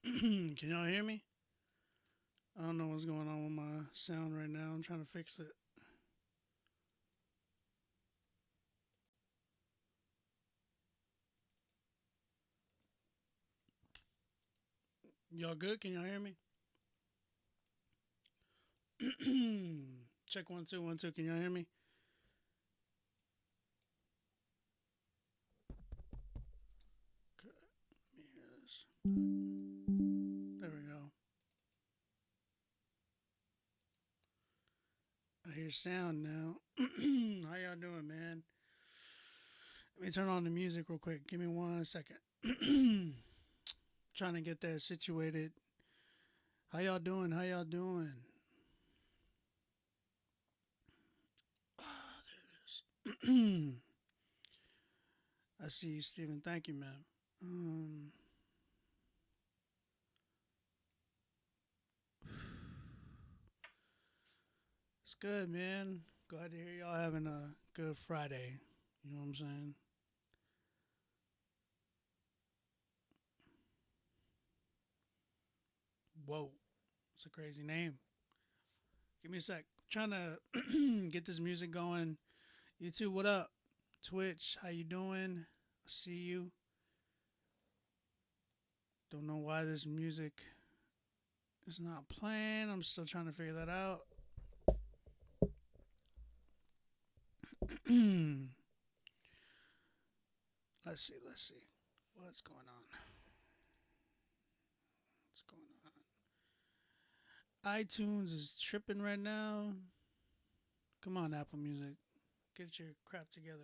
Can y'all hear me? I don't know what's going on with my sound right now. I'm trying to fix it. Y'all good? Can y'all hear me? Check 1 2 1 2. Can y'all hear me? Okay, let me hear this. There we go. I hear sound now. How y'all doing, man? Let me turn on the music real quick. Give me 1 second. Trying to get that situated. How y'all doing? How y'all doing? Ah, there it is. I see you, Steven. Thank you, man. Um, it's good, man. Glad to hear y'all having a good Friday. You know what I'm saying? Whoa, it's a crazy name. Give me a sec. Trying to get this music going. YouTube, what up? Twitch, how you doing? I see you. Don't know why this music is not playing. I'm still trying to figure that out. Let's see. Let's see. What's going on? What's going on? iTunes is tripping right now. Come on, Apple Music. Get your crap together.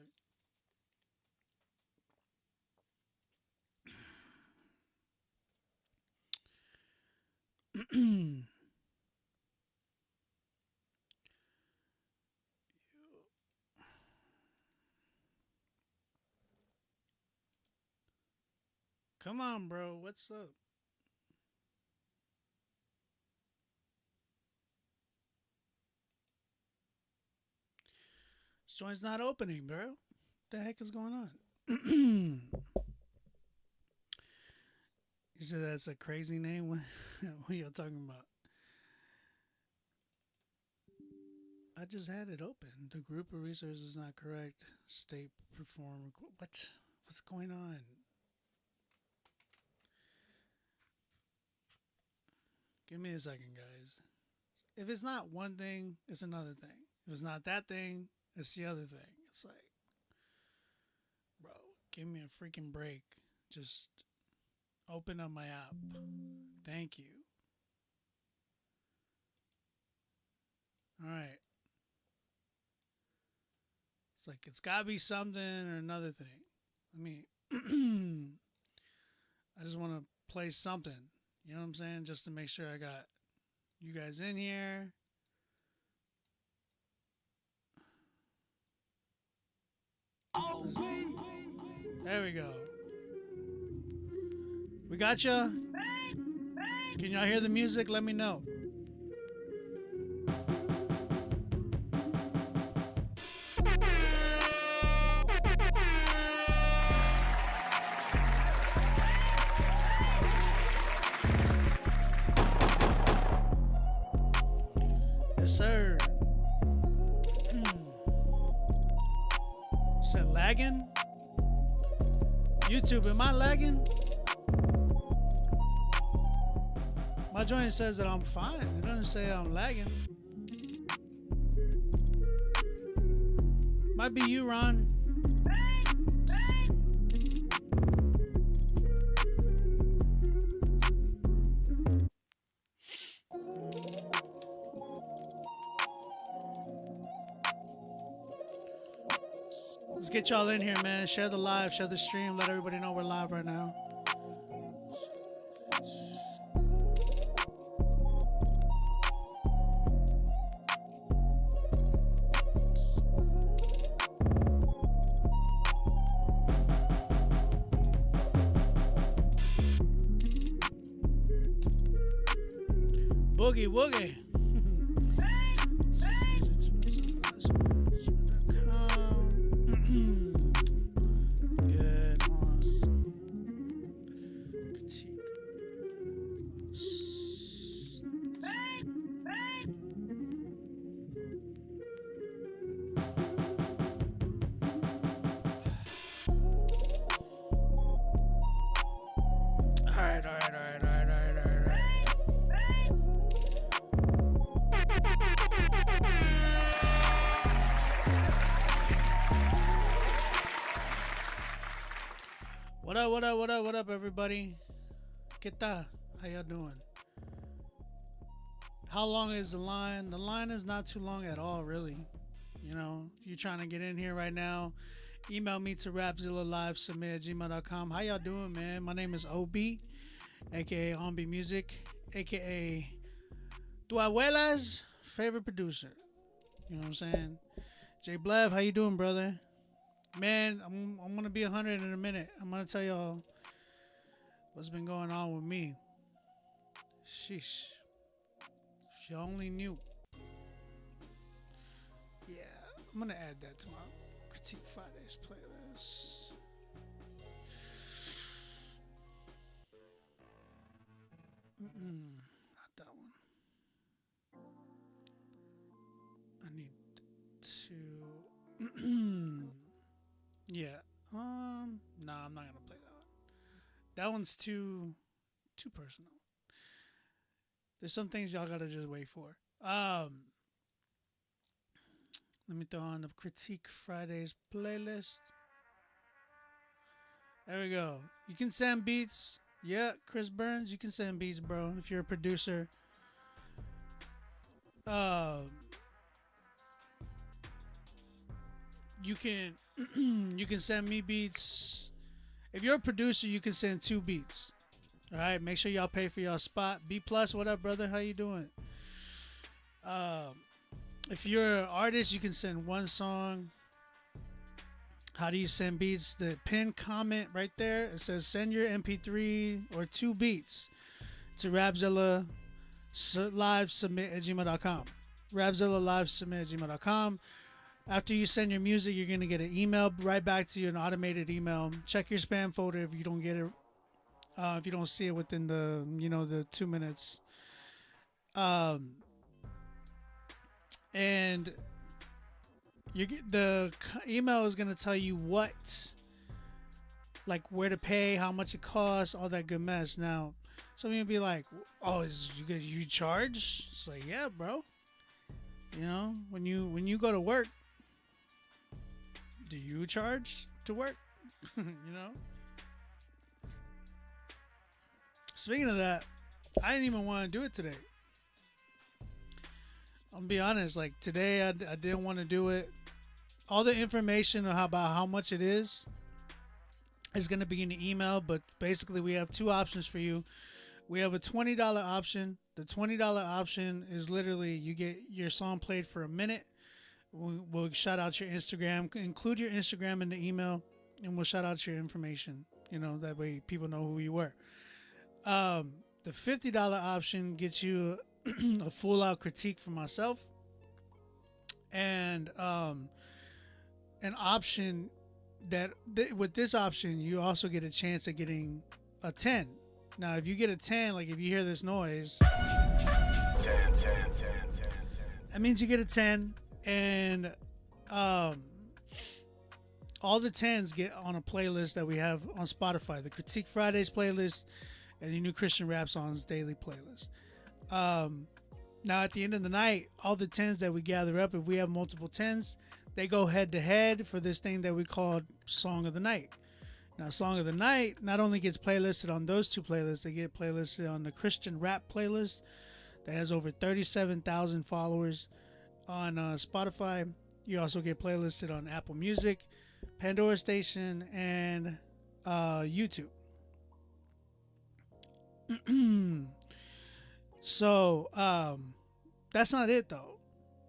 Come on, bro. What's up? This joint's not opening, bro. What the heck is going on? You said that's a crazy name? What are y'all talking about? I just had it open. The group of resources is not correct. State perform. What? What's going on? Give me a second, guys. If it's not one thing, it's another thing. If it's not that thing, it's the other thing. It's like, bro, give me a freaking break. Just open up my app. Thank you. All right. It's like it's gotta be something or another thing. I mean, I just want to play something. You know what I'm saying? Just to make sure I got you guys in here. There we go. We got you. Can y'all hear the music? Let me know. Yes, sir. Is it lagging? YouTube, am I lagging? My joint says that I'm fine. It doesn't say I'm lagging. Might be you, Ron. Let's get y'all in here, man. Share the live, share the stream. Let everybody know we're live right now. Boogie woogie. Good on critique. Alright, alright, alright, alright, alright, alright, alright. What up, what up, what up, what up, everybody? ¿Qué tal? How y'all doing? How long is the line? The line is not too long at all, really. You know, you're trying to get in here right now. Email me to rapzillalive@gmail.com. How y'all doing, man? My name is OB, aka Ombi Music, aka Tu Abuela's favorite producer. You know what I'm saying? Jay Blev, how you doing, brother? Man, I'm gonna be 100 in a minute. I'm gonna tell y'all what's been going on with me. Sheesh. If you only knew. Yeah, I'm gonna add that to my Critique Fridays playlist. Not that one. I need to. Yeah. Nah, I'm not gonna play that one. That one's too personal. There's some things y'all gotta just wait for. Let me throw on the Critique Fridays playlist. There we go. You can send beats. Yeah, Chris Burns, you can send beats, bro. If you're a producer. You can you can send me beats. If you're a producer, you can send 2 beats. All right, make sure y'all pay for y'all spot. B plus, what up, brother? How you doing? If you're an artist, you can send 1 song. How do you send beats? The pinned comment right there, it says send your MP3 or 2 beats to Rapzilla live submit at gmail.com. Rapzilla live submit at gmail.com. After you send your music, you're going to get an email right back to you, an automated email. Check your spam folder if you don't get it, if you don't see it within the 2 minutes. And the email is going to tell you where to pay, how much it costs, all that good mess. Now, some of you be like, "Oh, you charge?" It's like, yeah, bro. You know, when you go to work, do you charge to work? You know. Speaking of that, I didn't even want to do it today. I'm gonna be honest. Like today, I didn't want to do it. All the information about how much it is gonna be in the email. But basically, we have 2 options for you. We have a $20 option. The $20 option is literally you get your song played for a minute. We'll shout out your Instagram. Include your Instagram in the email, and we'll shout out your information. You know, that way people know who you were. The $50 option gets you a full out critique from myself, and an option with this option you also get a chance of getting a 10. Now, if you get a 10, like if you hear this noise, 10, 10, 10, 10, 10. That means you get a 10, and all the 10s get on a playlist that we have on Spotify, the Critique Fridays playlist and the New Christian Rap Songs daily playlist. Now, at the end of the night, all the 10s that we gather up, if we have multiple 10s, they go head to head for this thing that we call Song of the Night. Now, Song of the Night not only gets playlisted on those 2 playlists, they get playlisted on the Christian Rap playlist that has over 37,000 followers on Spotify. You also get playlisted on Apple Music, Pandora Station, and YouTube. So, that's not it, though.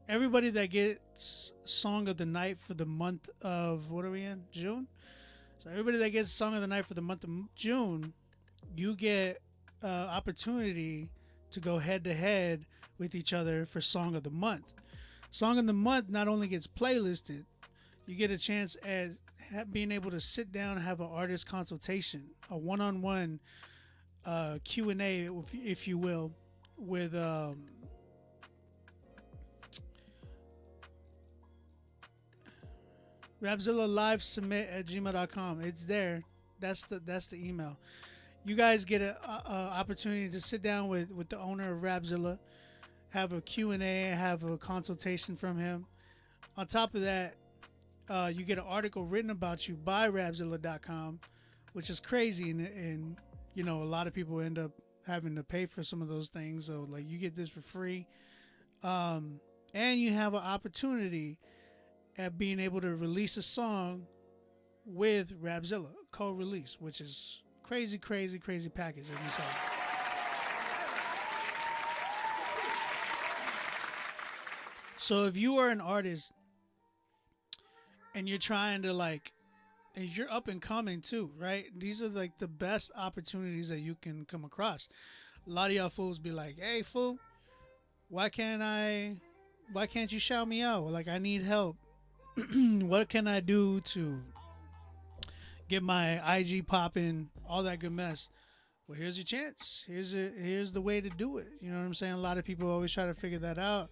Everybody that gets Song of the Night for the month of, what are we in? June? So everybody that gets Song of the Night for the month of June, you get opportunity to go head to head with each other for Song of the Month. Song of the Month not only gets playlisted, you get a chance at being able to sit down and have an artist consultation, a one-on-one Q&A, if you will, with Rapzilla live submit at gmail.com. It's there. That's the email. You guys get a opportunity to sit down with the owner of Rapzilla, have a Q&A, have a consultation from him. On top of that, you get an article written about you by Rapzilla.com, which is crazy, and you know a lot of people end up having to pay for some of those things. So like you get this for free, and you have an opportunity at being able to release a song with Rapzilla, co-release, which is crazy, crazy, crazy package. Let me say. So if you are an artist and you're trying to like, and you're up and coming too, right? These are like the best opportunities that you can come across. A lot of y'all fools be like, "Hey, fool, why can't I? Why can't you shout me out? Like I need help. What can I do to get my IG popping? All that good mess." Well, here's your chance. Here's the way to do it. You know what I'm saying? A lot of people always try to figure that out.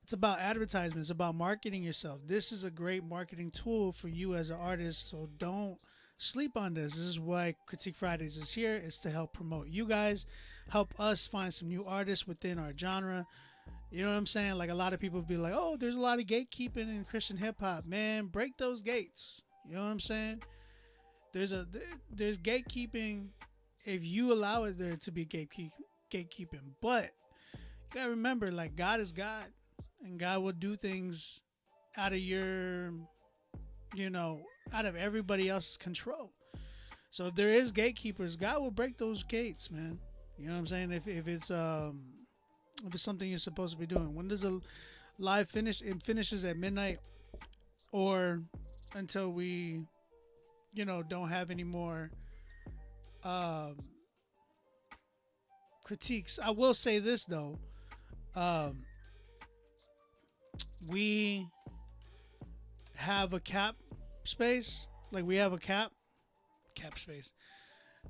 It's about advertisement. It's about marketing yourself. This is a great marketing tool for you as an artist. So don't sleep on this. This is why Critique Fridays is here. It's to help promote you guys, help us find some new artists within our genre. You know what I'm saying? Like a lot of people be like, "Oh, there's a lot of gatekeeping in Christian hip hop." Man, break those gates. You know what I'm saying? There's gatekeeping if you allow it there to be gatekeeping. But you gotta remember, like God is God, and God will do things out of your, you know, out of everybody else's control. So if there is gatekeepers, God will break those gates, man. You know what I'm saying? If it's something you're supposed to be doing. When does a live finish? It finishes at midnight, or until we, you know, don't have any more um, critiques. I will say this though. Um, we have a cap space. Like we have a cap space.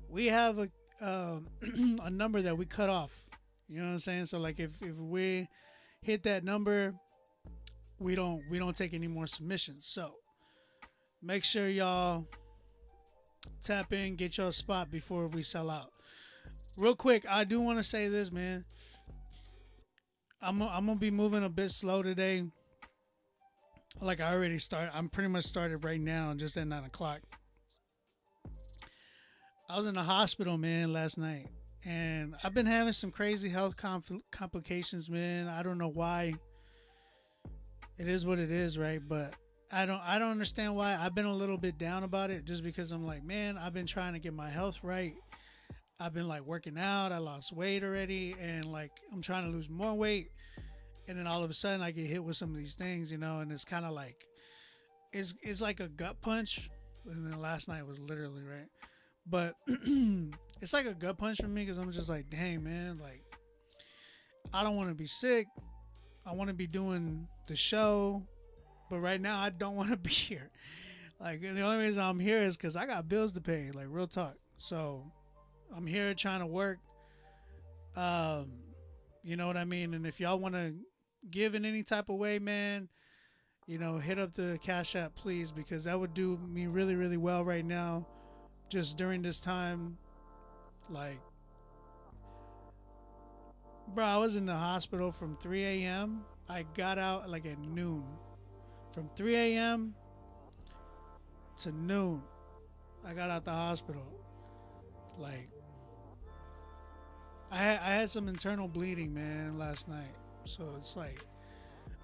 We have a a number that we cut off. You know what I'm saying? So like if we hit that number, we don't take any more submissions. So make sure y'all tap in, get your spot before we sell out. Real quick, I do want to say this, man. I'm gonna be moving a bit slow today. Like I already started. I'm pretty much started right now, just at 9 o'clock. I was in the hospital, man, last night, and I've been having some crazy health complications, man. I don't know why. It is what it is, right? But I don't understand why. I've been a little bit down about it, just because I'm like, man, I've been trying to get my health right. I've been like working out. I lost weight already, and like I'm trying to lose more weight. And then all of a sudden, I get hit with some of these things, you know, and it's kind of like it's like a gut punch. And then last night was literally right, but it's like a gut punch for me because I'm just like, dang, man, like I don't want to be sick. I want to be doing the show, but right now I don't want to be here. Like the only reason I'm here is because I got bills to pay. Like real talk. So I'm here trying to work. Um, you know what I mean? And if y'all want to give in any type of way, man, you know, hit up the Cash App, please, because that would do me really, really well right now. Just during this time, like, bro, I was in the hospital from 3 a.m. I got out like at noon. From 3 a.m. to noon, I got out the hospital. Like, I had some internal bleeding, man, last night. So it's like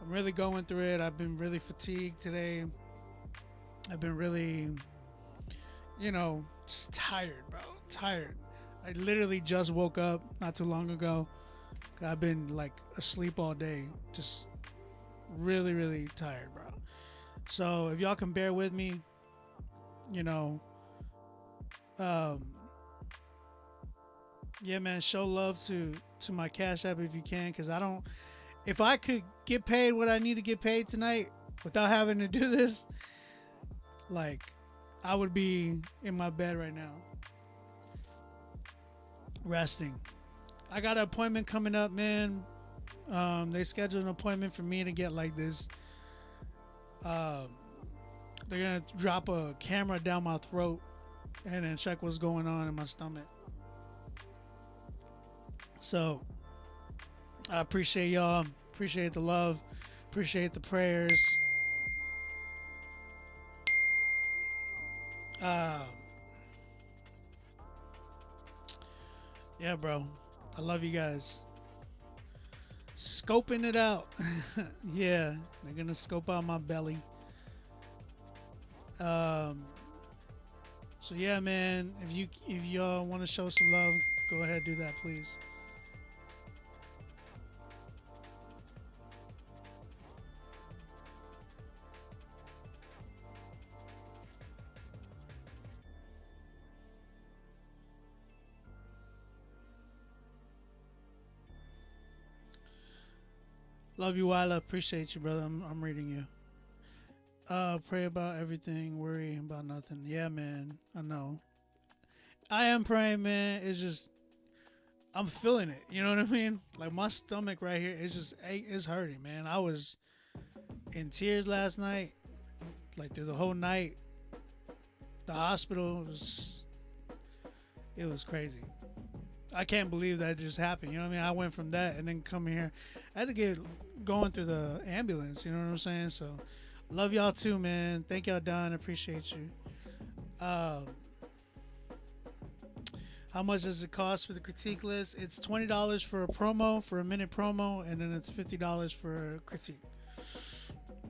I'm really going through it. I've been really fatigued today. I've been really, you know, just tired, bro. Tired. I literally just woke up not too long ago. I've been like asleep all day. Just really, really tired, bro. So if y'all can bear with me, you know, yeah, man, show love to my Cash App if you can, because I don't. If I could get paid what I need to get paid tonight without having to do this, like, I would be in my bed right now, resting. I got an appointment coming up, man. They scheduled an appointment for me to get like this. They're gonna drop a camera down my throat and then check what's going on in my stomach. So I appreciate y'all. Appreciate the love. Appreciate the prayers. Uh, yeah, bro. I love you guys. Scoping it out. Yeah, they're gonna scope out my belly. Um, so yeah, man. If y'all want to show some love, go ahead do that, please. Love you, Wila. Appreciate you, brother. I'm reading you. Pray about everything, worry about nothing. Yeah, man. I know. I am praying, man. It's just I'm feeling it. You know what I mean? Like my stomach right here is just it's hurting, man. I was in tears last night, like through the whole night. The hospital was it was crazy. I can't believe that just happened. You know what I mean? I went from that and then coming here. I had to get going through the ambulance. You know what I'm saying? So love y'all too, man. Thank y'all, Don. Appreciate you. Um, how much does it cost for the critique list? It's $20 for a promo, for a minute promo, and then it's $50 for a critique.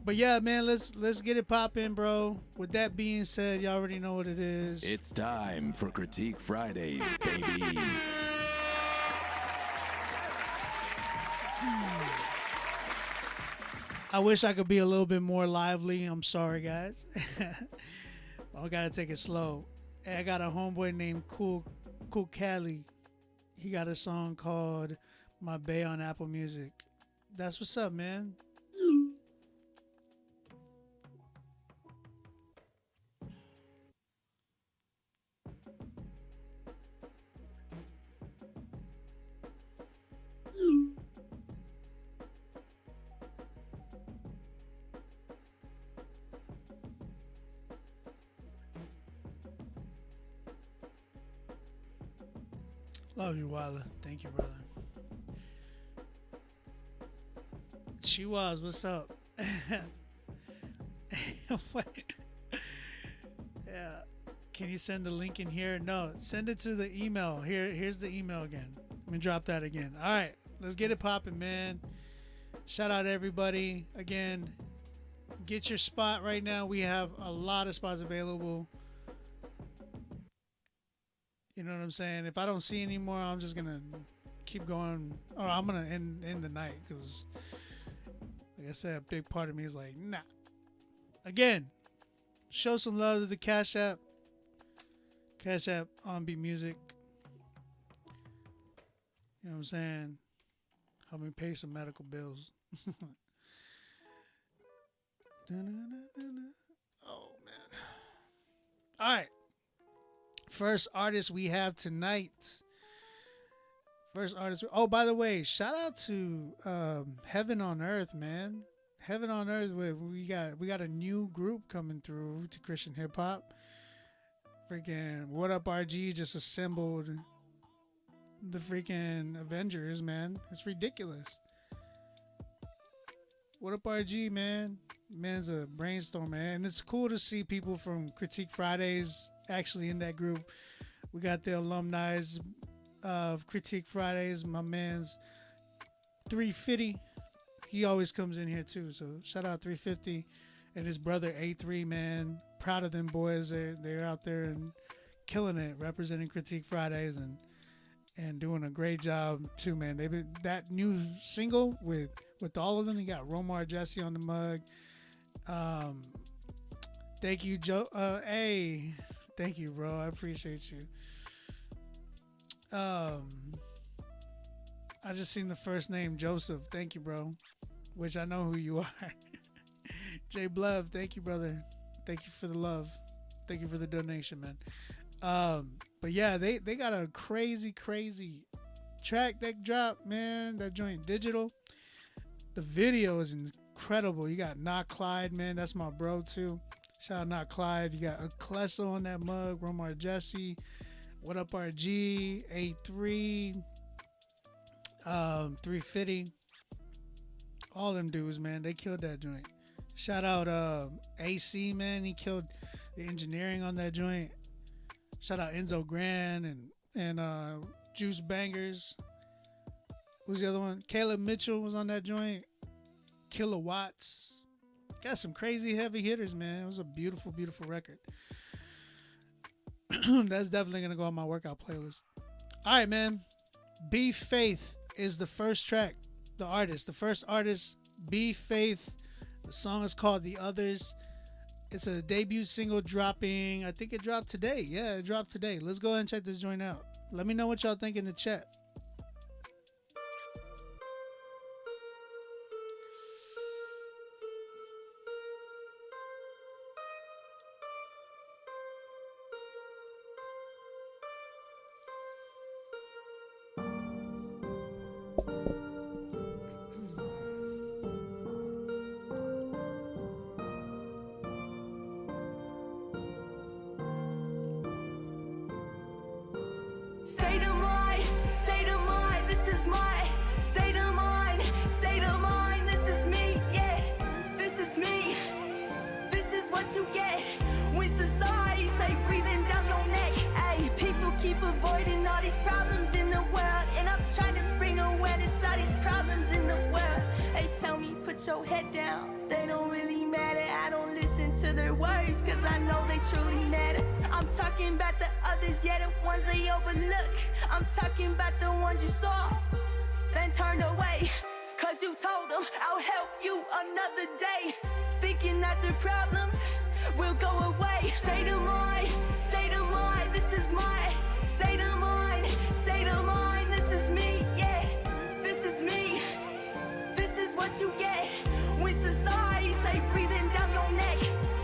But yeah, man, let's get it popping, bro. With that being said, y'all already know what it is. It's time for Critique Fridays, baby. I wish I could be a little bit more lively. I'm sorry, guys. I gotta take it slow. Hey, I got a homeboy named Cool Cali. He got a song called "My Bay" on Apple Music. That's what's up, man. Love you, Willa. Thank you, brother. She was. What's up? Wait. Yeah. Can you send the link in here? No. Send it to the email. Here's the email again. Let me drop that again. All right. Let's get it popping, man. Shout out to everybody. Again, get your spot right now. We have a lot of spots available. You know what I'm saying? If I don't see any more, I'm just gonna keep going, or I'm gonna end the night because, like I said, a big part of me is like, nah. Again, show some love to the Cash App. Cash App on Beat Music. You know what I'm saying? Help me pay some medical bills. Oh man! All right. First artist we have tonight. First artist. Oh, by the way, shout out to Heaven on Earth, man. Heaven on Earth. We got a new group coming through to Christian hip hop. Freaking What Up RG just assembled the freaking Avengers, man. It's ridiculous. What Up RG, man? Man's a brainstorm, man. And it's cool to see people from Critique Fridays actually in that group. We got the alumni of Critique Fridays. My man's 350. He always comes in here too. So shout out 350 and his brother A3, man. Proud of them boys. They're out there and killing it, representing Critique Fridays and doing a great job too, man. They've been that new single with all of them. You got Romar Jesse on the mug. Thank you, Joe. Hey, thank you, bro. I appreciate you. I just seen the first name Joseph. Thank you, bro. Which I know who you are. Jay Blove. Thank you, brother. Thank you for the love. Thank you for the donation, man. But yeah, they got a crazy track that dropped, man. That joint digital. The video is incredible. You got Not Clyde, man. That's my bro too. Shout out Not Clyde. You got Akleso on that mug. Romar Jesse. What Up RG. A3. 350. All them dudes, man, they killed that joint. Shout out AC, man. He killed the engineering on that joint. Shout out Enzo Grand and Juice Bangers. Who's the other one? Caleb Mitchell was on that joint. Kilowatts. Got some crazy heavy hitters, man. It was a beautiful, beautiful record. That's definitely going to go on my workout playlist. All right, man. B Faith is the first track. The first artist, B Faith. The song is called The Others. It's a debut single dropping. I think it dropped today. Yeah, it dropped today. Let's go ahead and check this joint out. Let me know what y'all think in the chat. State of mind, this is my state of mind, this is me, yeah, this is me, this is what you get when society say breathing down your neck. Ay, people keep avoiding all these problems in the world, and I'm trying to bring awareness all these problems in the world. They tell me put your head down, they don't really matter. I don't listen to their words, cause I know they truly matter. I'm talking about the others, yeah, the ones they overlook. I'm talking about the ones you saw, then turned away. Cause you told them, I'll help you another day. Thinking that the problems will go away. State of mind, this is my state of mind, this is me, yeah, this is me. This is what you get when society say breathing down your neck.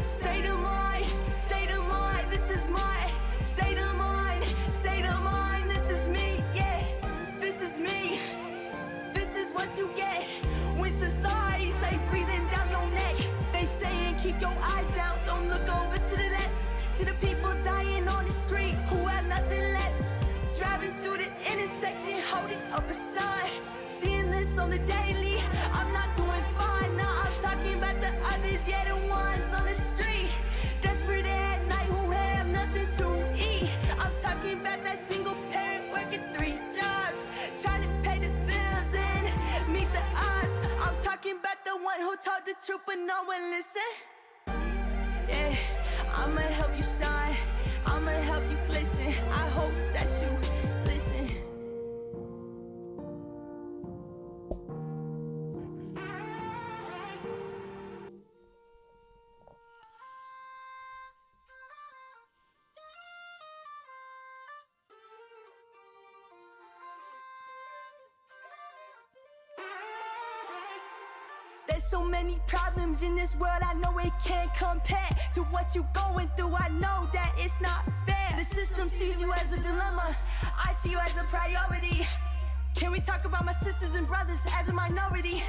State of mind, this is my state of mind, this is me, yeah, this is me. This is what you get when society say breathing down your neck. They saying keep your eyes down, don't look over to the left. To the people dying on the street who have nothing left. Driving through the intersection, holding up a sign. Seeing this on the daily, I'm not doing fine. Now I'm talking about the others, yeah, the ones on the street. Desperate at night who have nothing to eat. I'm talking about that single parent working 3 jobs, trying to pay the bills and meet the odds. I'm talking about the one who told the truth but no one listen. Yeah, I'ma help you shine, I'ma help you glisten. I hope that you listen. There's so many problems in this world, I know it can't compare to what you're going through. I know that it's not fair. The system sees you as a dilemma, I see you as a priority. Can we talk about my sisters and brothers as a minority?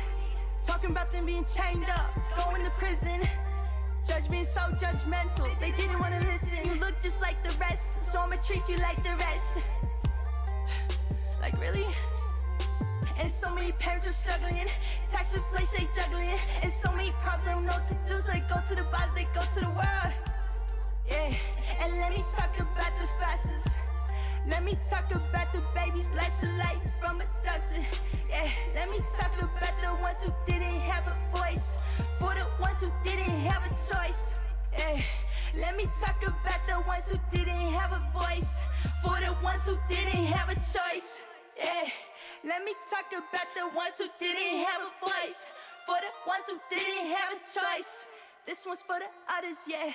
Talking about them being chained up, going to prison. Judge being so judgmental, they didn't want to listen. You look just like the rest, so I'ma treat you like the rest. Like really? And so many parents are struggling, tax inflation they juggling, and so many problems they don't know what to do, so they go to the bars, they go to the world. Yeah, and let me talk about the fastest. Let me talk about the babies less alike from a doctor. Yeah, let me talk about the ones who didn't have a voice, for the ones who didn't have a choice. Yeah, let me talk about the ones who didn't have a voice, for the ones who didn't have a choice. Yeah. Let me talk about the ones who didn't have a voice, for the ones who didn't have a choice. This one's for the others, yeah.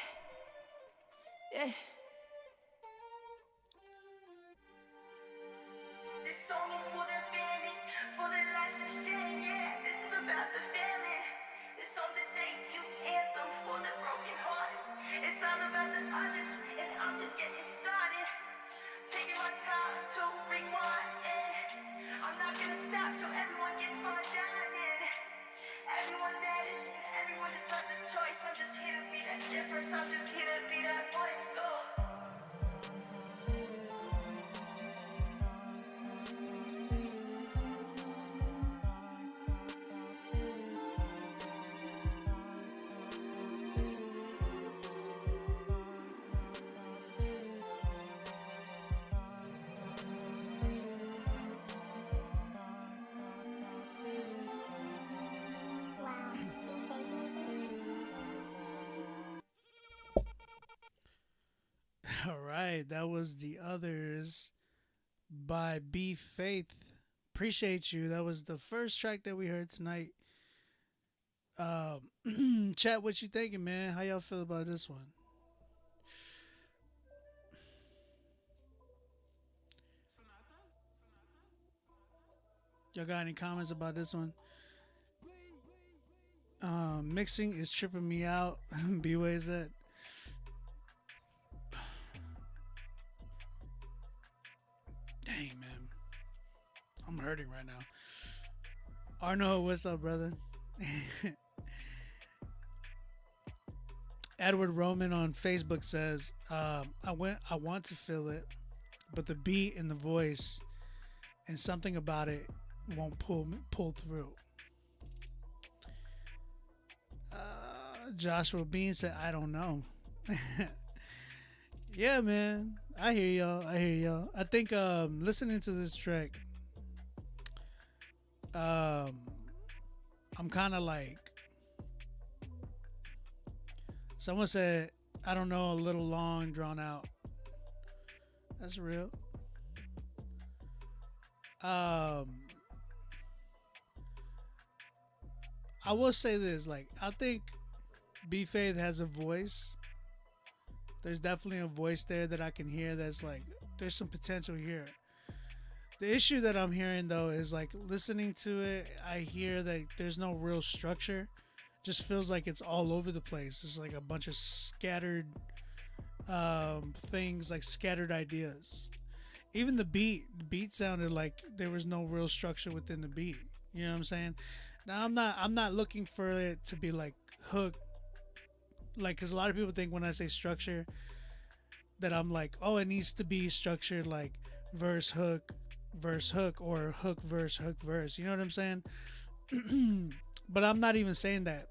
Yeah. This song is for the family, for the lives and shame, yeah. This is about the family. This song's a debut anthem for the broken hearted. It's all about the others, and I'm just getting started. Taking my time to rewind, and I'm not gonna stop till everyone gets far done. And everyone matters, and everyone deserves a choice. I'm just here to be that difference. I'm just here to be that voice. Go. right, that was The Others by B Faith. Appreciate you. That was the first track that we heard tonight. Chat, what you thinking, man? How y'all feel about this one? Y'all got any comments about this one? Mixing is tripping me out. B-Way said. Dang, man. I'm hurting right now. Arno, what's up, brother? Edward Roman on Facebook says, I want to feel it, but the beat and the voice and something about it won't pull through. Joshua Bean said, I don't know. Yeah, man. I hear y'all. I think listening to this track, I'm kind of like, someone said, I don't know, a little long, drawn out. That's real. I will say this, like, I think B Faith has a voice. There's definitely a voice there that I can hear that's like, there's some potential here. The issue that I'm hearing though is like listening to it, I hear that there's no real structure. Just feels like it's all over the place. It's like a bunch of scattered things, like scattered ideas. Even the beat sounded like there was no real structure within the beat. You know what I'm saying? Now I'm not looking for it to be like hook, like, because a lot of people think when I say structure that I'm like, oh, it needs to be structured like verse hook, or hook verse. You know what I'm saying? But I'm not even saying that.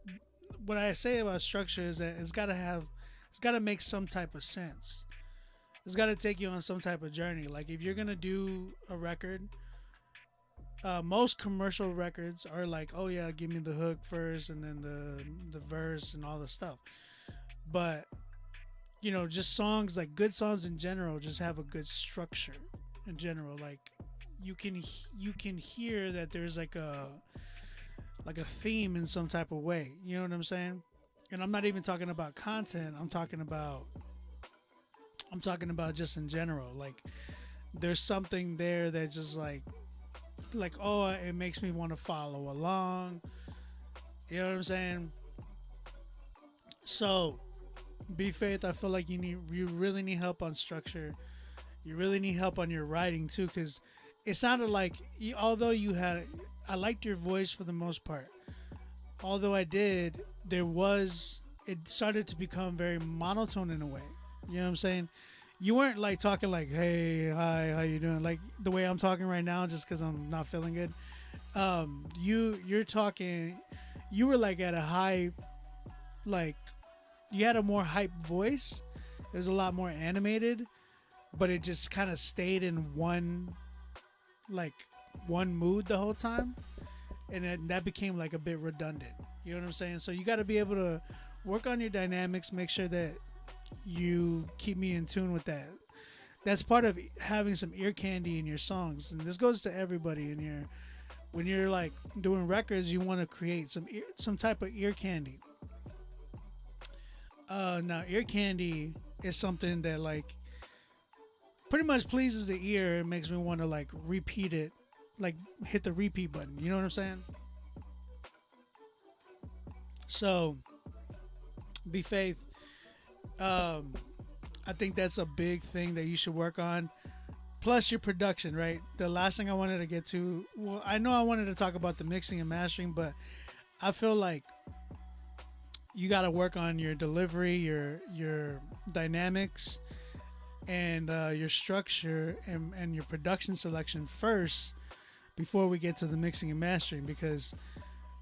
What I say about structure is that it's got to make some type of sense. It's got to take you on some type of journey. Like if you're gonna do a record, most commercial records are like, oh yeah, give me the hook first and then the verse and all the stuff. But you know, just songs, like good songs in general, just have a good structure in general. Like you can hear that there's like a theme in some type of way. You know what I'm saying? And I'm not even talking about content. I'm talking about just in general. Like there's something there that just like oh, it makes me want to follow along. You know what I'm saying? So B Faith, I feel like you really need help on structure. You really need help on your writing too, because it sounded like although I liked your voice for the most part. Although it started to become very monotone in a way. You know what I'm saying? You weren't like talking like, hey, hi, how you doing? Like the way I'm talking right now, just because I'm not feeling good. You're talking, you were like at a high, like you had a more hype voice. It was a lot more animated, but it just kind of stayed in one mood the whole time. And that became like a bit redundant. You know what I'm saying? So you got to be able to work on your dynamics, make sure that you keep me in tune with that. That's part of having some ear candy in your songs, and this goes to everybody in here. When you're like doing records, you want to create some type of ear candy. Now ear candy is something that like pretty much pleases the ear and makes me want to like repeat it, like hit the repeat button. You know what I'm saying? So B Faith, I think that's a big thing that you should work on. Plus your production, right? The last thing I wanted to get to, well, I know I wanted to talk about the mixing and mastering, but I feel like you got to work on your delivery, your dynamics, and your structure and your production selection first before we get to the mixing and mastering, because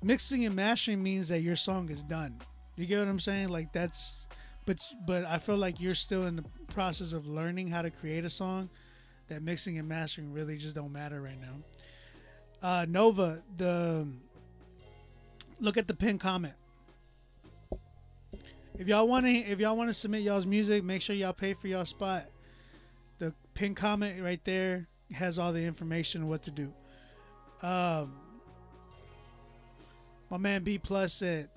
mixing and mastering means that your song is done. You get what I'm saying? Like that's, but I feel like you're still in the process of learning how to create a song. That mixing and mastering really just don't matter right now. Nova, look at the pinned comment. If y'all want to submit y'all's music, make sure y'all pay for y'all spot. pin comment right there has all the information of what to do. My man B Plus said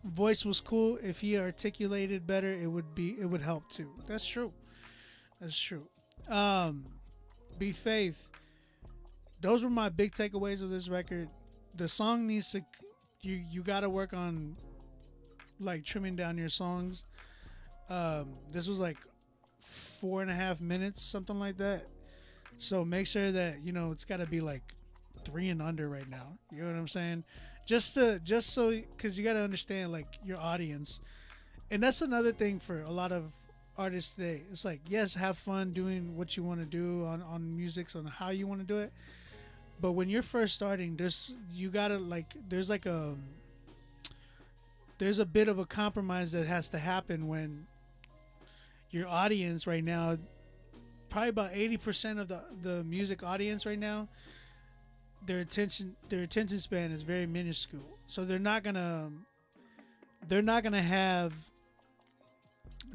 voice was cool. If he articulated better, it would help too. That's true. That's true. B Faith. Those were my big takeaways of this record. The song needs to you got to work on like trimming down your songs. This was like 4.5 minutes, something like that. So make sure that it's got to be like 3 and under right now. You know what I'm saying? Just so because you got to understand like your audience, and that's another thing for a lot of artists today. It's like, yes, have fun doing what you want to do on music, on how you want to do it. But when you're first starting, there's a bit of a compromise that has to happen when your audience right now, probably about 80% of the music audience right now, their attention span is very minuscule. So they're not gonna have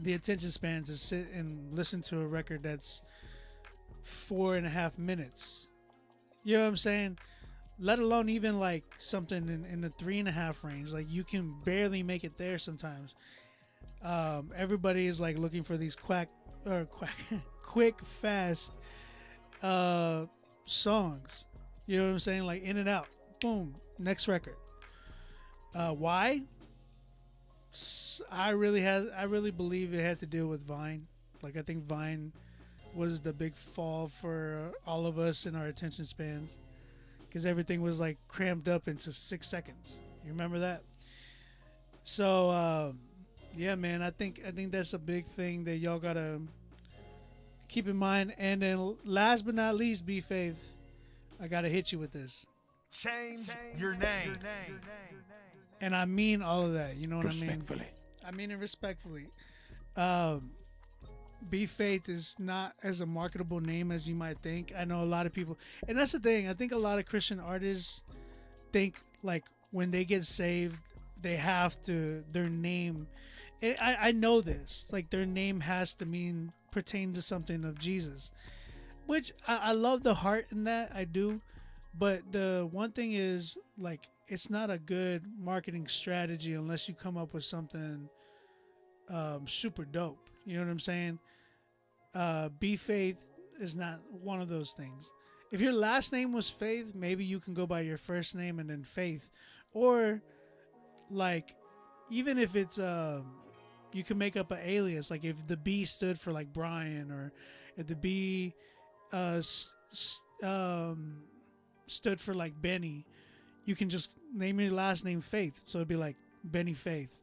the attention span to sit and listen to a record that's 4.5 minutes. You know what I'm saying? Let alone even like something in the 3.5 range. Like you can barely make it there sometimes. Everybody is like looking for these quick, fast songs. You know what I'm saying? Like in and out, boom, next record. Why? I really believe it had to do with Vine. Like I think Vine was the big fall for all of us in our attention spans, because everything was like crammed up into 6 seconds. You remember that? So yeah, man, I think that's a big thing that y'all gotta keep in mind. And then last but not least, B Faith, I gotta hit you with this. Change your name. And I mean all of that. You know what I mean? Respectfully. I mean it respectfully. B Faith is not as a marketable name as you might think. I know a lot of people, and that's the thing. I think a lot of Christian artists think like when they get saved, they have to their name. I know this. Like their name has to pertain to something of Jesus, which I love the heart in that. I do, but the one thing is like it's not a good marketing strategy unless you come up with something super dope. You know what I'm saying? B Faith is not one of those things. If your last name was Faith, maybe you can go by your first name and then Faith, or like even if it's you can make up an alias. Like if the B stood for like Brian, or if the B stood for like Benny, you can just name your last name Faith. So it'd be like Benny Faith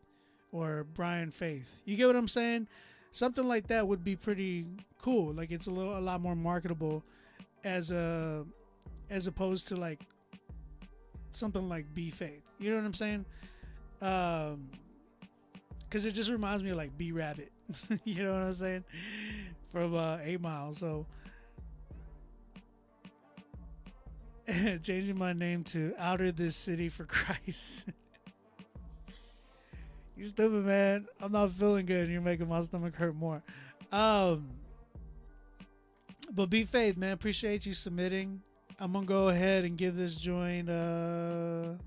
or Brian Faith. You get what I'm saying? Something like that would be pretty cool. Like it's a lot more marketable as opposed to like something like B Faith. You know what I'm saying? Because it just reminds me of like B Rabbit. You know what I'm saying? From 8 Mile. So changing my name to Outer This City for Christ. You stupid, man. I'm not feeling good and you're making my stomach hurt more. But B Faith, man, appreciate you submitting. I'm gonna go ahead and give this joint I'm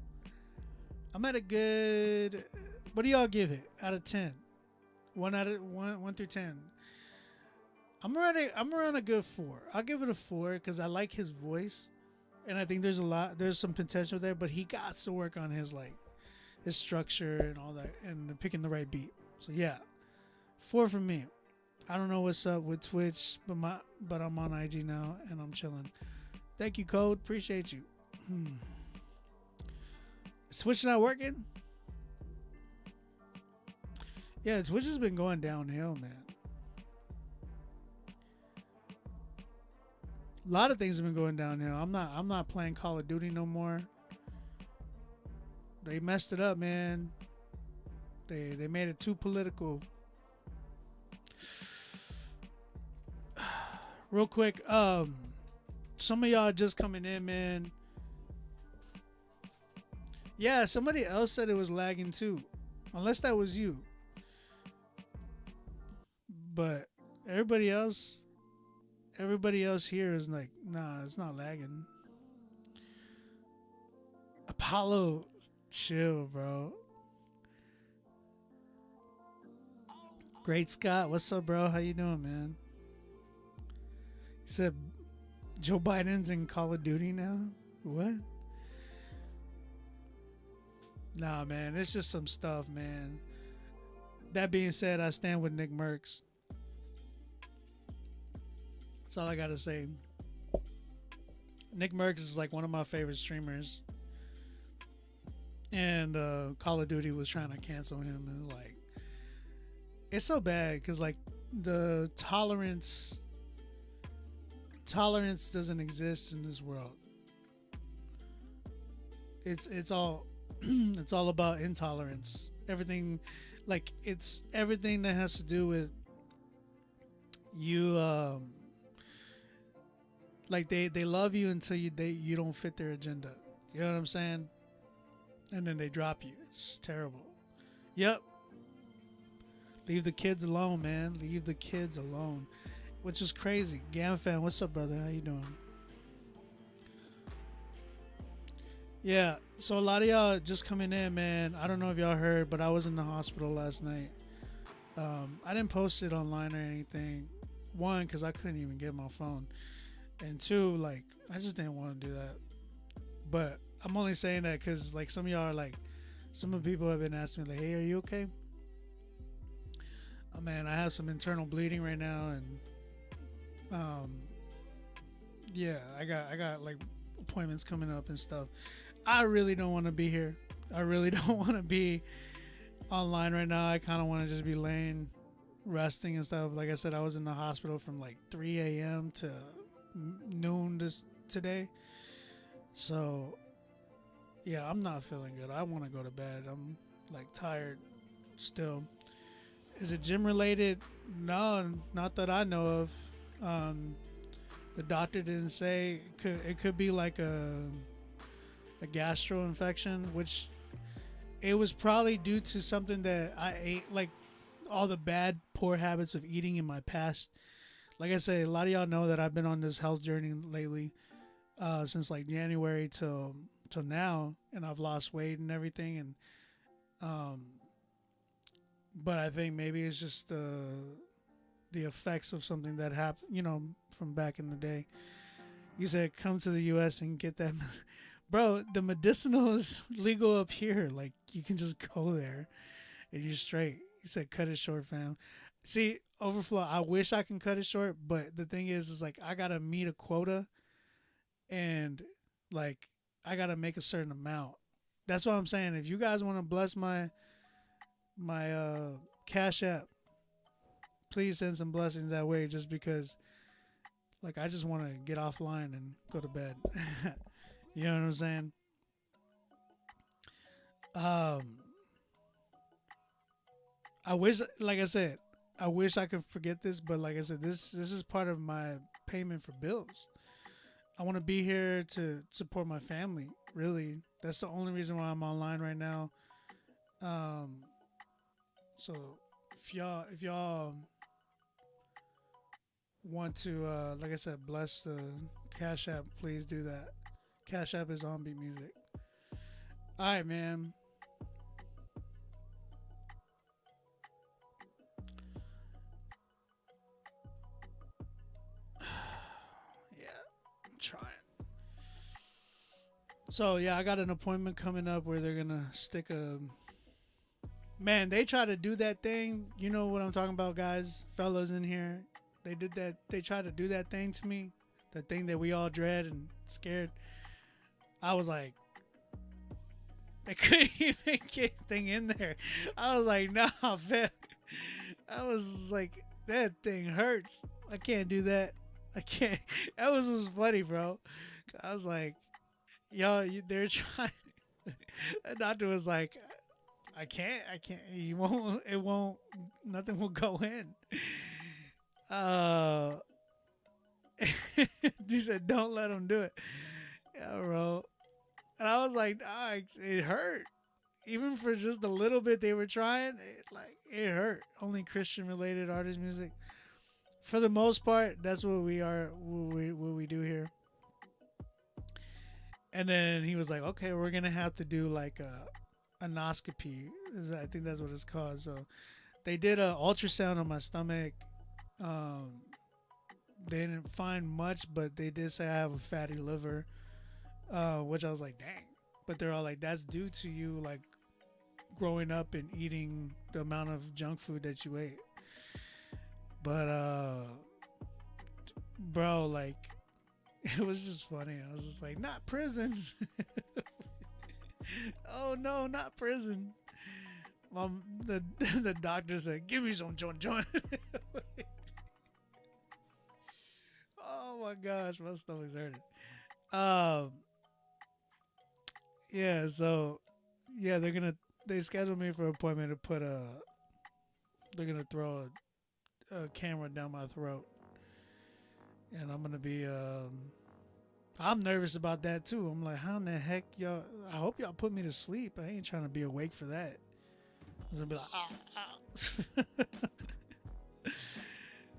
at a good, what do y'all give it out of 10? 1 through 10. I'm around a good 4. I'll give it a 4 because I like his voice and I think there's some potential there, but he got to work on his structure and all that and picking the right beat. So yeah, 4 for me. I don't know what's up with Twitch, but I'm on IG now and I'm chilling. Thank you, Code. Appreciate you. Is Twitch not working? Yeah, Twitch has been going downhill, man. A lot of things have been going downhill. I'm not playing Call of Duty no more. They messed it up, man. They made it too political. Real quick, some of y'all just coming in, man. Yeah, somebody else said it was lagging too. Unless that was you. But everybody else, everybody else here is like, nah, it's not lagging. Apollo, chill, bro. Great Scott, what's up, bro? How you doing, man? He said Joe Biden's in Call of Duty now. What? Nah, man, it's just some stuff, man. That being said, I stand with Nick Merckx. That's all I gotta say. Nick Merckx is like one of my favorite streamers, and Call of Duty was trying to cancel him, and like, it's so bad because like the tolerance doesn't exist in this world. It's all it's all about intolerance. Everything, like, it's everything that has to do with you. Like they love you until you don't fit their agenda. You know what I'm saying? And then they drop you. It's terrible. Yep. Leave the kids alone, man. Leave the kids alone. Which is crazy. Gamfan, what's up, brother? How you doing? Yeah, so a lot of y'all just coming in, man. I don't know if y'all heard, but I was in the hospital last night. I didn't post it online or anything. One, because I couldn't even get my phone. And two, like, I just didn't want to do that. But I'm only saying that because, like, some of y'all are like, some of the people have been asking me, like, hey, are you okay? Oh, man, I have some internal bleeding right now, and yeah, I got like appointments coming up and stuff. I really don't want to be here. I really don't want to be online right now. I kind of want to just be laying, resting and stuff. Like I said, I was in the hospital from like 3 a.m. to noon today. So, yeah, I'm not feeling good. I want to go to bed. I'm like tired still. Is it gym related? No, not that I know of. The doctor didn't say. It could be like a gastro infection, which it was probably due to something that I ate, like all the bad, poor habits of eating in my past. Like I say, a lot of y'all know that I've been on this health journey lately, since like January till now, and I've lost weight and everything, and but I think maybe it's just the effects of something that happened, you know, from back in the day. You said come to the U.S. and get that. Bro, the medicinal is legal up here. Like, you can just go there and you're straight. You said cut it short, fam. See, Overflow, I wish I can cut it short, but the thing is like, I got to meet a quota, and like, I got to make a certain amount. That's what I'm saying. If you guys want to bless my Cash App, please send some blessings that way, just because, like, I just want to get offline and go to bed. You know what I'm saying? I wish, like I said, I wish I could forget this, but like I said, this is part of my payment for bills. I want to be here to support my family. Really, that's the only reason why I'm online right now. So if y'all want to, like I said, bless the Cash App, please do that. Cash App is on Beat Music. All right, man. Yeah, I'm trying. So yeah, I got an appointment coming up where they're gonna stick a. Man, they try to do that thing. You know what I'm talking about, guys, fellas in here. They did that. They tried to do that thing to me. That thing that we all dread and scared. I was like, they couldn't even get thing in there. I was like, nah, fam. I was like, that thing hurts. I can't do that. I can't. That was funny, bro. I was like, y'all, they're trying. The doctor was like, I can't. You won't. It won't. Nothing will go in. He said, don't let him do it. Yeah, bro. And I was like, it hurt. Even for just a little bit they were trying, it hurt. Only Christian related artist music. for the most part, that's what we are. What we do here. And then he was like, "Okay, we're gonna have to do like a anoscopy. I think that's what it's called." So they did an ultrasound on my stomach. They didn't find much, but they did say I have a fatty liver, which I was like, "Dang!" But they're all like, "That's due to you like growing up and eating the amount of junk food that you ate." But bro, like, it was just funny. I was just like, "Not prison." Oh no, not prison. The doctor said, "Give me some joint." Oh my gosh, my stomach's hurting. Yeah, so yeah, they scheduled me for an appointment to put they're gonna throw a camera down my throat, and I'm gonna be I'm nervous about that too. I'm like, how in the heck y'all? I hope y'all put me to sleep. I ain't trying to be awake for that. I'm gonna be like,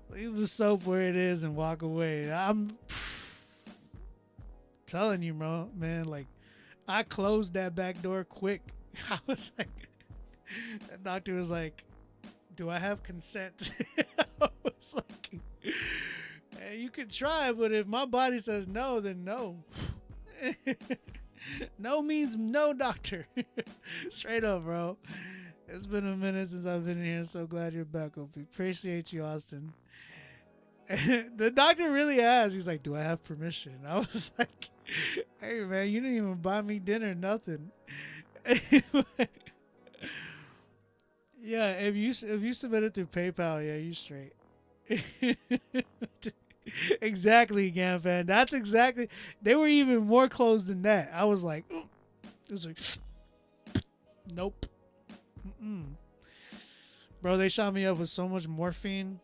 leave the soap where it is and walk away. I'm telling you, bro, man. Like, I closed that back door quick. I was like, the doctor was like, "Do I have consent?" I was like, "Hey, you can try, but if my body says no, then no." No means no, doctor. Straight up, bro. It's been a minute since I've been here. So glad you're back, Opie. Appreciate you, Austin. The doctor really asked. He's like, "Do I have permission?" I was like, "Hey, man, you didn't even buy me dinner, nothing." Yeah, if you submit it through PayPal, yeah, you straight. Exactly, GamFan. That's exactly. They were even more closed than that. I was like, it was like, nope. Bro, they shot me up with so much morphine.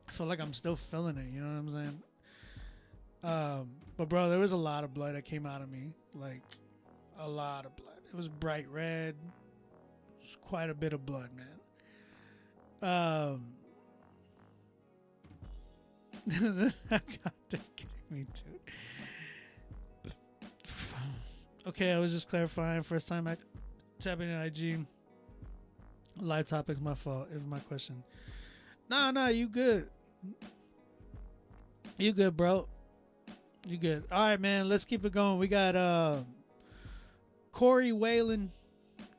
I feel like I'm still feeling it. You know what I'm saying? But bro, there was a lot of blood that came out of me. Like, a lot of blood. It was bright red. It was quite a bit of blood, man. God, they're kidding me too. Okay, I was just clarifying. First time I tapping in IG. Live topics, my fault. If my question. Nah, you good. You good, bro. You good. All right, man. Let's keep it going. We got Corey Whalen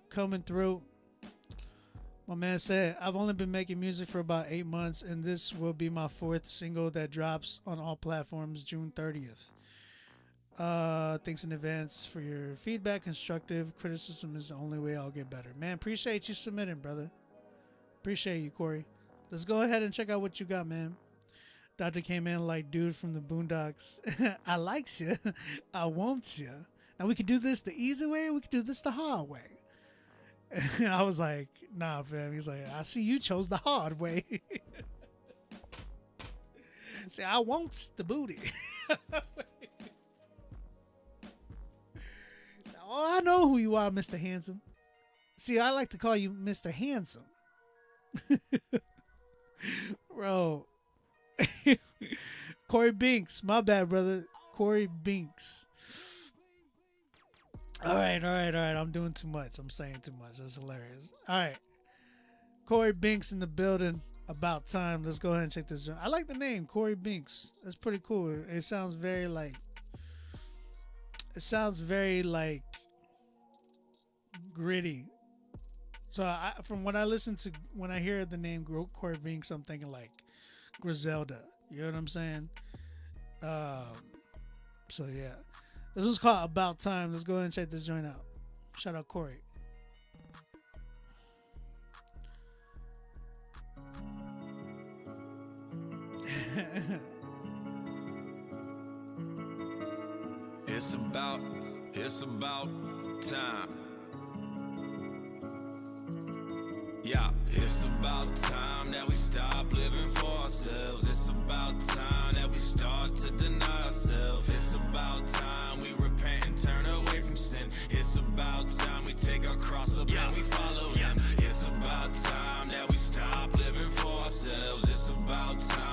coming through. My man said, "I've only been making music for about 8 months, and this will be my 4th single that drops on all platforms June 30th. Thanks in advance for your feedback. Constructive criticism is the only way I'll get better." Man, appreciate you submitting, brother. Appreciate you, Corey. Let's go ahead and check out what you got, man. Doctor came in like dude from the Boondocks. "I likes you. I wants you. Now we could do this the easy way, or we could do this the hard way." And I was like, "Nah, fam." He's like, "I see you chose the hard way." See, I wants the booty. So, "Oh, I know who you are, Mr. Handsome." See, I like to call you Mr. Handsome. Bro. Corey Binks. My bad, brother. Corey Binks. All right. I'm doing too much. I'm saying too much. That's hilarious. All right. Corey Binks in the building. About time. Let's go ahead and check this out. I like the name, Corey Binks. That's pretty cool. It sounds very like gritty. So from what I listen to, when I hear the name Corey Binks, I'm thinking like Griselda. You know what I'm saying? So yeah. This one's called About Time. Let's go ahead and check this joint out. Shout out Corey. It's about time. Yeah, it's about time that we stop living for ourselves. It's about time that we start to deny ourselves. It's about time we repent and turn away from sin. It's about time we take our cross up and we follow him. It's about time that we stop living for ourselves. It's about time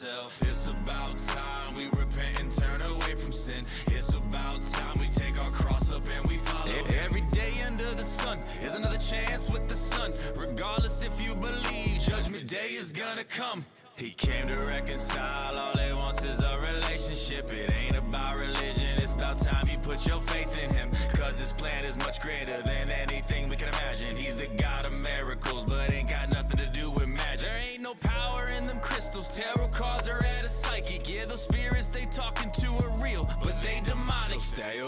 ourselves. It's about time we repent and turn away from sin. It's about time we take our cross up and we follow him. Every day under the sun is another chance with the sun. Regardless if you believe, judgment day is gonna come. He came to reconcile, all he wants is a relationship. It ain't about religion, it's about time you put your faith in him. Cause his plan is much greater than anything we can imagine. He's the God of miracles, but ain't got nothing to do with magic. There ain't no power in them crystals, tarot cards are at a psychic. Yeah, those spirits they talking to are real, but they demonic. So stay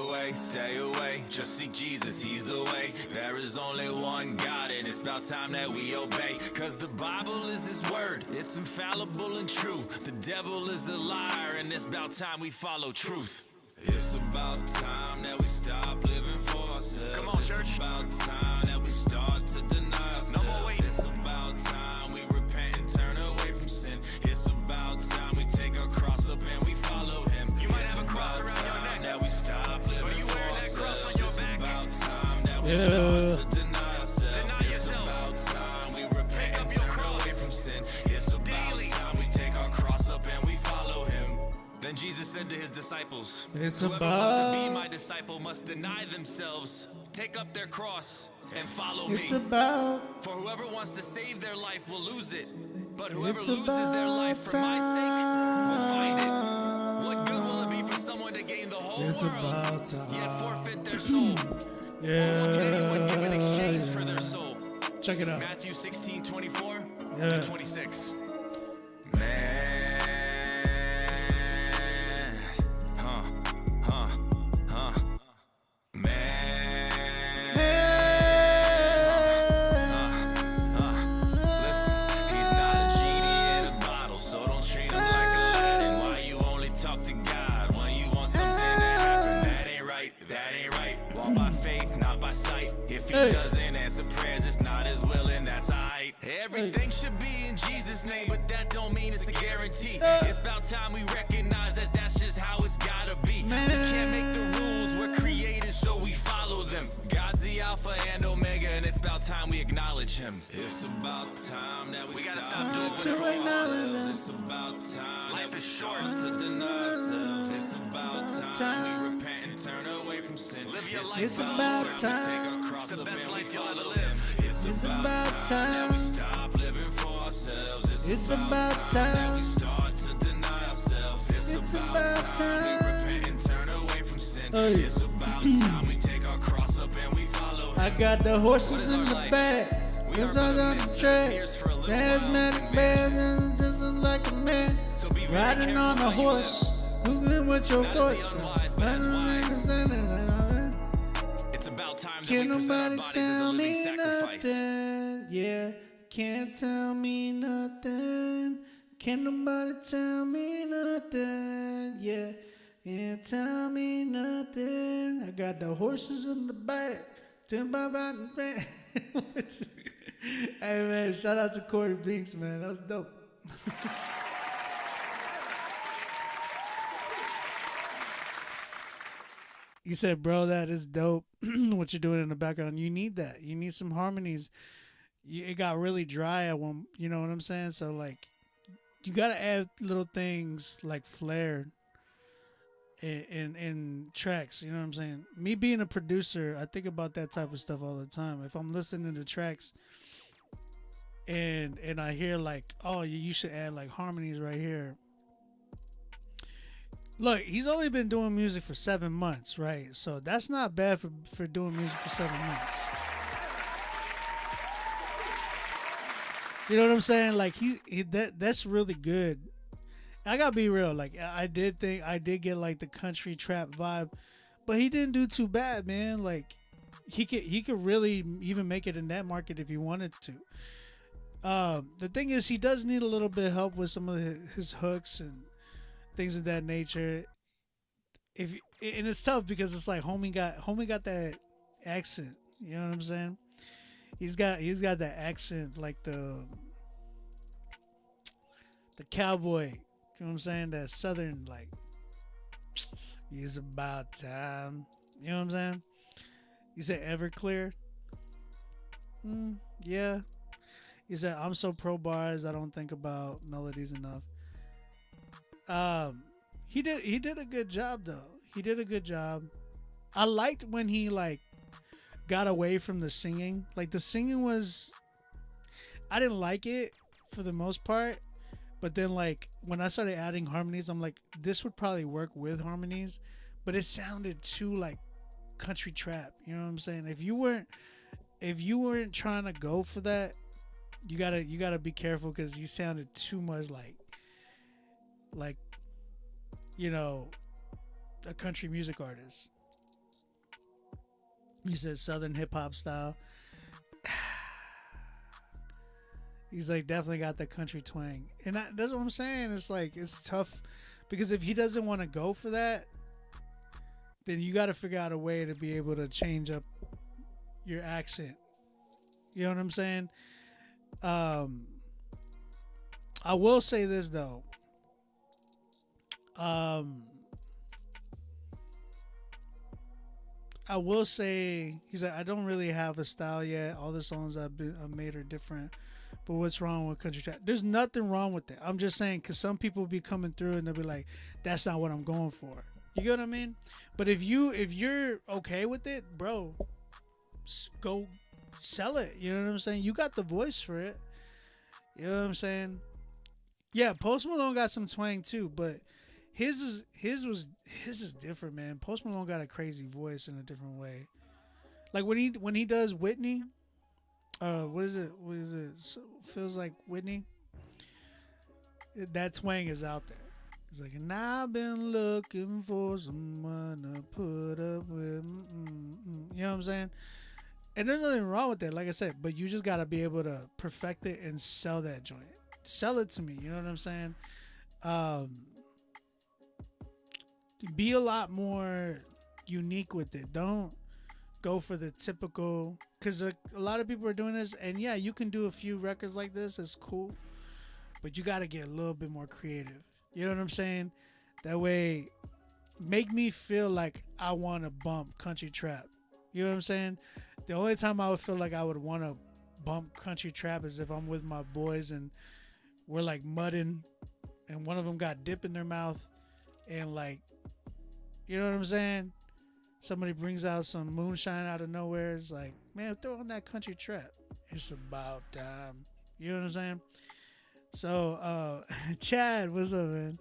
away, just seek Jesus, he's the way. There is only one God and it's about time that we obey. Cause the Bible is his word, it's infallible and true. The devil is a liar and it's about time we follow truth. It's about time that we stop living for ourselves. Come on, church. It's about time that we start to deny ourselves. No more waiting. It's about time we repent and turn away from sin. It's about time we take our cross up and we follow him. You might It's have a cross about around your time neck. that we stop living But are you for wearing that cross on ourselves. your It's back? about time that we Yeah. start to deny ourselves. Deny It's yourself. about time we Pick repent up and your turn cross. away from sin. It's about Daily. time we take our cross up and we follow him. Then Jesus said to his disciples, It's whoever wants to be about- my disciple must deny themselves, take up their cross, and follow It's me. about For whoever wants to save their life will lose it, but whoever It's loses their life for my sake will find it. time. What good will it be for someone to gain the whole It's world, about time. yet forfeit their soul? Yeah. What can anyone give in exchange for their soul? Check it out. Matthew 16:24 Yeah. to 26. Man. Man. Listen, he's not a genie in a bottle, so don't treat him like Aladdin. Why you only talk to God when you want something to happen? That ain't right, that ain't right. Walk by faith, not by sight. If he Hey. doesn't answer prayers, it's not his will, and that's alright. Everything should be in Jesus' name, but that don't mean it's a guarantee. It's about time we recognize that that's just how it's gotta be. We can't make the rules, we're created, so we follow them. God's the Alpha and Omega, and it's about time we acknowledge him. It's about time that we gotta stop stop living doing to for acknowledge ourselves. him. It's about time Life that we is short. start to deny ourselves. It's about time we repent and turn away from sin. Live your life. It's about we take time. our cross It's the up best and we life you'll ever follow live. him. It's about that we time. stop living for ourselves. It's about that we time. start to deny ourselves. It's about time. we repent and turn away from sin. Hey. It's about time we take our cross up and we follow him. I got the horses What is in our the life? back. We It's are on but a the mist that track. appears for a little while Asthmatic and band vanishes. and just like a man. So be very Riding careful on a how you horse. Looking with your Not as voice. the unwise, but as wise. It's about time that Can't we present our nobody bodies as a tell living me sacrifice. nothing. Yeah, can't tell me nothing. Can't nobody tell me nothing. Yeah, can't tell me nothing. I got the horses in the back. Hey man, shout out to Corey Binks, man. That was dope. You said, bro, that is dope. What you're doing in the background, you need that. You need some harmonies. It got really dry at one, you know what I'm saying? So like, you gotta add little things like flair in tracks. You know what I'm saying? Me being a producer, I think about that type of stuff all the time. If I'm listening to tracks and I hear like, oh, you should add like harmonies right here. Look, he's only been doing music for 7 months, right? So that's not bad for doing music for 7 months. You know what I'm saying? Like that's really good. I gotta be real. Like I did get like the country trap vibe, but he didn't do too bad, man. Like he could really even make it in that market if he wanted to. The thing is, he does need a little bit of help with some of his hooks and things of that nature. And it's tough because it's like homie got that accent. You know what I'm saying? He's got that accent like the cowboy. You know what I'm saying? That southern like. It's about time. You know what I'm saying? You said Everclear. Yeah. He said, I'm so pro bars, I don't think about melodies enough. He did a good job though. He did a good job. I liked when he like got away from the singing. Like the singing was, I didn't like it for the most part. But then like when I started adding harmonies, I'm like, this would probably work with harmonies. But it sounded too like country trap. You know what I'm saying? If you weren't trying to go for that, you gotta be careful because you sounded too much like a country music artist. He said Southern hip hop style. He's like definitely got the country twang, and that's what I'm saying. It's like it's tough because if he doesn't want to go for that, then you got to figure out a way to be able to change up your accent. You know what I'm saying? I will say this though. I will say he's like, I don't really have a style yet. All the songs I've made are different. But what's wrong with country trap? There's nothing wrong with that. I'm just saying because some people be coming through and they'll be like, that's not what I'm going for. You get what I mean? But if you're okay with it, bro, go sell it. You know what I'm saying? You got the voice for it. You know what I'm saying? Yeah, Post Malone got some twang too, but his is different, man. Post Malone got a crazy voice in a different way. Like when he does Whitney, what is it? Feels like Whitney. That twang is out there. It's like, and I've been looking for someone to put up with. You know what I'm saying? And there's nothing wrong with that, like I said. But you just gotta be able to perfect it and sell that joint. Sell it to me. You know what I'm saying? Be a lot more unique with it. Don't go for the typical, because a lot of people are doing this, and yeah, you can do a few records like this. It's cool, but you got to get a little bit more creative. You know what I'm saying? That way, make me feel like I want to bump country trap. You know what I'm saying? The only time I would feel like I would want to bump country trap is if I'm with my boys and we're like mudding, and one of them got dip in their mouth, and like, you know what I'm saying? Somebody brings out some moonshine out of nowhere. It's like, man, throw on that country trap. It's about time. You know what I'm saying? So, Chad, what's up, man?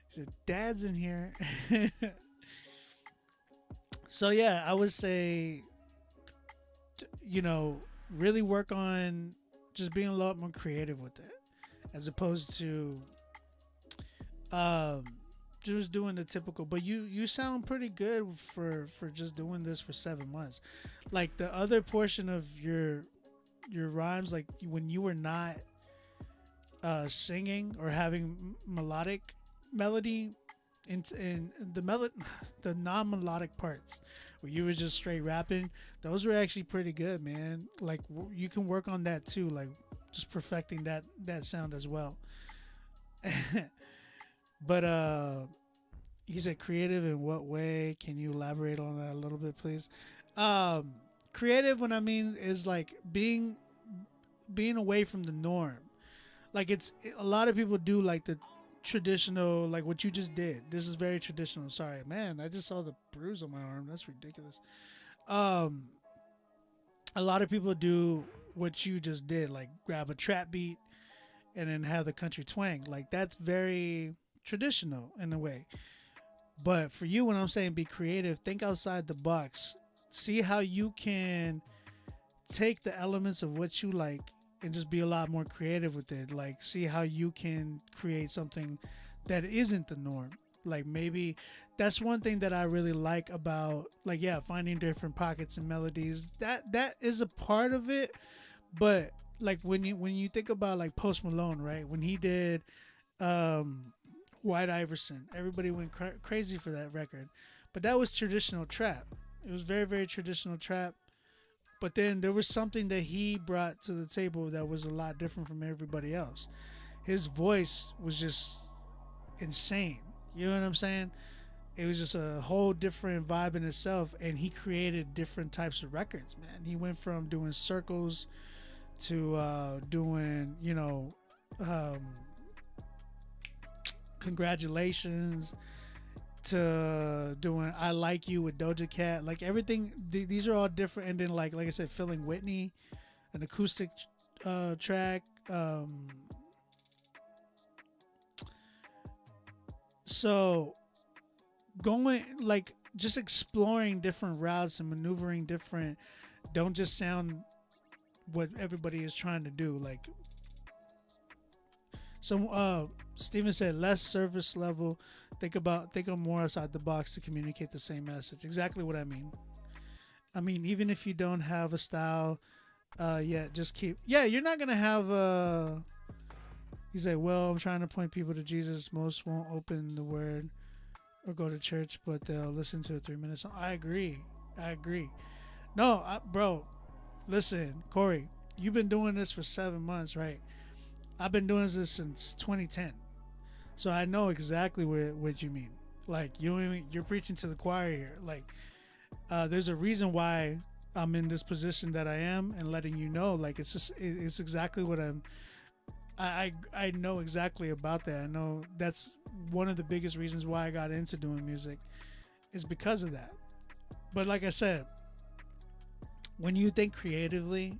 He said, Dad's in here. So, yeah, I would say, really work on just being a lot more creative with it, as opposed to just doing the typical. But you sound pretty good for just doing this for 7 months. Like the other portion of your rhymes, like when you were not singing or having melodic melody in the non-melodic parts where you were just straight rapping, those were actually pretty good, man. Like you can work on that too, like just perfecting that sound as well. But he said creative in what way? Can you elaborate on that a little bit, please? Creative, what I mean is like being away from the norm. Like a lot of people do like the traditional, like what you just did. This is very traditional. Sorry, man, I just saw the bruise on my arm. That's ridiculous. A lot of people do what you just did, like grab a trap beat and then have the country twang. Like that's very traditional in a way. But for you, when I'm saying be creative, think outside the box. See how you can take the elements of what you like and just be a lot more creative with it. Like see how you can create something that isn't the norm. Like maybe that's one thing that I really like about, like, yeah, finding different pockets and melodies. That is a part of it. But like when you think about like Post Malone, right? When he did White Iverson, everybody went crazy for that record. But that was traditional trap. It was very, very traditional trap. But then there was something that he brought to the table that was a lot different from everybody else. His voice was just insane. You know what I'm saying? It was just a whole different vibe in itself, and he created different types of records, man. He went from doing circles to doing, congratulations to doing I Like You with Doja Cat. Like everything, these are all different. And then like I said, Feeling Whitney, an acoustic track. So going like just exploring different routes and maneuvering different. Don't just sound what everybody is trying to do. Like so Steven said less surface level, think of more outside the box to communicate the same message. Exactly what I mean. Even if you don't have a style yet, just keep you're not gonna have you say, well, I'm trying to point people to Jesus. Most won't open the word or go to church, but they'll listen to a 3-minute song. I agree. No, bro, listen, Corey, you've been doing this for 7 months, right? I've been doing this since 2010. So I know exactly what you mean. Like, you're preaching to the choir here. Like, there's a reason why I'm in this position that I am, and letting you know, like, it's exactly what I know exactly about that. I know that's one of the biggest reasons why I got into doing music is because of that. But like I said, when you think creatively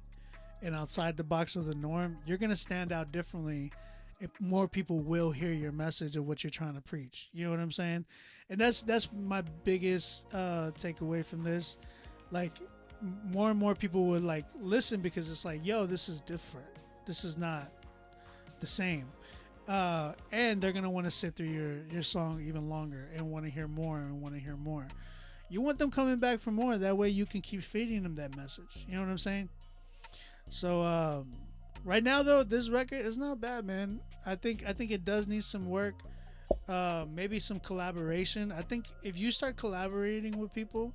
and outside the box of the norm, you're going to stand out differently if more people will hear your message of what you're trying to preach. You know what I'm saying? And that's my biggest takeaway from this. Like, more and more people would like listen because it's like, yo, this is different. This is not the same. And they're going to want to sit through your song even longer and want to hear more and want to hear more. You want them coming back for more. That way you can keep feeding them that message. You know what I'm saying? So right now though, this record is not bad, man. I think it does need some work. Maybe some collaboration. I think if you start collaborating with people,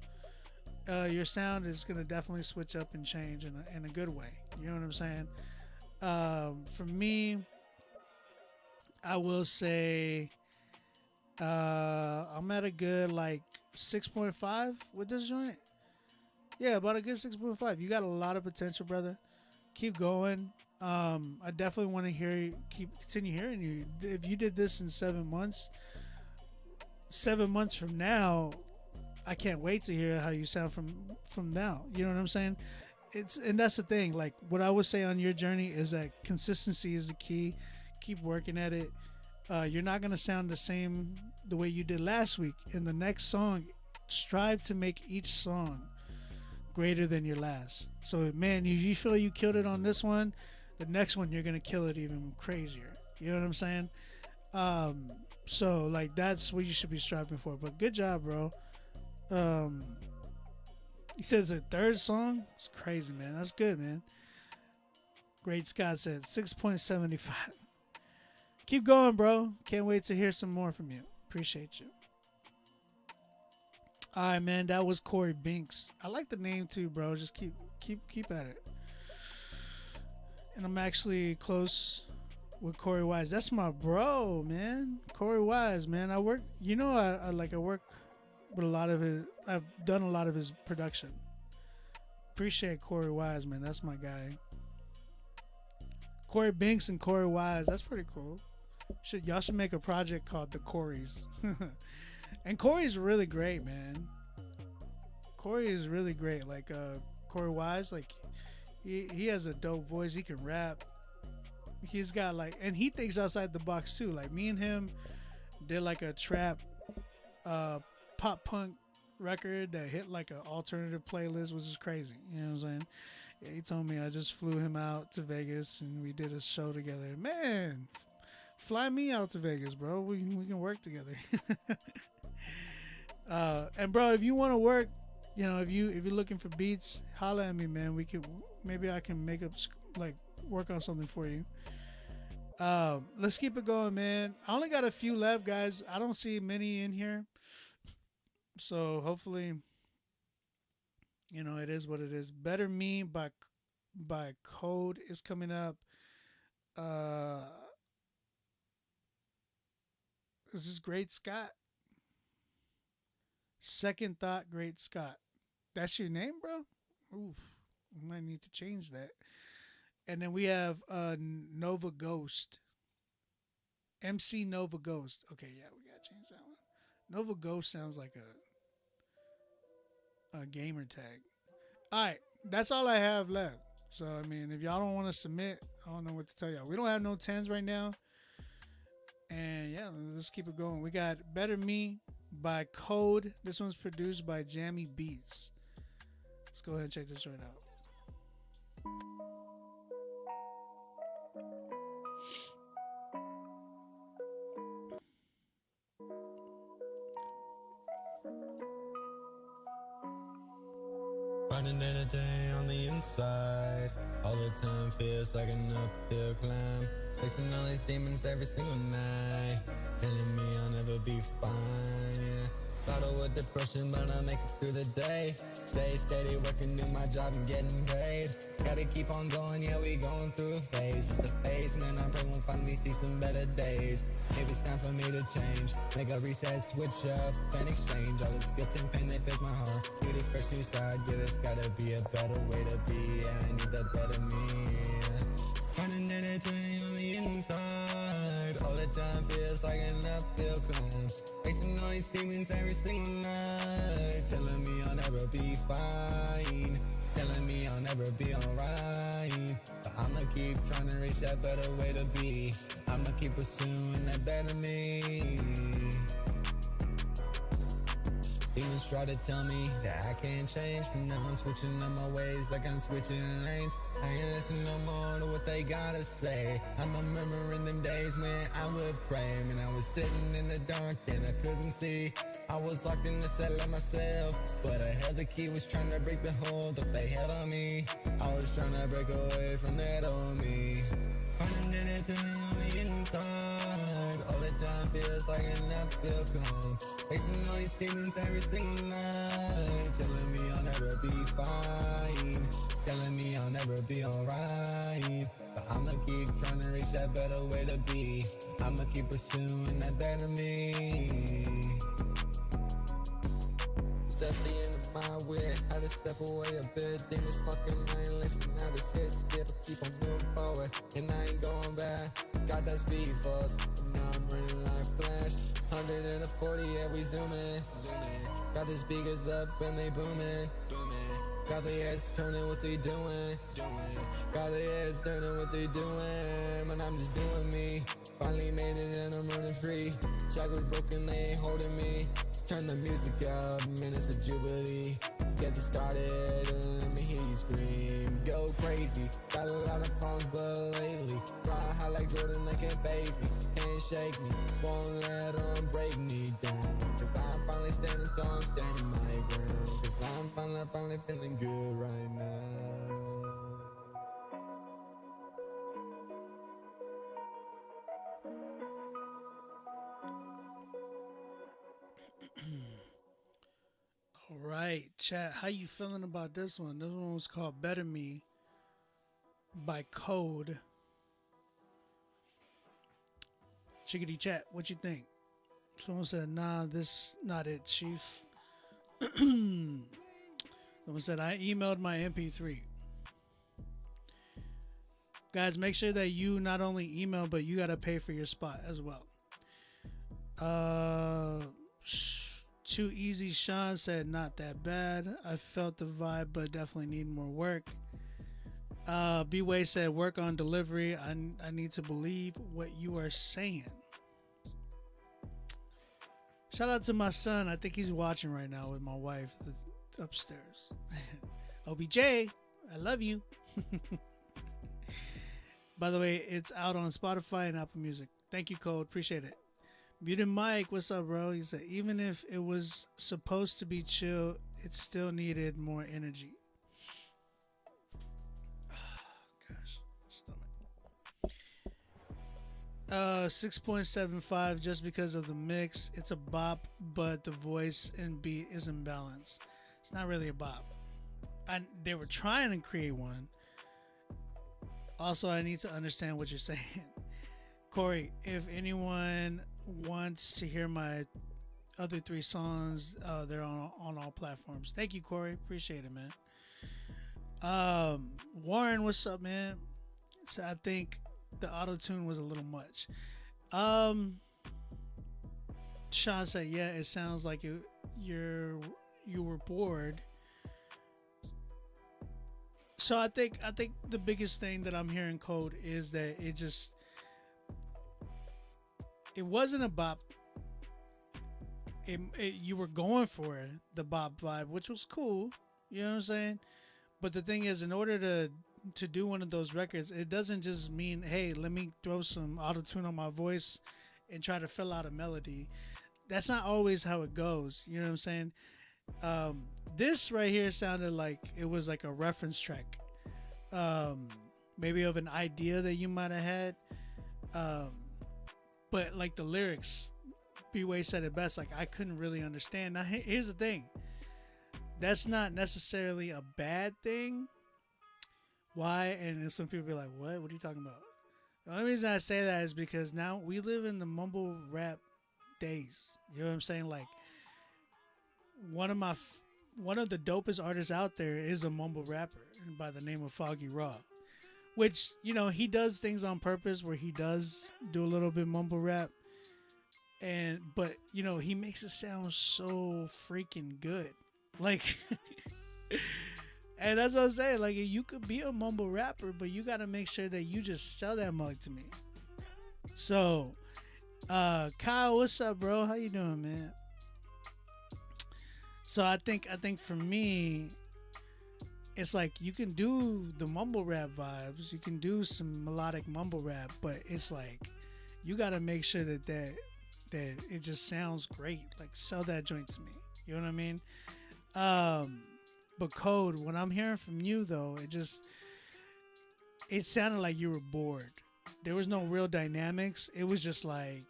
your sound is gonna definitely switch up and change in a good way. You know what I'm saying? For me, I will say I'm at a good like 6.5 with this joint. Yeah, about a good 6.5. You got a lot of potential, brother. Keep going. I definitely want to hear you. Continue hearing you. If you did this in 7 months, 7 months from now, I can't wait to hear how you sound from now. You know what I'm saying? And that's the thing. Like, what I would say on your journey is that consistency is the key. Keep working at it. You're not gonna sound the same the way you did last week. In the next song, strive to make each song greater than your last. So, man, if you feel you killed it on this one, the next one you're gonna kill it even crazier. You know what I'm saying? So like that's what you should be striving for. But good job, bro. He says a third song. It's crazy, man. That's good, man. Great Scott said 6.75. Keep going, bro. Can't wait to hear some more from you. Appreciate you. All right, man. That was Corey Binks. I like the name too, bro. Just keep at it. And I'm actually close with Corey Wise. That's my bro, man. Corey Wise, man. I work. You know, I work with a lot of his. I've done a lot of his production. Appreciate Corey Wise, man. That's my guy. Corey Binks and Corey Wise. That's pretty cool. Y'all should make a project called The Coreys. And Corey's really great, man. Corey is really great. Like Corey Wise, like he has a dope voice. He can rap. He's got like, and he thinks outside the box too. Like me and him did like a trap, pop punk record that hit like an alternative playlist, which is crazy. You know what I'm saying? Yeah, he told me I just flew him out to Vegas and we did a show together. Man, fly me out to Vegas, bro. We can work together. And bro, if you want to work, you know, if you're looking for beats, holla at me, man. Maybe I can make up like work on something for you. Let's keep it going, man. I only got a few left, guys. I don't see many in here, so hopefully, you know, it is what it is. Better Me by Code is coming up. This is Great Scott. Second Thought, Great Scott. That's your name, bro? Oof. We might need to change that. And then we have Nova Ghost. MC Nova Ghost. Okay, yeah, we gotta change that one. Nova Ghost sounds like a gamer tag. All right, that's all I have left. So I mean, if y'all don't want to submit, I don't know what to tell y'all. We don't have no 10s right now. And yeah, let's keep it going. We got Better Me by Code. This one's produced by Jammy Beats. Let's go ahead and check this right out. Finding day on the inside. All the time feels like an uphill climb. Facing all these demons every single night. Telling me I'll never be fine, yeah. Battle with depression, but I make it through the day. Stay steady, working, do my job and getting paid. Gotta keep on going, yeah, we going through a phase. Just a phase, man, I pray we'll finally see some better days. Maybe it's time for me to change. Make a reset, switch up, and exchange. All this guilt and pain that fills my heart. Need a fresh new start, yeah, there's gotta be a better way to be. Yeah, I need that better me, yeah. Running anything on the inside. All the time feels like an uphill climb. Facing all these demons every single night. Telling me I'll never be fine. Telling me I'll never be alright. But I'ma keep trying to reach that better way to be. I'ma keep pursuing that better me. Demons try to tell me that I can't change, but now I'm switching up my ways like I'm switching lanes. I ain't listening no more to what they gotta say. I'm remembering them days when I would pray. Man, I was sitting in the dark and I couldn't see. I was locked in the cell of myself, but I held the key, was trying to break the hold that they had on me. I was trying to break away from that on me. Running anything on the inside. All the time feels like an uphill climb. Facing all these demons every single night. Telling me I'll never be fine. Telling me I'll never be alright. But I'ma keep trying to reach that better way to be. I'ma keep pursuing that better me. At the end of my way, had to step away a bit. Demons fucking, I ain't listening, I just hit skip. Keep on moving forward, and I ain't going back. Got that speed for us, and now I'm running like Flash. 140, yeah, we zooming. Got the speakers up and they booming. Got the heads turning, what's he doing? Got the heads turning, what's he doing? Man, I'm just doing me. Finally made it and I'm running free. Shackles broken, they ain't holding me. Turn the music up, minutes of jubilee. Let's get this started and let me hear you scream. Go crazy, got a lot of problems, but lately fly high like Jordan, they can't phase me, can't shake me, won't let them break me down. Cause I'm finally standing tall, I'm standing my ground. Cause I'm finally feeling good right now. All right, chat. How you feeling about this one? This one was called "Better Me" by Code. Chickadee chat, what you think? Someone said, "Nah, this not it, Chief." Someone said, "I emailed my MP3." Guys, make sure that you not only email, but you gotta pay for your spot as well. Too Easy Sean said, "Not that bad. I felt the vibe, but definitely need more work." B-Way said, "Work on delivery. I need to believe what you are saying." Shout out to my son. I think he's watching right now with my wife upstairs. OBJ, I love you. By the way, it's out on Spotify and Apple Music. Thank you, Code. Appreciate it. Muted Mike, what's up, bro? He said, even if it was supposed to be chill, it still needed more energy. Gosh, stomach. 6.75 just because of the mix. It's a bop, but the voice and beat is imbalanced. It's not really a bop. They were trying to create one. Also, I need to understand what you're saying. Corey, if anyone wants to hear my other 3 songs, they're on all platforms. Thank you, Corey. Appreciate it, man. Warren, what's up, man? So I think the auto-tune was a little much. Sean said, yeah, it sounds like you were bored. So I think the biggest thing that I'm hearing, Code, is that it wasn't a bop. You were going for the bop vibe, which was cool. You know what I'm saying? But the thing is, in order to do one of those records, it doesn't just mean, hey, let me throw some auto tune on my voice and try to fill out a melody. That's not always how it goes. You know what I'm saying? This right here sounded like it was like a reference track, maybe of an idea that you might have had. But like the lyrics, B-Way said it best. Like I couldn't really understand. Now here's the thing. That's not necessarily a bad thing. Why? And then some people be like, what? What are you talking about? The only reason I say that is because now we live in the mumble rap days. You know what I'm saying? Like one of the dopest artists out there is a mumble rapper by the name of Foggy Raw, which, you know, he does things on purpose where he does do a little bit mumble rap, but you know, he makes it sound so freaking good. Like and that's what I'm saying, like you could be a mumble rapper, but you got to make sure that you just sell that mug to me. So Kyle, what's up, bro? How you doing, man? So I think for me, it's like you can do the mumble rap vibes, you can do some melodic mumble rap, but it's like you got to make sure that it just sounds great. Like sell that joint to me. You know what I mean? But Code, what I'm hearing from you though, it sounded like you were bored. There was no real dynamics. It was just like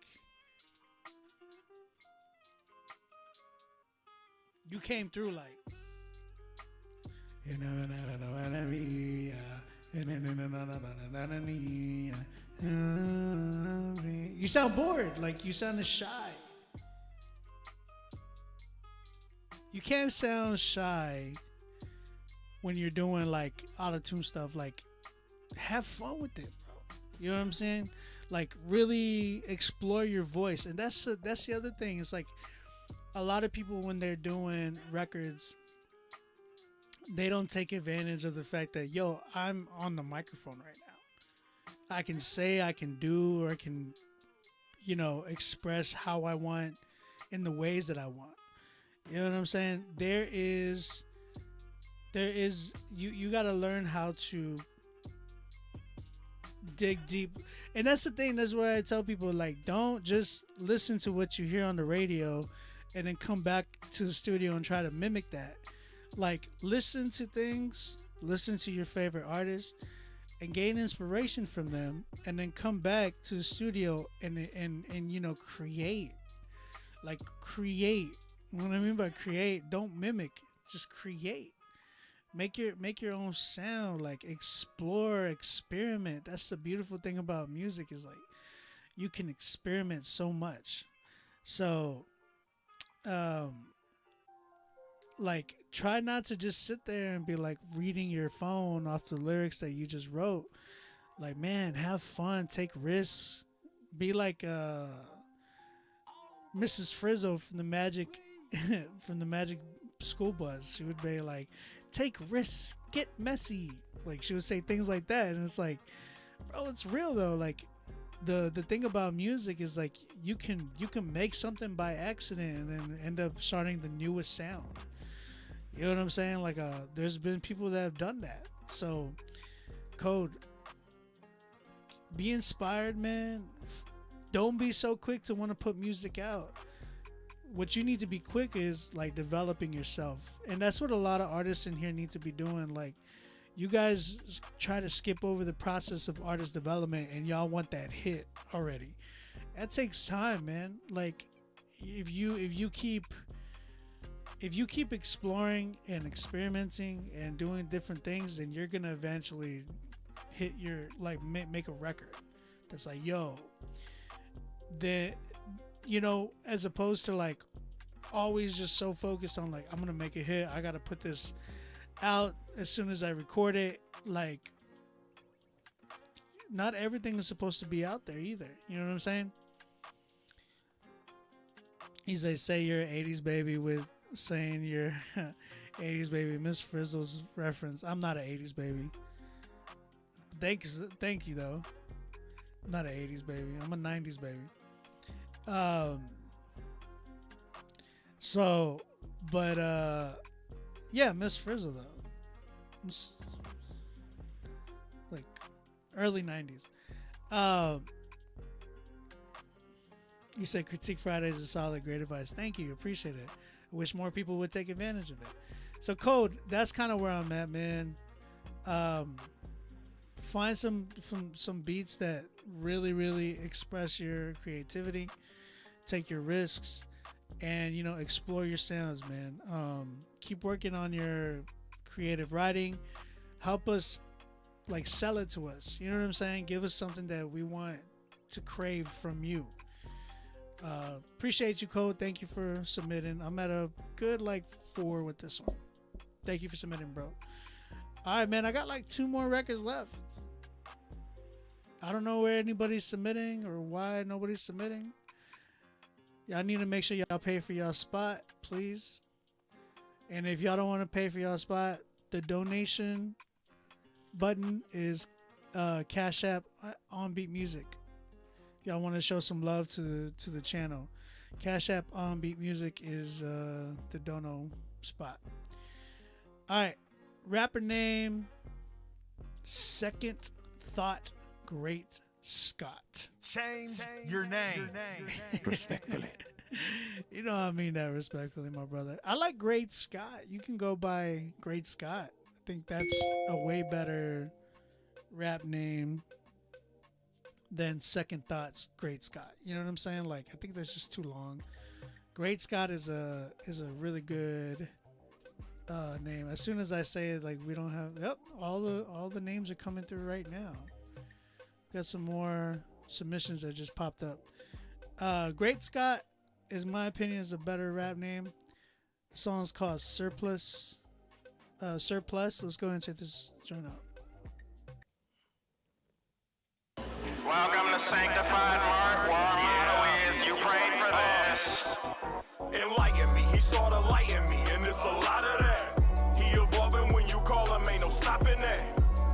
you came through like, you sound bored. Like you sounded shy. You can't sound shy when you're doing like auto-tune stuff. Like have fun with it, bro. You know what I'm saying? Like really explore your voice. And that's the other thing. It's like a lot of people, when they're doing records, they don't take advantage of the fact that, yo, I'm on the microphone right now. I can say, I can do, or I can, you know, express how I want in the ways that I want. You know what I'm saying? There is you got to learn how to dig deep. And that's the thing. That's why I tell people, like, don't just listen to what you hear on the radio and then come back to the studio and try to mimic that. Like, listen to things, listen to your favorite artists, and gain inspiration from them, and then come back to the studio and you know, create. Like, create. What I mean by create, don't mimic, just create. Make your own sound. Like, explore, experiment. That's the beautiful thing about music, is like you can experiment so much. So like, try not to just sit there and be like reading your phone off the lyrics that you just wrote. Like, man, have fun, take risks. Be like Mrs. Frizzo from the Magic School Bus. She would be like, take risks, get messy. Like, she would say things like that, and it's like, bro, it's real though. Like, the thing about music is like you can make something by accident and then end up starting the newest sound. You know what I'm saying? Like, there's been people that have done that. So, Code, be inspired, man. Don't be so quick to want to put music out. What you need to be quick is like developing yourself, and that's what a lot of artists in here need to be doing. Like, you guys try to skip over the process of artist development, and y'all want that hit already. That takes time, man. Like, if you keep exploring and experimenting and doing different things, then you're gonna eventually hit your, like, make a record that's like, yo, that, you know, as opposed to like always just so focused on like, I'm gonna make a hit, I gotta put this out as soon as I record it. Like, not everything is supposed to be out there either. You know what I'm saying? He's like, say you're an 80s baby with saying you're 80s baby. Miss Frizzle's reference. I'm not an 80s baby. Thank you though. I'm not an 80s baby. I'm a 90s baby. Yeah, Miss Frizzle though. Like early 90s. You said Critique Fridays is solid, great advice. Thank you, appreciate it. I wish more people would take advantage of it. So Code, that's kind of where I'm at, man. Find some beats that really, really express your creativity, take your risks, and explore your sounds, man. Keep working on your creative writing. Help us, sell it to us. You know what I'm saying? Give us something that we want to crave from you. Appreciate you, Code. Thank you for submitting. I'm at a good 4 with this one. Thank you for submitting, bro. All right, man. I got 2 more records left. I don't know where anybody's submitting or why nobody's submitting. Y'all need to make sure y'all pay for y'all spot, please. And if y'all don't want to pay for y'all spot, the donation button is Cash App on Beat Music. Y'all want to show some love to the channel. Cash App on Beat Music is the dono spot. All right, rapper name, Second Thought Great Scott. Change your name. Respectfully. You know I mean that respectfully, my brother. I like Great Scott. You can go by Great Scott. I think that's a way better rap name than Second Thoughts Great Scott. You know what I'm saying? I think that's just too long. Great Scott is a really good name. As soon as I say it, we don't have all the names are coming through right now. Got some more submissions that just popped up. Great Scott, is my opinion, is a better rap name. The song's called Surplus. Surplus. Let's go ahead and check this joint out. Welcome to Sanctified Mark. Our motto is, you prayed for this. Enlighten me, he saw the light in me, and it's a lot of that. He evolving when you call him, ain't no stopping that.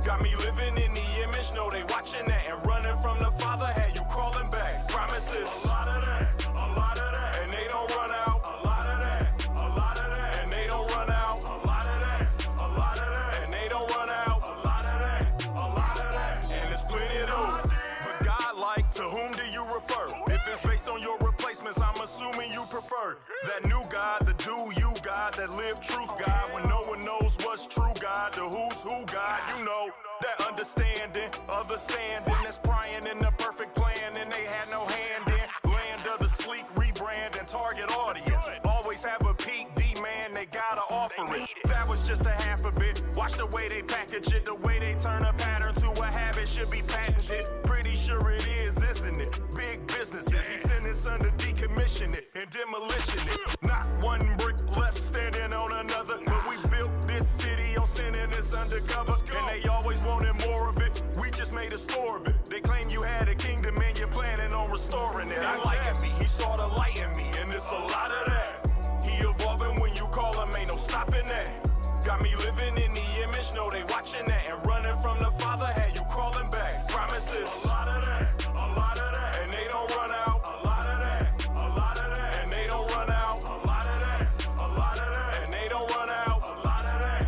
Got me living in the image, know they watching that. And running from the Father, had you crawling back. Promises, a lot of that, and they don't run out. A lot of that, and they don't run out. A lot of that, and they don't run out. A lot of that, and it's plenty of those. But God, to whom do you refer? If it's based on your replacements, I'm assuming you prefer that new God, the do you God, that live truth God, when no one knows what's true God, the who's who God, that understanding, other standing, that's prying in the perfect plan, and they had no hand in. Land of the sleek, rebrand, and target audience. Always have a peak demand, they gotta offer it. That was just a half of it. Watch the way they package it, the way they turn a pattern to a habit should be patented. Pretty sure it is, isn't it? Big businesses, he sent his son to decommission it and demolition it. Not one brick left standing on another, but we built this city on sending this undercover, and they always wanted more of it. We just made a store of it. They claim you had a kingdom and you're planning on restoring it. I like me, he saw the light in me, and it's a lot of that. He evolving when you call him, ain't no stopping that. Got me living in the image, know they watching that. And running from the Father, had you crawling back. Promises, a lot of that, and they don't run out. A lot of that, and they don't run out. A lot of that, and they don't run out. A lot of that,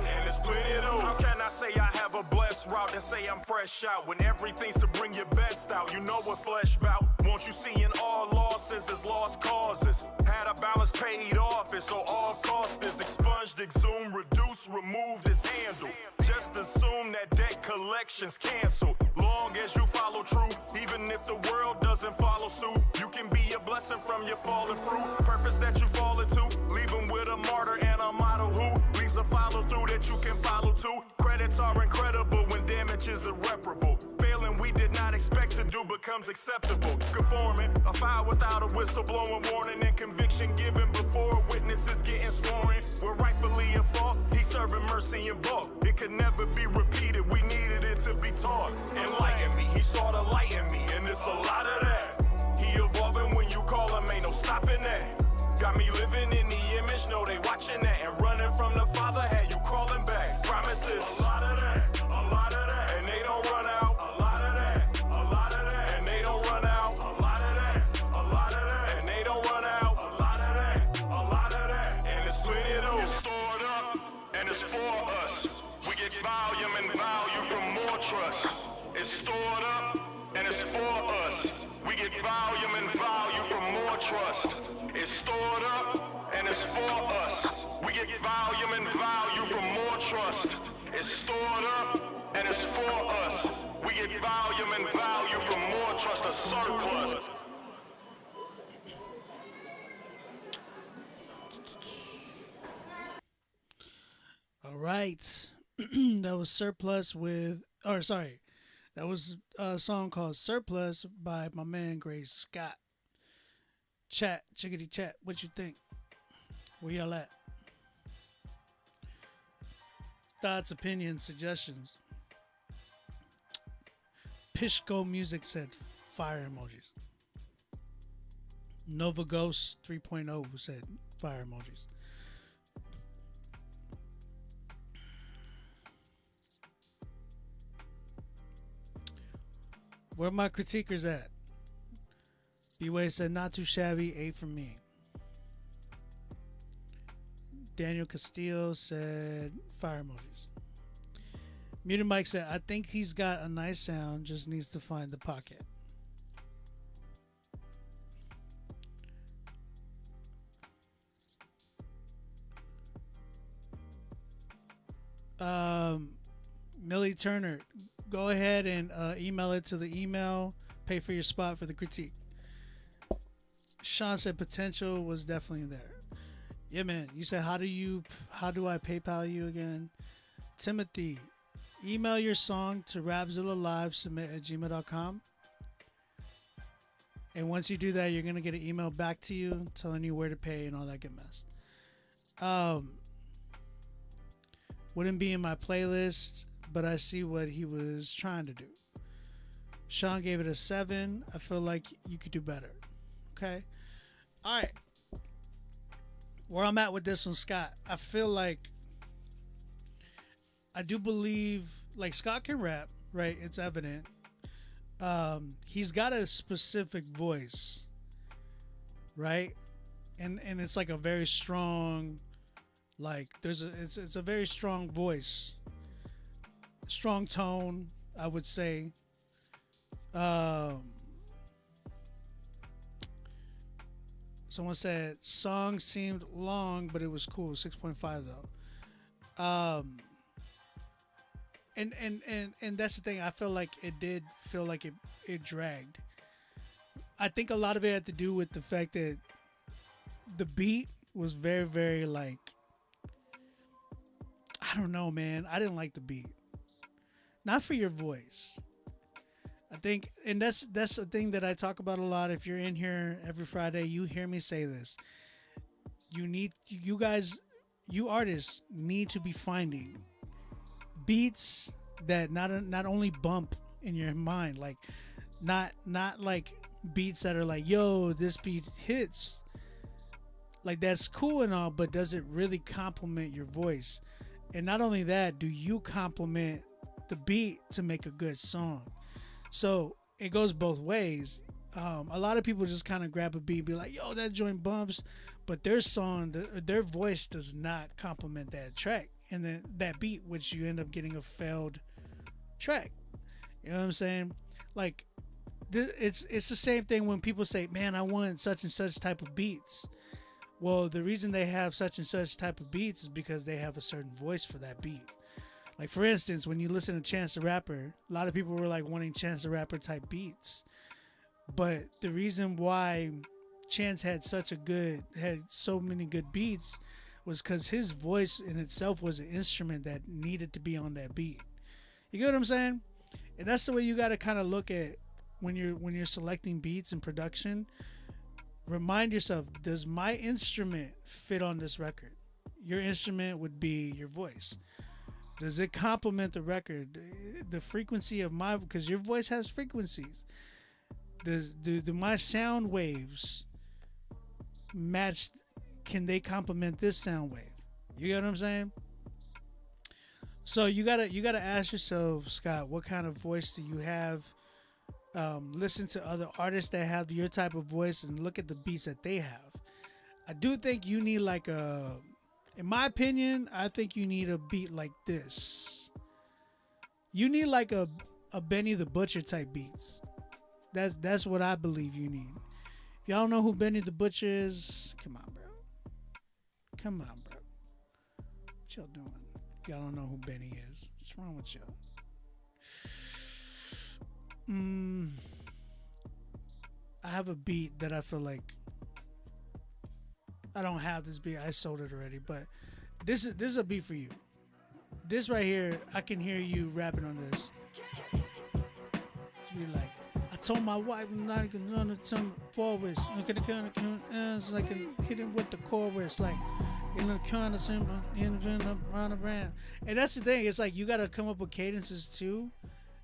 and it's plenty of those. How can I say I have a blessed route and say I'm fresh out when everything's to bring your best out? You know what flesh bout. Won't you see in all losses as lost causes? Had a balance paid off, and so all cost is expunged, exhumed, reduced, removed, is handled. Just assume that debt collection's canceled. Long as you follow truth, even if the world doesn't follow suit, you can be a blessing from your fallen fruit. Purpose that you fall into, leave them with a martyr and a model who leaves a follow through that you can follow too. Credits are incredible when damage is irreparable. Failing we did not expect to do becomes acceptable. Conforming, a file without a whistle blowing warning, and conviction given before witnesses getting sworn. We're rightfully at fault, he's serving mercy in bulk. It could never be repeated, we needed it to be taught. Enlighten me, he saw the light in me, and it's a lot of that. He evolving when you call him, ain't no Got me living in the image, know they watching that. And running from the Father, had you crawling back. Promises, a lot of that, a lot of that. And they don't run out, a lot of that, a lot of that. And they don't run out, a lot of that, a lot of that. And they don't run out, a lot of that, a lot of that. And it's plenty of those. It's stored up and it's for us. We get volume and value from more trust. It's stored up and it's for us. We get volume and value from more trust. It's stored up and it's for us. We get volume and value from more trust. It's stored up and it's for us. We get volume and value from more trust. A surplus. All right. That was Surplus with, or sorry, that was a song called Surplus by my man Grace Scott. Chat, chickadee chat, what you think? Where y'all at? Thoughts, opinions, suggestions. Pishko Music said fire emojis. Nova Ghost 3.0 said fire emojis. Where my critiquers at? B-Way said not too shabby, 8 from me. Daniel Castillo said fire emojis. Muted Mike said I think he's got a nice sound, just needs to find the pocket. Millie Turner, go ahead and email it to the email. Pay for your spot for the critique. Sean said potential was definitely there. Yeah, man. You said how do I PayPal you again? Timothy, email your song to rapzillalive@gmail.com. And once you do that, you're gonna get an email back to you telling you where to pay and all that good mess. Wouldn't be in my playlist, but I see what he was trying to do. Sean gave it a 7. I feel like you could do better. Okay. All right. Where I'm at with this one, Scott, I feel like I do believe like Scott can rap, right? It's evident. He's got a specific voice, right? And it's like a very strong, like it's a very strong voice, strong tone, I would say. Someone said song seemed long, but it was cool. 6.5 though. And that's the thing. I feel like it did feel like it dragged. I think a lot of it had to do with the fact that the beat was very, very like, I don't know, man. I didn't like the beat. Not for your voice. I think, and that's a thing that I talk about a lot. If you're in here every Friday, you hear me say this. You guys, you artists need to be finding beats that not only bump in your mind, like not like beats that are like, yo, this beat hits. Like that's cool and all, but does it really complement your voice? And not only that, do you complement the beat to make a good song? So it goes both ways. A lot of people just kind of grab a beat and be like, yo, that joint bumps, but their song, their voice does not complement that track and then that beat, which you end up getting a failed track. You know what I'm saying? Like it's the same thing when people say, man, I want such and such type of beats. Well, the reason they have such and such type of beats is because they have a certain voice for that beat. Like, for instance, when you listen to Chance the Rapper, a lot of people were like wanting Chance the Rapper type beats. But the reason why Chance had so many good beats was because his voice in itself was an instrument that needed to be on that beat. You get what I'm saying? And that's the way you got to kind of look at when you're selecting beats and production. Remind yourself, does my instrument fit on this record? Your instrument would be your voice. Does it complement the record? The frequency of because your voice has frequencies. Do my sound waves match can they complement this sound wave? You get what I'm saying? So you gotta ask yourself, Scott, what kind of voice do you have? Listen to other artists that have your type of voice and look at the beats that they have. I do think you need like in my opinion, I think you need a beat like this. You need like a Benny the Butcher type beats. That's what I believe you need. If y'all don't know who Benny the Butcher is, come on, bro. Come on, bro. What y'all doing? Y'all don't know who Benny is. What's wrong with y'all? I have a beat that I feel like I don't have this beat. I sold it already, but this is a beat for you. This right here, I can hear you rapping on this. Be like, I told my wife I'm not gonna turn forward. Look at the kind of it's like hitting with the chorus, like in the kind of simple, around. And that's the thing. It's like you gotta come up with cadences too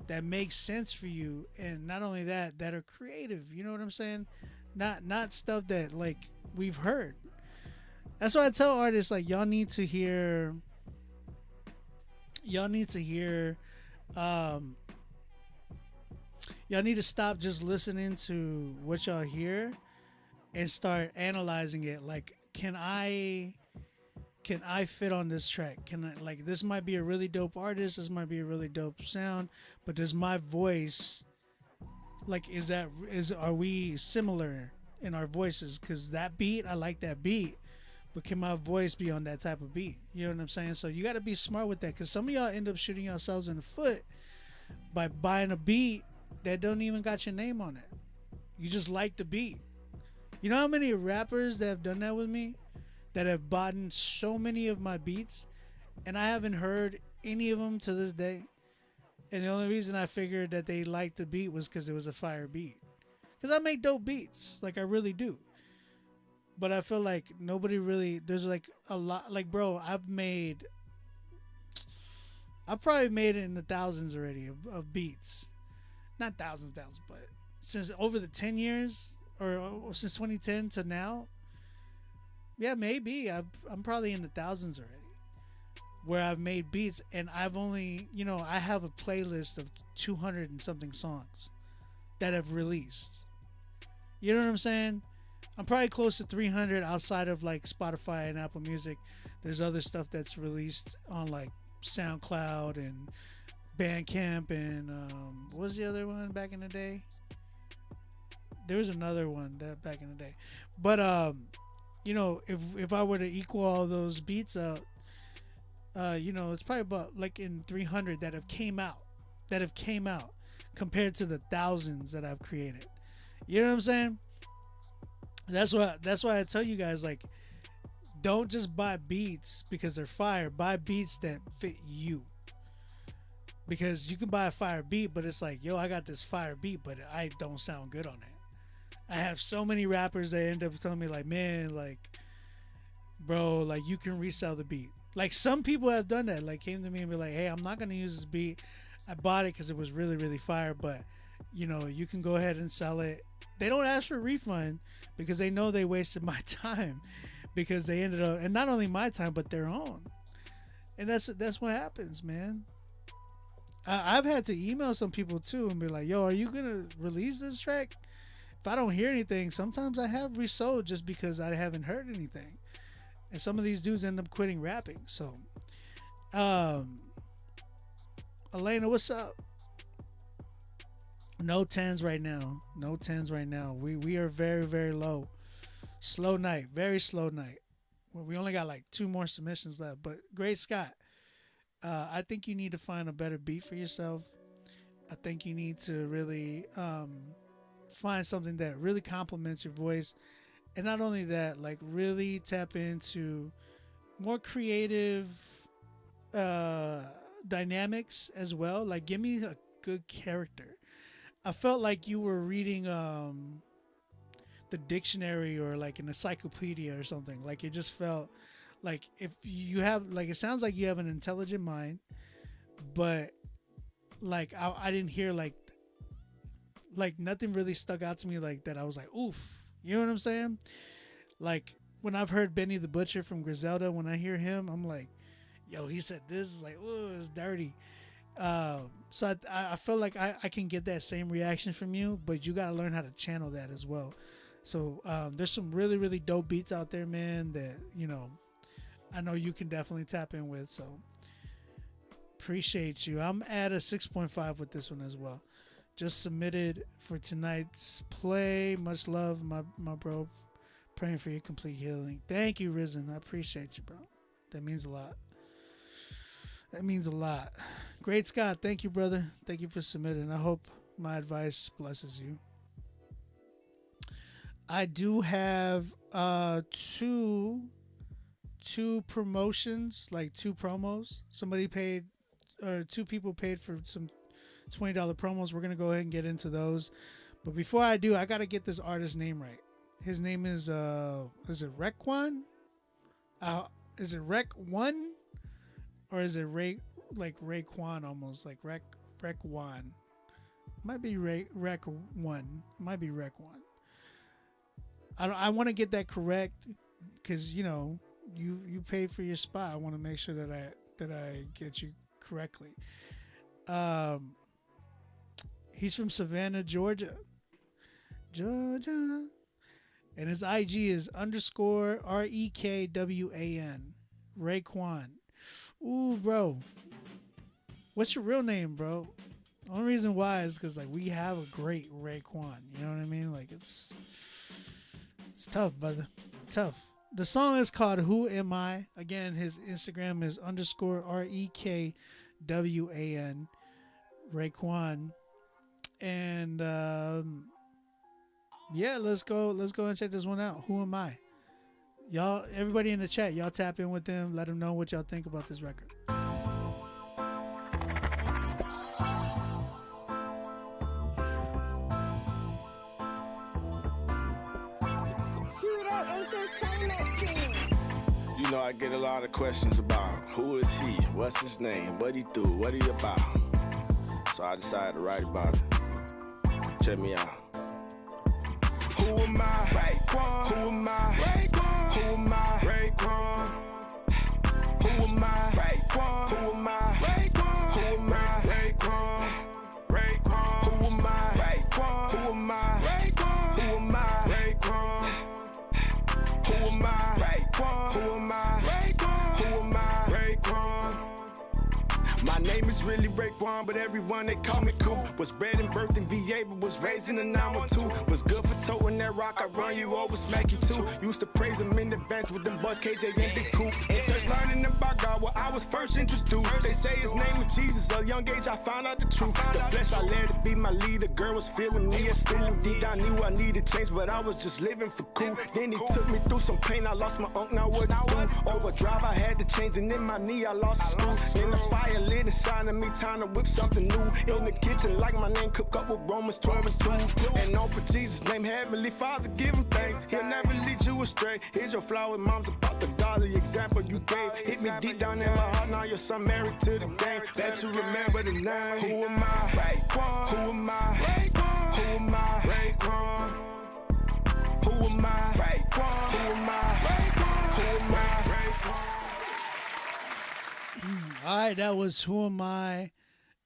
that make sense for you, and not only that, that are creative. You know what I'm saying? Not stuff that like we've heard. That's why I tell artists like y'all need to hear. Y'all need to stop just listening to what y'all hear and start analyzing it. Like, can I fit on this track? Can I, like, this might be a really dope artist, this might be a really dope sound, but does my voice, like, are we similar in our voices? Because that beat, I like that beat, but can my voice be on that type of beat? You know what I'm saying? So you got to be smart with that, because some of y'all end up shooting yourselves in the foot by buying a beat that don't even got your name on it. You just like the beat. You know how many rappers that have done that with me, that have bought so many of my beats, and I haven't heard any of them to this day? And the only reason I figured that they liked the beat was because it was a fire beat. Because I make dope beats, like I really do. But I feel like nobody really, there's like a lot, like, bro, I've probably made it in the thousands already of beats. Not thousands, but since over the 10 years, or since 2010 to now, yeah, maybe I'm probably in the thousands already, where I've made beats, and I've only, I have a playlist of 200 and something songs that I've released. You know what I'm saying? I'm probably close to 300 outside of like Spotify and Apple Music. There's other stuff that's released on like SoundCloud and Bandcamp and what was the other one back in the day? There was another one that back in the day. But if I were to equal all those beats out, it's probably about like in 300 that have came out compared to the thousands that I've created. You know what I'm saying? That's why I tell you guys, like, don't just buy beats because they're fire. Buy beats that fit you. Because you can buy a fire beat, but it's like, yo, I got this fire beat, but I don't sound good on it. I have so many rappers that end up telling me, like, man, like, bro, like, you can resell the beat. Like, some people have done that. Like, came to me and be like, hey, I'm not going to use this beat. I bought it because it was really, really fire, but, you can go ahead and sell it. They don't ask for a refund because they know they wasted my time, because they ended up, and not only my time, but their own. And that's what happens, man. I've had to email some people too and be like, yo, are you going to release this track? If I don't hear anything, sometimes I have resold just because I haven't heard anything. And some of these dudes end up quitting rapping. So, Elena, what's up? No 10s right now. We are very, very low. Slow night. Very slow night. We only got like 2 more submissions left. But Great Scott, I think you need to find a better beat for yourself. I think you need to really find something that really complements your voice. And not only that, like, really tap into more creative dynamics as well. Like, give me a good character. I felt like you were reading the dictionary or like an encyclopedia or something. Like, it just felt like, if you have, like, it sounds like you have an intelligent mind, but like I didn't hear like nothing really stuck out to me like that. I was like, oof, you know what I'm saying? Like when I've heard Benny the Butcher from Griselda, when I hear him, I'm like, yo, he said this is like, oh, it's dirty. So I feel like I can get that same reaction from you, but you got to learn how to channel that as well. So there's some really, really dope beats out there, man, that, you know, I know you can definitely tap in with. So appreciate you. I'm at a 6.5 with this one as well. Just submitted for tonight's play. Much love, my bro. Praying for your complete healing. Thank you, Risen. I appreciate you, bro. That means a lot. That means a lot. Great Scott, thank you, brother. Thank you for submitting. I hope my advice blesses you. I do have two promotions, like 2 promos. Somebody paid, or 2 people paid for some $20 promos. We're gonna go ahead and get into those. But before I do, I gotta get this artist's name right. His name is it Requan? Is it Rec1? Or is it Raekwon almost, like Requan? Might be Rec1. Might be Requan. I want to get that correct, because you know you pay for your spot. I want to make sure that I get you correctly. He's from Savannah, Georgia, and his IG is _REKWAN. Raekwon. Ooh, bro. What's your real name, bro? The only reason why is because like we have a great Raekwon. You know what I mean? Like it's tough, brother. Tough. The song is called "Who Am I?" Again, his Instagram is _REKWAN. Raekwon. And yeah, let's go and check this one out. Who Am I? Y'all, everybody in the chat, y'all tap in with them. Let them know what y'all think about this record. You know, I get a lot of questions about who is he, what's his name, what he do, what he about. So I decided to write about it. Check me out. Who am I? Raekwon. Who am I? Raekwon. Who am I? Raekwon. Who am I? Raekwon. Who am I? Raekwon. Who am I? Raekwon. Raekwon. Who am I? Raekwon. Who am I? Raekwon. Who am I? Raekwon. Who am I? Raekwon. Who am I? Raekwon. Who am I? Raekwon. My name is really Raekwon, but everyone they call me cool. Was bred and birthed in VA, but was raised in a 912. Was good for toting that rock, I run you over, smack you too. Used to praise him in the bench with them boys, KJ and Big Coop. In church learning about God, well, I was first introduced. They say his name was Jesus, at a young age I found out the truth. The flesh I led to be my leader, girl was feeling me at school. Deep down knew I needed change, but I was just living for cool. Then he took me through some pain, I lost my unk, now what I do? Overdrive, I had to change, and in my knee I lost a screw. In the fire lit inside of me, time to whip something new. In the kitchen, like my name, cook up with Romans 12 and 2. And known for Jesus' name, Heavenly Father, give him thanks. He'll never lead you astray. Here's your flower, mom's about the dollar example you gave. Hit me deep down in my heart, now your son married to the game. Bet you remember the name. Who am I? Raekwon. Who am I? Raekwon. Who am I? Raekwon. Who am I? Raekwon. Who am I? Raekwon. Who am I? Raekwon. All right, that was "Who Am I"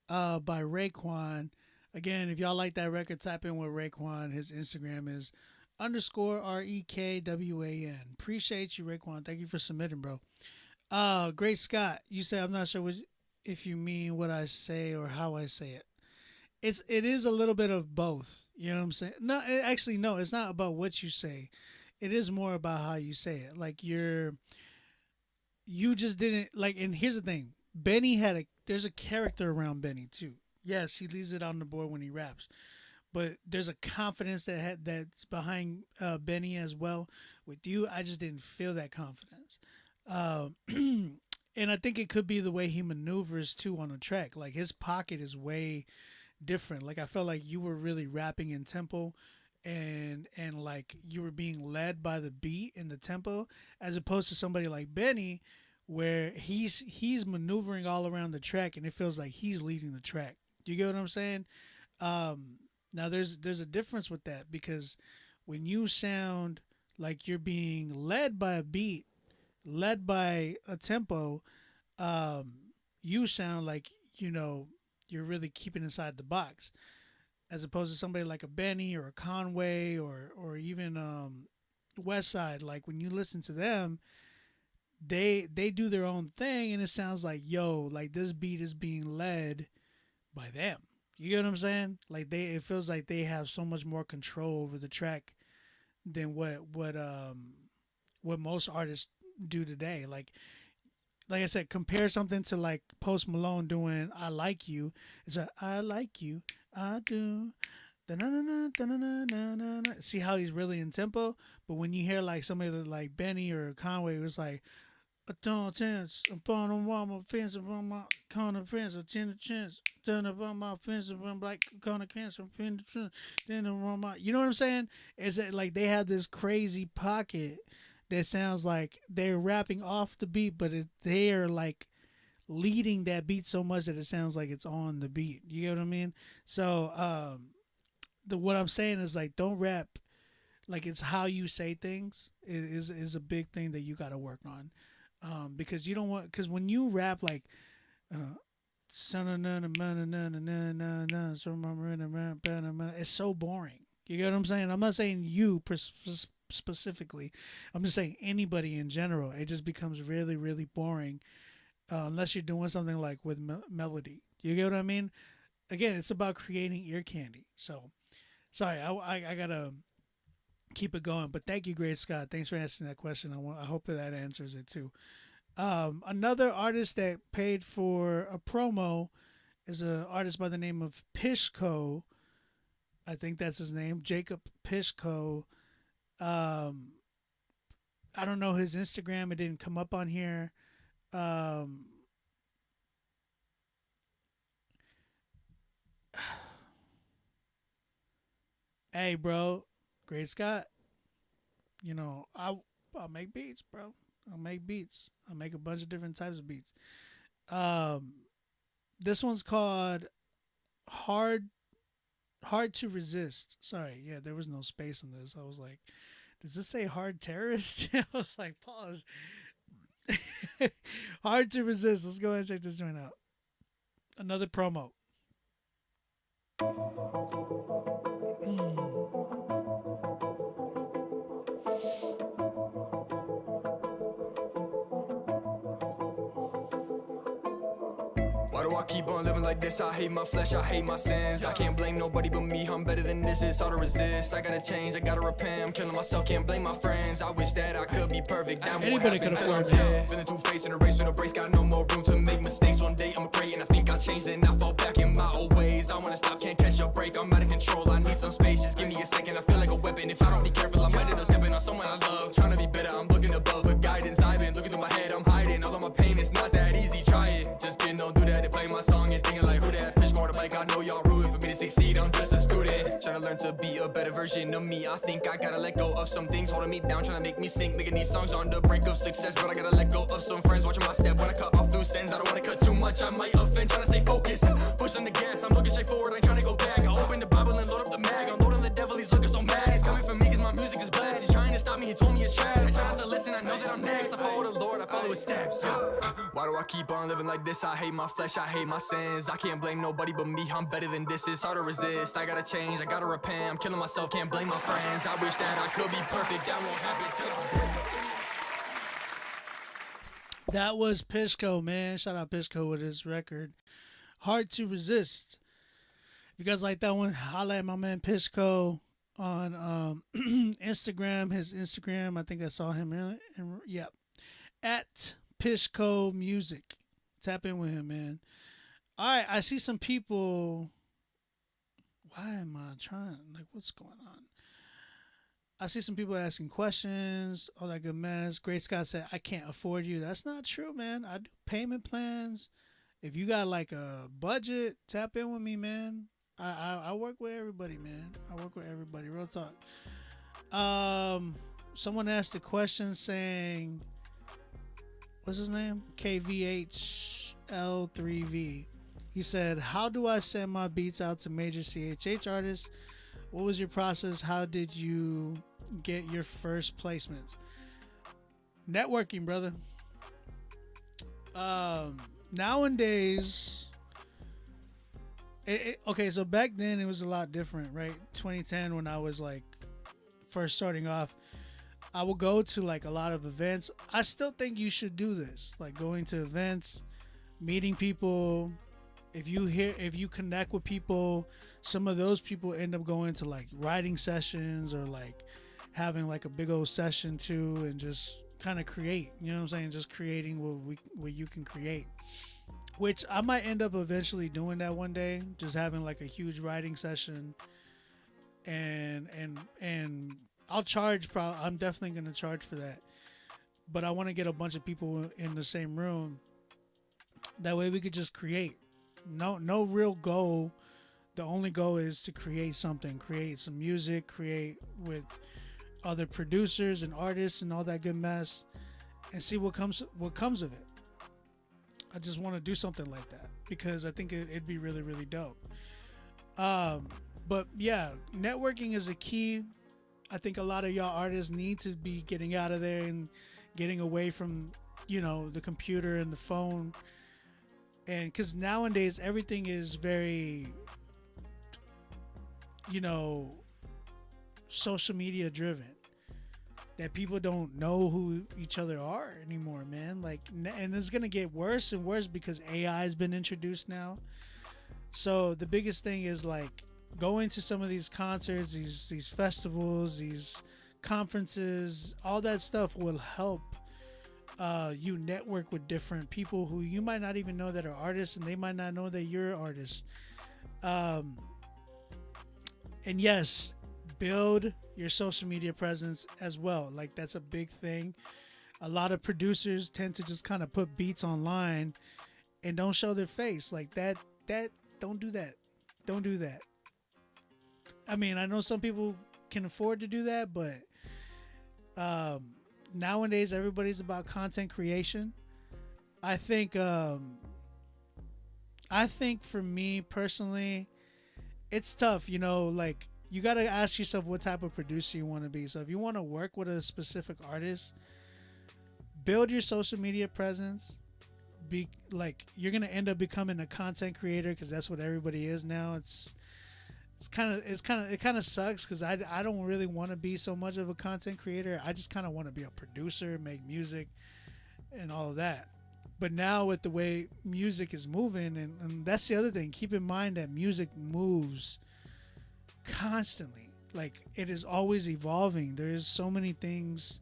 by Raekwon. Again, if y'all like that record, type in with Raekwon. His Instagram is _REKWAN. Appreciate you, Raekwon. Thank you for submitting, bro. Great Scott, you say I'm not sure if you mean what I say or how I say it. It is a little bit of both. You know what I'm saying? No, no, it's not about what you say. It is more about how you say it. Like you just didn't like. And here's the thing: Benny there's a character around Benny too. Yes, he leaves it on the board when he raps, but there's a confidence that's behind Benny as well. With you, I just didn't feel that confidence, and I think it could be the way he maneuvers too on a track. Like his pocket is way different. Like I felt like you were really rapping in tempo, and like you were being led by the beat and the tempo, as opposed to somebody like Benny, where he's maneuvering all around the track, and it feels like he's leading the track. Do you get what I'm saying? Now there's a difference with that, because when you sound like you're being led by a beat, led by a tempo, you sound like, you know, you're really keeping inside the box, as opposed to somebody like a Benny or a Conway or even West Side. Like when you listen to them, they do their own thing, and it sounds like, yo, like this beat is being led by them. You get what I'm saying? Like it feels like they have so much more control over the track than what most artists do today. Like I said, compare something to like Post Malone doing "I Like You." It's like, "I like you, I do." Da-na-na-na, da-na-na-na-na-na. See how he's really in tempo, but when you hear like somebody like Benny or Conway, it was like, "I don't chance upon a warm fence upon my corner fence, a tender chance, turn upon my fence upon like corner cancer, then around my," you know what I'm saying? Is it like they have this crazy pocket that sounds like they're rapping off the beat, but they're like leading that beat so much that it sounds like it's on the beat. You get what I mean? So what I'm saying is, like, don't rap like it's how you say things is a big thing that you got to work on, because you don't want, because when you rap like it's so boring. You get what I'm saying? I'm not saying you specifically. I'm just saying anybody in general. It just becomes really, really boring unless you're doing something like with melody. You get what I mean? Again, it's about creating ear candy. So, sorry, I gotta keep it going. But thank you, Great Scott. Thanks for answering that question. I hope that answers it too. Another artist that paid for a promo is an artist by the name of Pishko. I think that's his name, Jacob Pishko. I don't know his Instagram. It didn't come up on here. Hey, bro, Great Scott. You know, I'll make beats, bro. I'll make beats. I'll make a bunch of different types of beats. This one's called Hard to Resist. Sorry, yeah, there was no space on this. I was like, does this say Hard Terrorist? I was like, pause. Hard to Resist. Let's go ahead and check this joint out. Another promo. Why do I keep on living like this? I hate my flesh, I hate my sins. I can't blame nobody but me, I'm better than this. It's hard to resist, I gotta change, I gotta repent. I'm killing myself, can't blame my friends. I wish that I could be perfect. Anybody could afford that. Feeling two-faced in a race with a brace, got no more room to make mistakes. One day I'm great and I think I changed and I fall back in my old ways. I wanna stop, can't catch a break, I'm out of control. I need some space, just give me a second. I feel like a weapon, if I don't be careful I might end up stepping on someone I love. Trying to be better, I'm looking above for guidance. I've been looking through my head, I'm hiding. Although my pain is not that easy, try it. Just kidding, don't do that. They play my song and thinking like, who that? Pitch going to bike, I know y'all rooting for me to succeed. I'm just a student, trying to learn to be a better version of me. I think I gotta let go of some things holding me down, trying to make me sink. Making these songs on the brink of success, but I gotta let go of some friends watching my step. When I cut off loose ends, I don't wanna cut too much, I might offend. Trying to stay focused, pushing the gas, I'm looking straight forward, I ain't trying to go back. I open the Bible and load up the mag, I'm loading the devil, he's looking so mad. He's coming for me cause my music is blessed. He's trying to stop me, he told me it's trash. I try not to listen, I know that I'm next. I follow the Lord, I follow his steps. Why do I keep on living like this? I hate my flesh, I hate my sins. I can't blame nobody but me, I'm better than this. It's hard to resist, I gotta change, I gotta repent. I'm killing myself, can't blame my friends. I wish that I could be perfect, that won't happen till I'm dead. That was Pishko, man. Shout out Pishko with his record, Hard to Resist. If you guys like that one, holla at my man Pishko on Instagram. His Instagram, I think I saw him yep, at Pishko Music. Tap in with him, man. All right, I see some people. Why am I trying? Like, what's going on? I see some people asking questions, all that good mess. Great Scott said, I can't afford you. That's not true, man. I do payment plans. If you got like a budget, tap in with me, man. I work with everybody, man. I work with everybody. Real talk. Someone asked a question saying, what's his name? KVHL3V. He said, how do I send my beats out to major CHH artists? What was your process? How did you get your first placements? Networking, brother. Nowadays, okay, so back then it was a lot different, right? 2010, when I was like first starting off, I would go to like a lot of events. I still think you should do this, like going to events, meeting people. If you connect with people, some of those people end up going to like writing sessions or like having like a big old session too, and just kind of create. You know what I'm saying? Just creating what you can create. Which I might end up eventually doing that one day, just having like a huge writing session, and I'll charge. I'm definitely gonna charge for that, but I want to get a bunch of people in the same room. That way we could just create. No real goal. The only goal is to create something, create some music, create with other producers and artists and all that good mess, and see what comes of it. I just want to do something like that because I think it'd be really, really dope. But yeah, networking is a key. I think a lot of y'all artists need to be getting out of there and getting away from, the computer and the phone. And because nowadays everything is very, social media driven. That people don't know who each other are anymore, man. Like, and it's gonna get worse and worse because AI has been introduced now. So the biggest thing is like going to some of these concerts, these festivals, these conferences. All that stuff will help you network with different people who you might not even know that are artists, and they might not know that you're an artist. And yes, build your social media presence as well. Like, that's a big thing. A lot of producers tend to just kind of put beats online and don't show their face. Like that don't do that. Don't do that. I mean, I know some people can afford to do that, but nowadays everybody's about content creation. I think for me personally, it's tough, like you got to ask yourself what type of producer you want to be. So if you want to work with a specific artist, build your social media presence. Be like, you're going to end up becoming a content creator because that's what everybody is now. It kind of sucks because I don't really want to be so much of a content creator. I just kind of want to be a producer, make music and all of that. But now with the way music is moving, and that's the other thing, keep in mind that music moves constantly. Like, it is always evolving. There's so many things,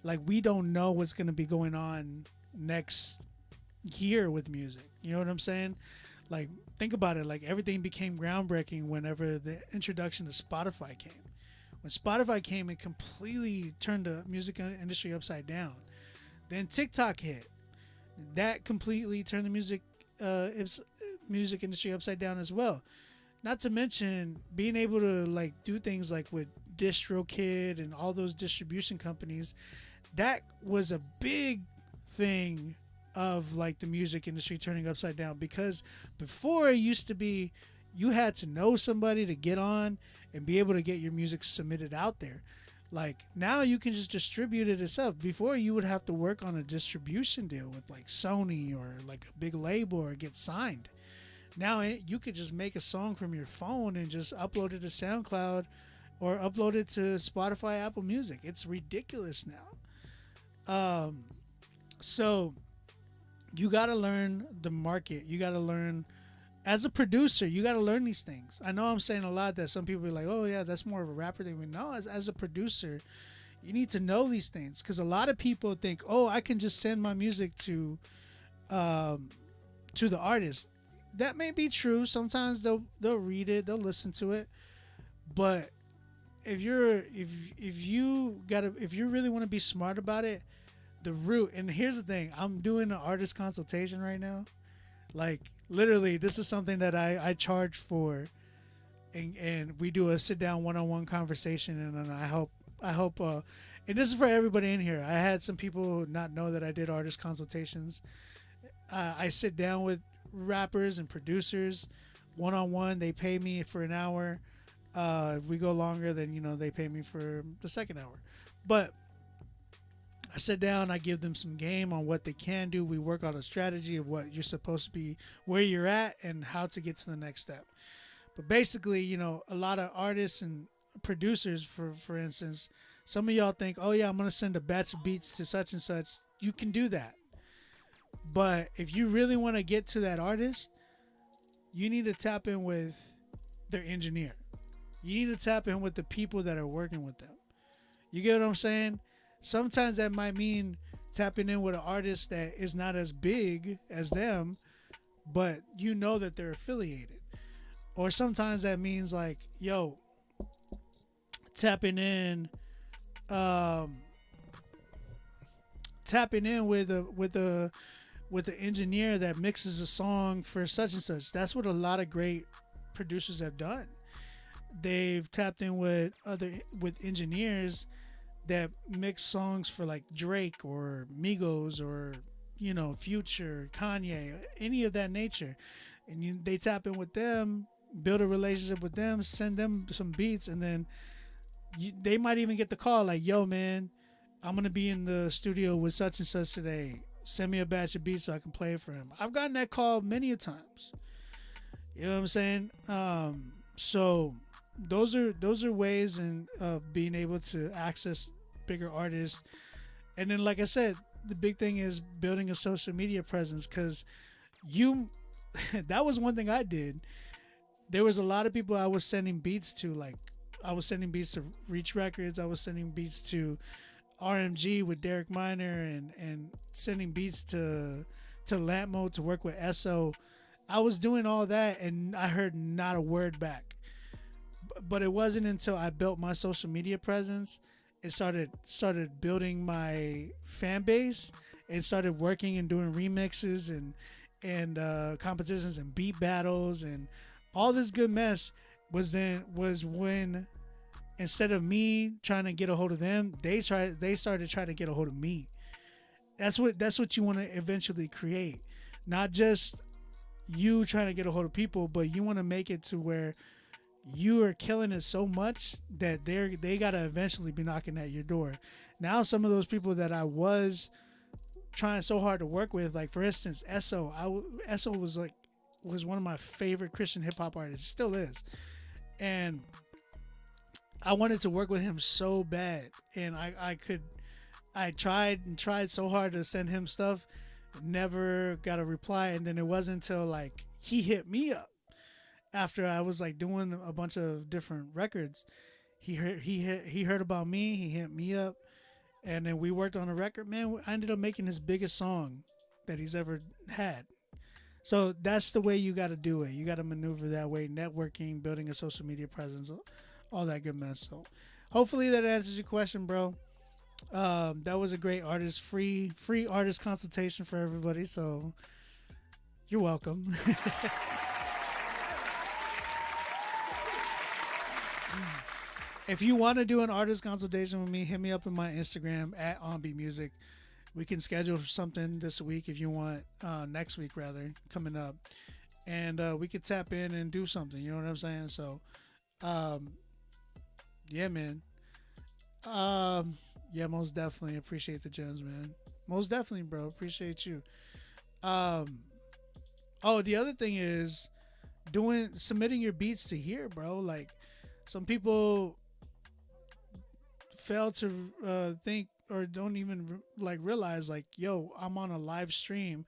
like, we don't know what's going to be going on next year with music. You know what I'm saying? Like, think about it. Like, everything became groundbreaking whenever the introduction to Spotify came. When Spotify came, it completely turned the music industry upside down. Then TikTok hit. That completely turned the music industry upside down as well. Not to mention being able to like do things like with DistroKid and all those distribution companies. That was a big thing of like the music industry turning upside down, because before it used to be you had to know somebody to get on and be able to get your music submitted out there. Like, now you can just distribute it yourself. Before, you would have to work on a distribution deal with like Sony or like a big label or get signed. Now you could just make a song from your phone and just upload it to SoundCloud or upload it to Spotify, Apple Music. It's ridiculous now. So you got to learn the market. You got to learn, as a producer, you got to learn these things. I know I'm saying a lot that some people are like, oh yeah, that's more of a rapper thing. But no, as a producer, you need to know these things, because a lot of people think, oh, I can just send my music to the artist. That may be true. Sometimes they'll read it, they'll listen to it. But if you really want to be smart about it, the root. And here's the thing, I'm doing an artist consultation right now. Like, literally, this is something that I charge for, and we do a sit down one-on-one conversation, and I hope and this is for everybody in here. I had some people not know that I did artist consultations. I sit down with rappers and producers one-on-one. They pay me for an hour. If we go longer, then they pay me for the second hour. But I sit down, I give them some game on what they can do. We work on a strategy of what you're supposed to be, where you're at, and how to get to the next step. But basically, a lot of artists and producers, for instance, some of y'all think, oh yeah, I'm gonna send a batch of beats to such and such. You can do that, but if you really want to get to that artist, you need to tap in with their engineer. You need to tap in with the people that are working with them. You get what I'm saying? Sometimes that might mean tapping in with an artist that is not as big as them, but that they're affiliated. Or sometimes that means like, yo, tapping in with the engineer that mixes a song for such and such. That's what a lot of great producers have done. They've tapped in with engineers that mix songs for like Drake or Migos or Future, Kanye, any of that nature, and they tap in with them, build a relationship with them, send them some beats, and then they might even get the call like, yo man, I'm gonna be in the studio with such and such today, send me a batch of beats so I can play it for him. I've gotten that call many a times. You know what I'm saying? So those are ways of being able to access bigger artists. And then, like I said, the big thing is building a social media presence, because that was one thing I did. There was a lot of people I was sending beats to. Like, I was sending beats to Reach Records. I was sending beats to RMG with Derek Minor, and sending beats to Lampo to work with SO. I was doing all that, and I heard not a word back. But it wasn't until I built my social media presence, it started building my fan base, and started working and doing remixes and competitions and beat battles and all this good mess. Was when, instead of me trying to get a hold of them, they started trying to get a hold of me. That's what you want to eventually create. Not just you trying to get a hold of people, but you want to make it to where you are killing it so much that they gotta eventually be knocking at your door. Now some of those people that I was trying so hard to work with, like for instance SO, SO was one of my favorite Christian hip hop artists, still is, and I wanted to work with him so bad, and I tried so hard to send him stuff, never got a reply. And then it wasn't until like he hit me up after I was like doing a bunch of different records. He heard about me, he hit me up, and then we worked on a record. Man, I ended up making his biggest song that he's ever had. So that's the way you got to do it. You got to maneuver that way, networking, building a social media presence, all that good mess. So hopefully that answers your question, bro. That was a great artist, free artist consultation for everybody. So you're welcome. If you want to do an artist consultation with me, hit me up on my Instagram at OnBeatMusic. We can schedule something this week if you want, next week rather, coming up. And we could tap in and do something, you know what I'm saying? So, yeah, man. Yeah, most definitely appreciate the gems, man. Most definitely, bro. Appreciate you. Oh, the other thing is submitting your beats to here, bro. Like, some people fail to think or don't even like realize, like, yo, I'm on a live stream.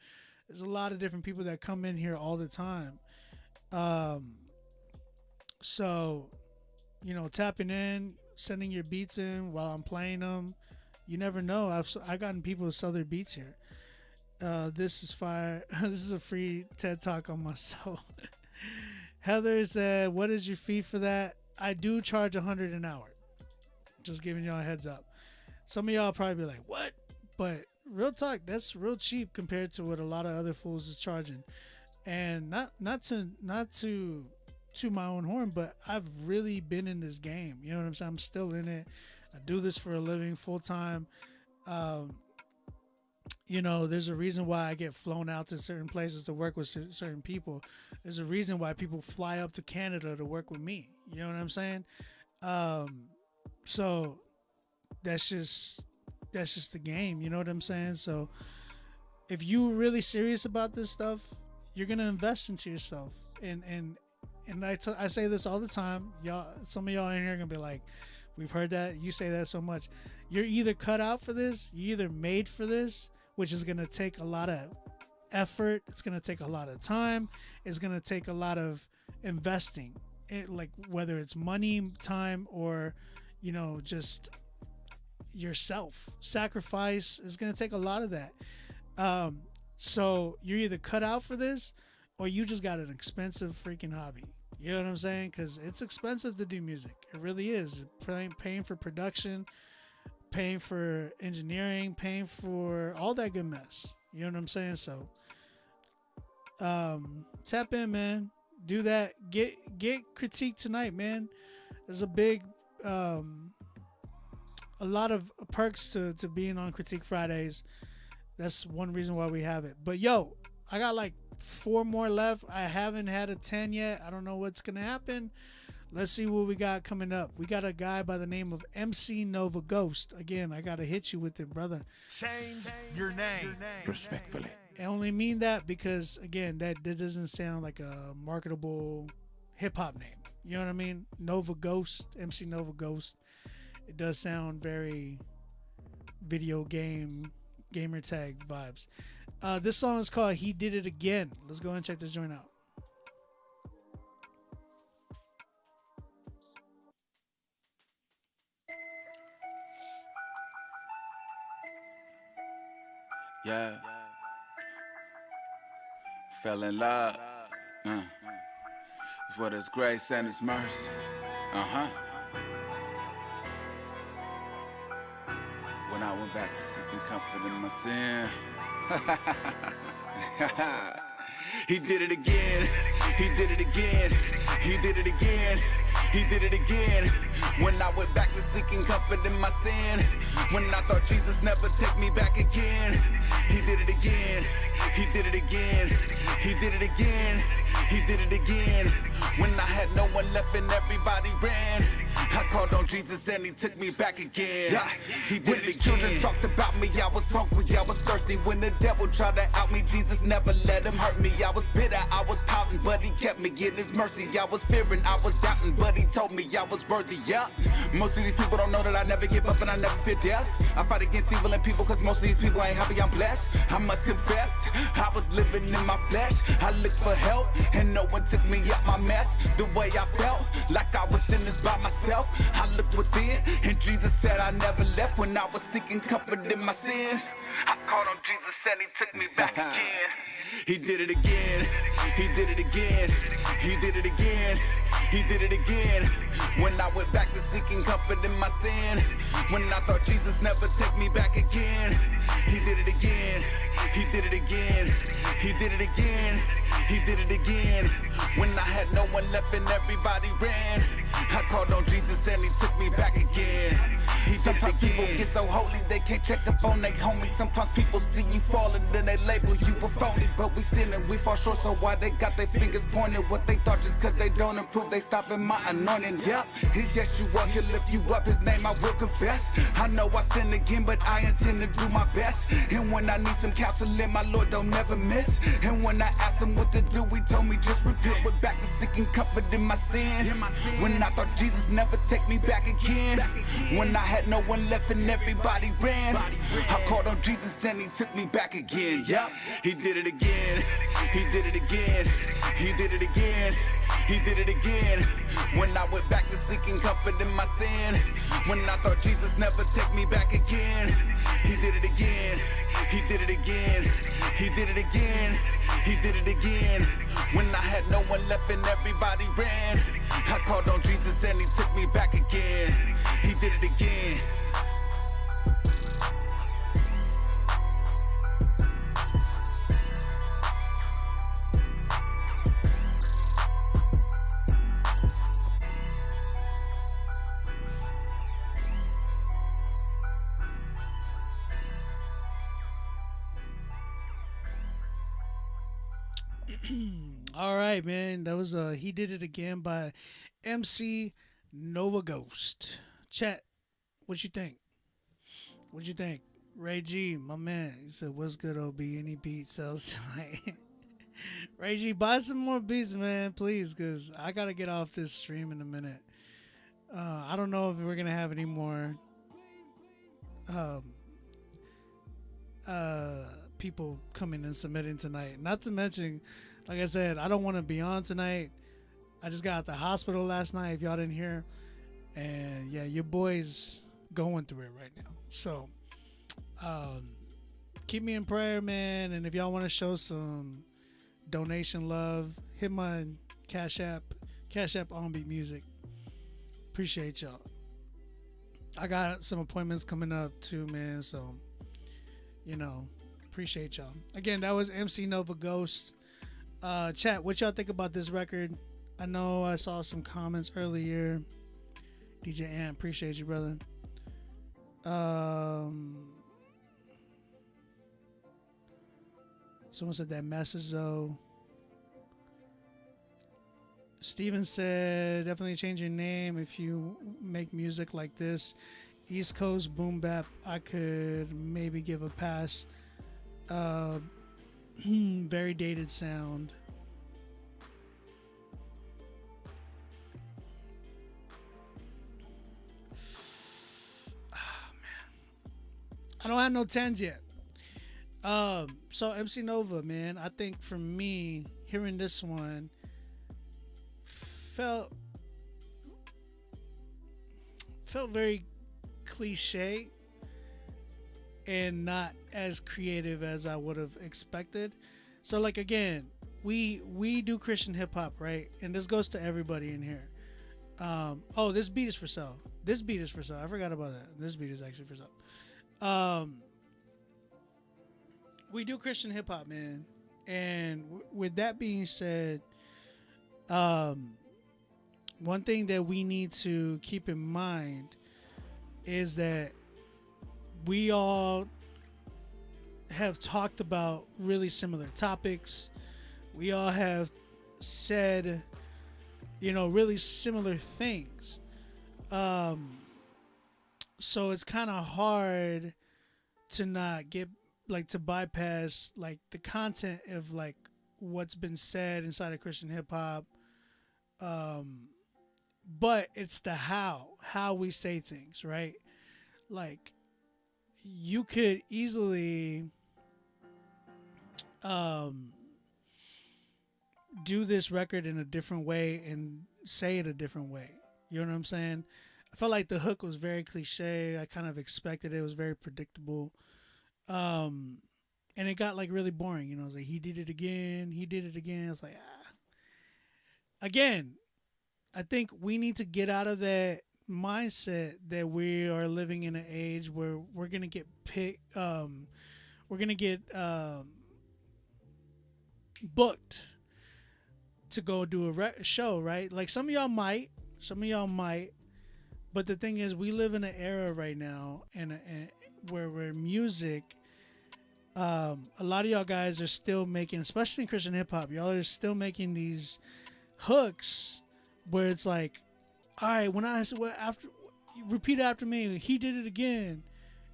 There's a lot of different people that come in here all the time. So, tapping in, sending your beats in while I'm playing them. You never know. I've gotten people to sell their beats here. This is fire. This is a free TED Talk on myself. Heather said, what is your fee for that? I do charge $100 an hour. Just giving y'all a heads up. Some of y'all probably be like, what? But real talk, that's real cheap compared to what a lot of other fools is charging. And not to my own horn, but I've really been in this game. You know what I'm saying? I'm still in it. I do this for a living, full time. you know, there's a reason why I get flown out to certain places to work with certain people. There's a reason why people fly up to Canada to work with me. You know what I'm saying? So that's just the game. You know what I'm saying? So if you really serious about this stuff, you're gonna invest into yourself. And I say this all the time. Y'all, some of y'all in here are gonna be like, we've heard that. You say that so much. You're either cut out for this, you're either made for this, which is gonna take a lot of effort. It's gonna take a lot of time. It's gonna take a lot of investing. Like whether it's money, time, or you know, just yourself. Sacrifice is gonna take a lot of that. So you're either cut out for this, or you just got an expensive freaking hobby. You know what I'm saying? Because it's expensive to do music. It really is. Paying for production, paying for engineering, paying for all that good mess. You know what I'm saying? So tap in, man. Do that. Get Critique tonight, man. There's a big a lot of perks to being on Critique Fridays. That's one reason why we have it. But yo, I got like 4 more left. I haven't had a 10 yet. I don't know what's gonna happen. Let's see what we got coming up. We got a guy by the name of MC Nova Ghost. Again, I gotta hit you with it, brother. Change your name. Respectfully. I only mean that because, again, that doesn't sound like a marketable hip-hop name. You know what I mean? Nova Ghost, MC Nova Ghost. It does sound very video game, gamer tag vibes. This song is called He Did It Again. Let's go and check this joint out. Yeah. Fell in love. For His grace and His mercy. When I went back to seeking comfort in my sin. He did it again. He did it again. He did it again. He did it again. When I went back to seeking comfort in my sin. When I thought Jesus never take me back again. He did it again. He did it again. He did it again. He did it again. When I had no one left and everybody ran. I called on Jesus and He took me back again. Yeah, He did when it again. Children talked about me, I was hungry, I was thirsty. When the devil tried to out me, Jesus never let him hurt me. I was bitter, I was pouting, but He kept me in His mercy. I was fearing, I was doubting, but He told me I was worthy. Yeah, most of these people don't know that I never give up and I never fear death. I fight against evil and people, cause most of these people ain't happy, I'm blessed. I must confess, I was living in my flesh. I looked for help and no one took me out my mess. The way I felt, like I was in this by myself. I looked within and Jesus said I never left. When I was seeking comfort in my sin, I called on Jesus and He took me back again. He did it again. He did it again. He did it again. He did it again. When I went back to seeking comfort in my sin. When I thought Jesus never take me back again. He did it again. He did it again. He did it again. He did it again. When I had no one left and everybody ran. I called on Jesus and He took me back again. Sometimes people get so holy they can't check up on they homies. Sometimes people see you falling, then they label you a phony. But we sin and we fall short, so why they got their fingers pointed? What they thought just cause they don't improve, they stopping my anointing. Yep, His Yeshua, He'll lift you up, His name I will confess. I know I sin again, but I intend to do my best. And when I need some counseling, my Lord don't never miss. And when I asked Him what to do, He told me just repent. Went back to seeking comfort in my sin. When I thought Jesus never take me back again. When I had no one left and everybody ran. I called on Jesus and He took me back again. Yep, He did it again. He did it again. He did it again. He did it again. When I went back to seeking comfort in my sin. When I thought Jesus never take me back again. He did it again. He did it again. He did it again. He did it again. When I had no one left and everybody ran. I called on Jesus and He took me back again. He did it again. All right, man. That was He Did It Again by MC Nova Ghost. Chat, what you think? What you think? Ray G, my man, he said, "What's good, OB? Any beat sells tonight." Ray G, buy some more beats, man, please, because I got to get off this stream in a minute. I don't know if we're going to have any more people coming and submitting tonight. Not to mention, like I said, I don't want to be on tonight. I just got out the hospital last night, if y'all didn't hear. And, yeah, your boy's going through it right now. So, keep me in prayer, man. And if y'all want to show some donation love, hit my Cash App on Beat Music. Appreciate y'all. I got some appointments coming up too, man, so appreciate y'all. Again, that was MC Nova Ghost. Chat, what y'all think about this record? I know I saw some comments earlier. DJ Ant, appreciate you, brother. Someone said that message though. Steven said, definitely change your name if you make music like this. East Coast boom bap, I could maybe give a pass. Very dated sound. Oh, man. I don't have no 10s yet. So MC Nova, man, I think for me, hearing this one felt very cliche and not as creative as I would have expected. So like, again, we do Christian hip hop, right? And this goes to everybody in here. Oh, this beat is for sale. I forgot about that. This beat is actually for sale. We do Christian hip hop, man. And with that being said, one thing that we need to keep in mind is that we all have talked about really similar topics. We all have said, really similar things. So it's kind of hard to not get, to bypass, the content of, what's been said inside of Christian hip hop. But it's the how we say things, right? You could easily do this record in a different way and say it a different way. You know what I'm saying? I felt like the hook was very cliche. I kind of expected it. It was very predictable. And it got really boring. It was like, he did it again. It's like, Again, I think we need to get out of that mindset that we are living in an age where we're gonna get picked. We're gonna get booked to go do a show, right? Some of y'all might, but the thing is, we live in an era right now, and where music. A lot of y'all guys are still making, especially in Christian hip hop, y'all are still making these hooks where it's like, all right, when I after repeat after me, he did it again,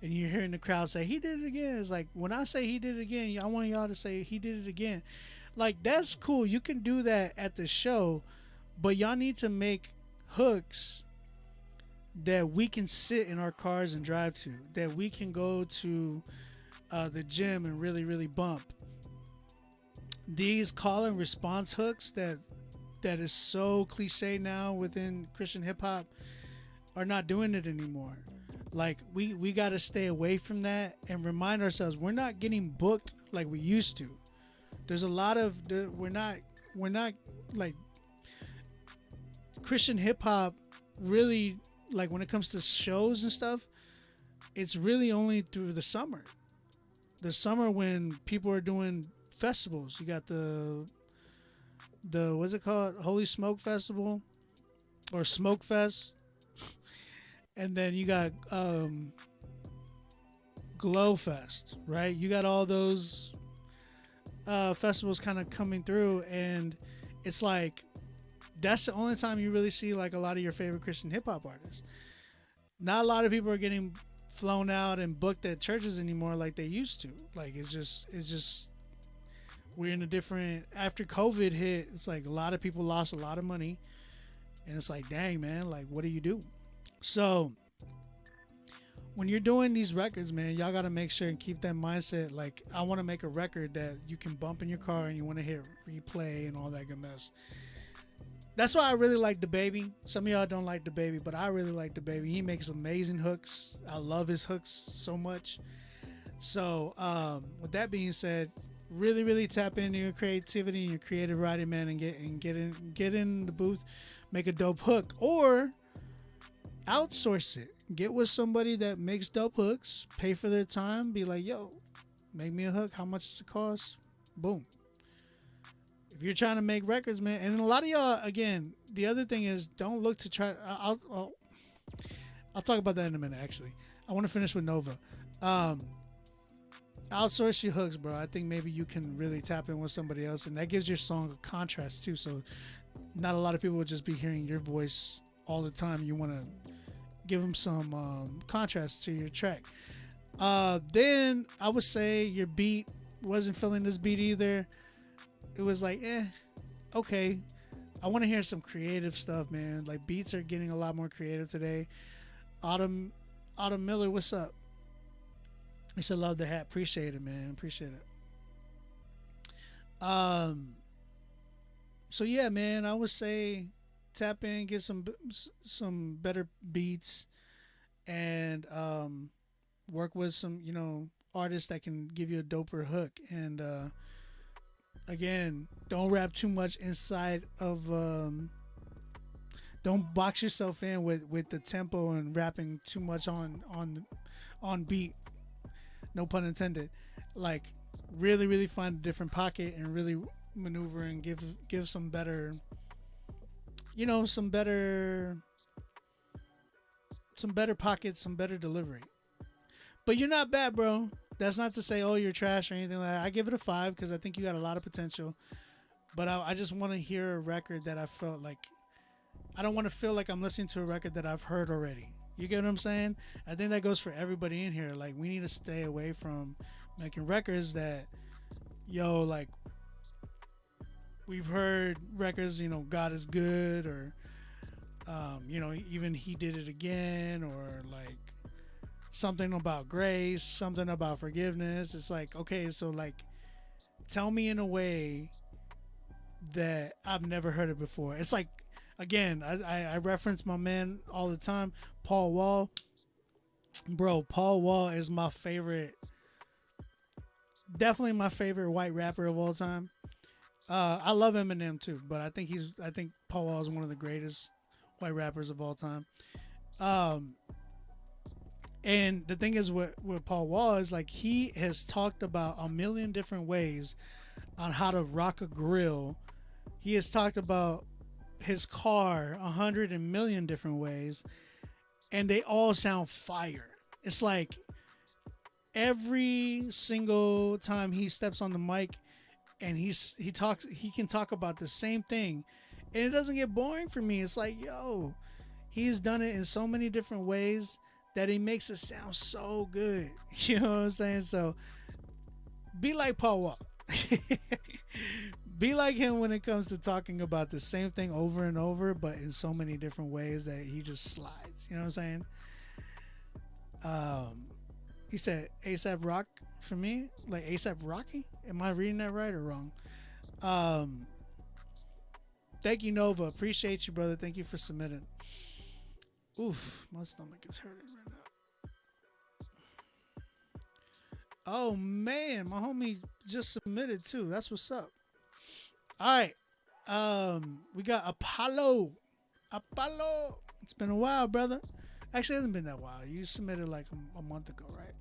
and you're hearing the crowd say he did it again. It's like, when I say he did it again, I want y'all to say he did it again. That's cool. You can do that at the show, but y'all need to make hooks that we can sit in our cars and drive to, that we can go to the gym and really, really bump. These call and response hooks that is so cliche now within Christian hip hop are not doing it anymore. We got to stay away from that and remind ourselves we're not getting booked like we used to. There's a lot of we're not Christian hip hop really, when it comes to shows and stuff, it's really only through the summer. The summer when people are doing festivals. You got the what's it called? Holy Smoke Festival or Smoke Fest. And then you got Glow Fest, right? You got all those festivals kind of coming through, and it's like that's the only time you really see like a lot of your favorite Christian hip hop artists. Not a lot of people are getting flown out and booked at churches anymore like they used to. Like it's just we're in a different, after COVID hit, it's like a lot of people lost a lot of money, and it's like, dang man, like what do you do? So when you're doing these records, man, y'all got to make sure and keep that mindset. Like, I want to make a record that you can bump in your car and you want to hit replay and all that good mess. That's why I really like DaBaby. Some of y'all don't like DaBaby, but I really like DaBaby. He makes amazing hooks. I love his hooks so much. So, with that being said, really, really tap into your creativity and your creative writing, man, and get in the booth, make a dope hook, or outsource it. Get with somebody that makes dope hooks, pay for their time, be like, yo, make me a hook. How much does it cost? Boom. If you're trying to make records, man, and a lot of y'all, again, the other thing is don't look to try. I'll talk about that in a minute, actually. I want to finish with Nova. Outsource your hooks, bro. I think maybe you can really tap in with somebody else, and that gives your song a contrast, too. So not a lot of people will just be hearing your voice all the time. You want to give them some contrast to your track. Then I would say your beat, wasn't feeling this beat either. It was like, okay. I want to hear some creative stuff, man. Like, beats are getting a lot more creative today. Autumn Miller, what's up? I said, love the hat. Appreciate it, man. Appreciate it. So yeah, man, I would say tap in, get some better beats, and work with some, artists that can give you a doper hook. And again, don't rap too much inside of don't box yourself in with the tempo and rapping too much on beat. No pun intended. Like, really, really find a different pocket and really maneuver and give some better, some better pockets, some better delivery. But you're not bad, bro. That's not to say, oh, you're trash or anything like that. I give it a 5 because I think you got a lot of potential. But I just want to hear a record that I felt like, I don't want to feel like I'm listening to a record that I've heard already. You get what I'm saying? I think that goes for everybody in here. Like, we need to stay away from making records that, like, we've heard records, God is good, or, even He Did It Again, or like something about grace, something about forgiveness. It's like, okay, so like, tell me in a way that I've never heard it before. It's like, again, I reference my man all the time, Paul Wall. Bro, Paul Wall is my favorite, definitely my favorite white rapper of all time. I love Eminem too, but I think Paul Wall is one of the greatest white rappers of all time. And the thing is with Paul Wall is, like, he has talked about a million different ways on how to rock a grill. He has talked about his car 100 million different ways, and they all sound fire. It's like every single time he steps on the mic and he can talk about the same thing, and it doesn't get boring for me. It's like, yo, he's done it in so many different ways that he makes it sound so good. You know what I'm saying? So be like Paul Wall. Be like him when it comes to talking about the same thing over and over, but in so many different ways that he just slides. You know what I'm saying? He said ASAP Rock for me, like ASAP Rocky. Am I reading that right or wrong? Thank you, Nova. Appreciate you, brother. Thank you for submitting. Oof, my stomach is hurting right now. Oh man, my homie just submitted too. That's what's up. All right. We got Apollo. It's been a while, brother. Actually, it hasn't been that while. You submitted like a month ago, right?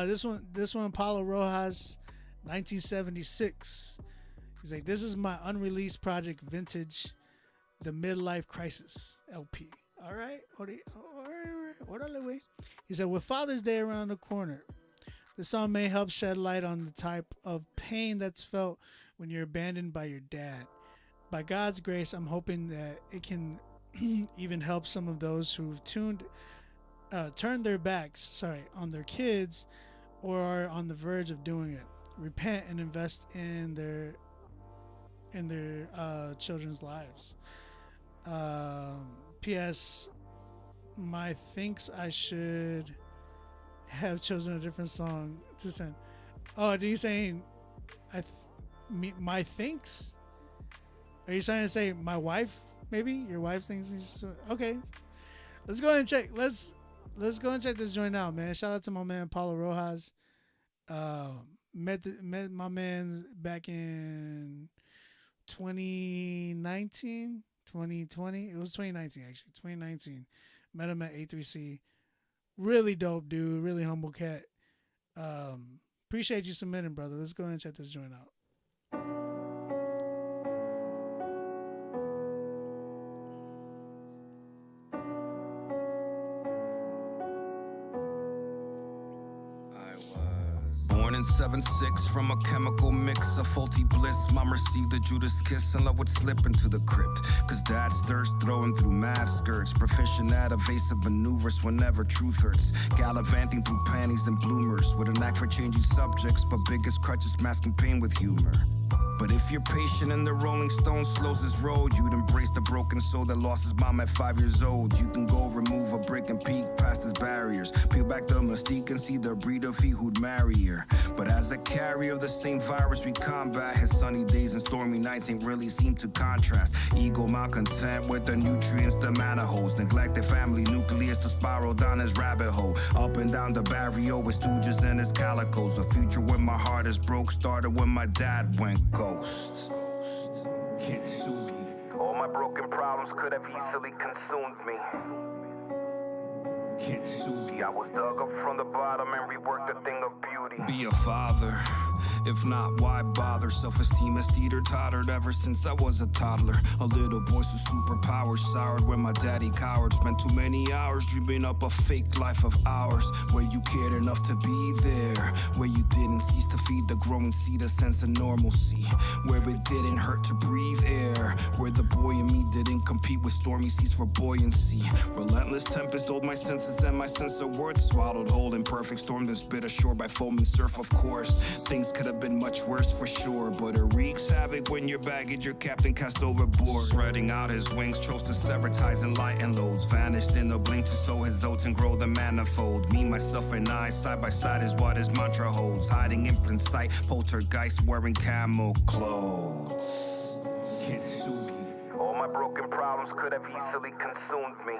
This one, Apollo Rojas, 1976. He's like, this is my unreleased project, Vintage, the Midlife Crisis LP. All right. Orale, güey. He said, with Father's Day around the corner, This song may help shed light on the type of pain that's felt when you're abandoned by your dad. By God's grace, I'm hoping that it can even help some of those who've turned their backs, on their kids or are on the verge of doing it. Repent and invest in their children's lives. P.S. My thinks I should have chosen a different song to send. Oh, are you saying my thinks? Are you trying to say my wife? Maybe your wife thinks. Okay, let's go ahead and check. Let's go and check this joint out, man. Shout out to my man Paulo Rojas. Met my man back in 2019, 2020. It was 2019 actually. 2019. Met him at A3C. Really dope dude. Really humble cat. Appreciate you submitting, brother. Let's go ahead and check this joint out. Born in 7-6 from a chemical mix, a faulty bliss. Mom received a Judas kiss and love would slip into the crypt. Cause dad stirs throwing through mad skirts, proficient at evasive maneuvers whenever truth hurts. Gallivanting through panties and bloomers with a knack for changing subjects, but biggest crutch is masking pain with humor. But if you're patient and the Rolling Stone slows his road, you'd embrace the broken soul that lost his mom at 5 years old. You can go remove a brick and peek past his barriers, peel back the mystique and see the breed of he who'd marry her. But as a carrier of the same virus we combat, his sunny days and stormy nights ain't really seem to contrast. Ego malcontent with the nutrients the mana holds, neglected family nucleus to spiral down his rabbit hole. Up and down the barrio with stooges and his calicos. A future when my heart is broke started when my dad went ghost. Kintsugi. All my broken problems could have easily consumed me. Kintsugi. I was dug up from the bottom and reworked a thing of beauty. Be a father. If not, why bother? Self-esteem has teeter-tottered ever since I was a toddler. A little boy whose superpowers soured when my daddy cowered. Spent too many hours dreaming up a fake life of ours, where you cared enough to be there, where you didn't cease to feed the growing seed a sense of normalcy, where it didn't hurt to breathe air, where the boy in me didn't compete with stormy seas for buoyancy. Relentless tempest dulled my senses and my sense of worth, swallowed whole in perfect storm, then spit ashore by foaming surf. Of course, things could have been much worse for sure, but it wreaks havoc when your baggage your captain cast overboard. Spreading out his wings, chose to sever ties and lighten loads, vanished in a blink to sow his oats and grow the manifold. Me, myself, and I, side by side is what his mantra holds, hiding in plain sight, poltergeist wearing camo clothes. Kintsugi. All my broken problems could have easily consumed me.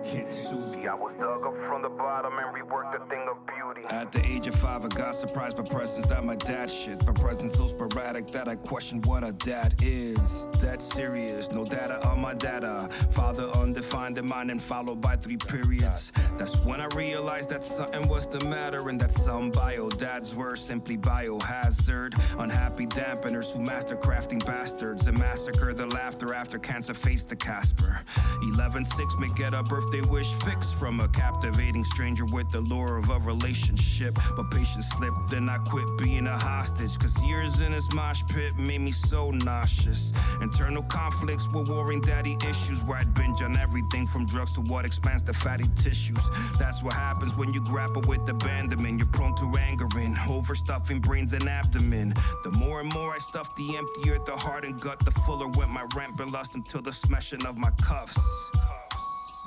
Kintsugi. I was dug up from the bottom and reworked a thing of beauty. At the age of 5, I got surprised by presence that my dad shit. My presence so sporadic that I questioned what a dad is. That serious, no data on my data. Father undefined in mind and followed by 3 periods. That's when I realized that something was the matter, and that some bio dads were simply biohazard. Unhappy dampeners who master crafting bastards and massacre the laughter after cancer faced the Casper. 11-6 may get a birthday wish fixed from a captivating stranger with the lure of a relationship, but patience slipped and I quit being a hostage, cause years in his mosh pit made me so nauseous. Internal conflicts with warring daddy issues, where I'd binge on everything from drugs to what expands the fatty tissues. That's what happens when you grapple with abandonment. You're prone to angering, overstuffing brains and abdomen. The more and more I stuffed, the emptier the heart and gut, the fuller went my rampant lust until the smashing of my cuffs.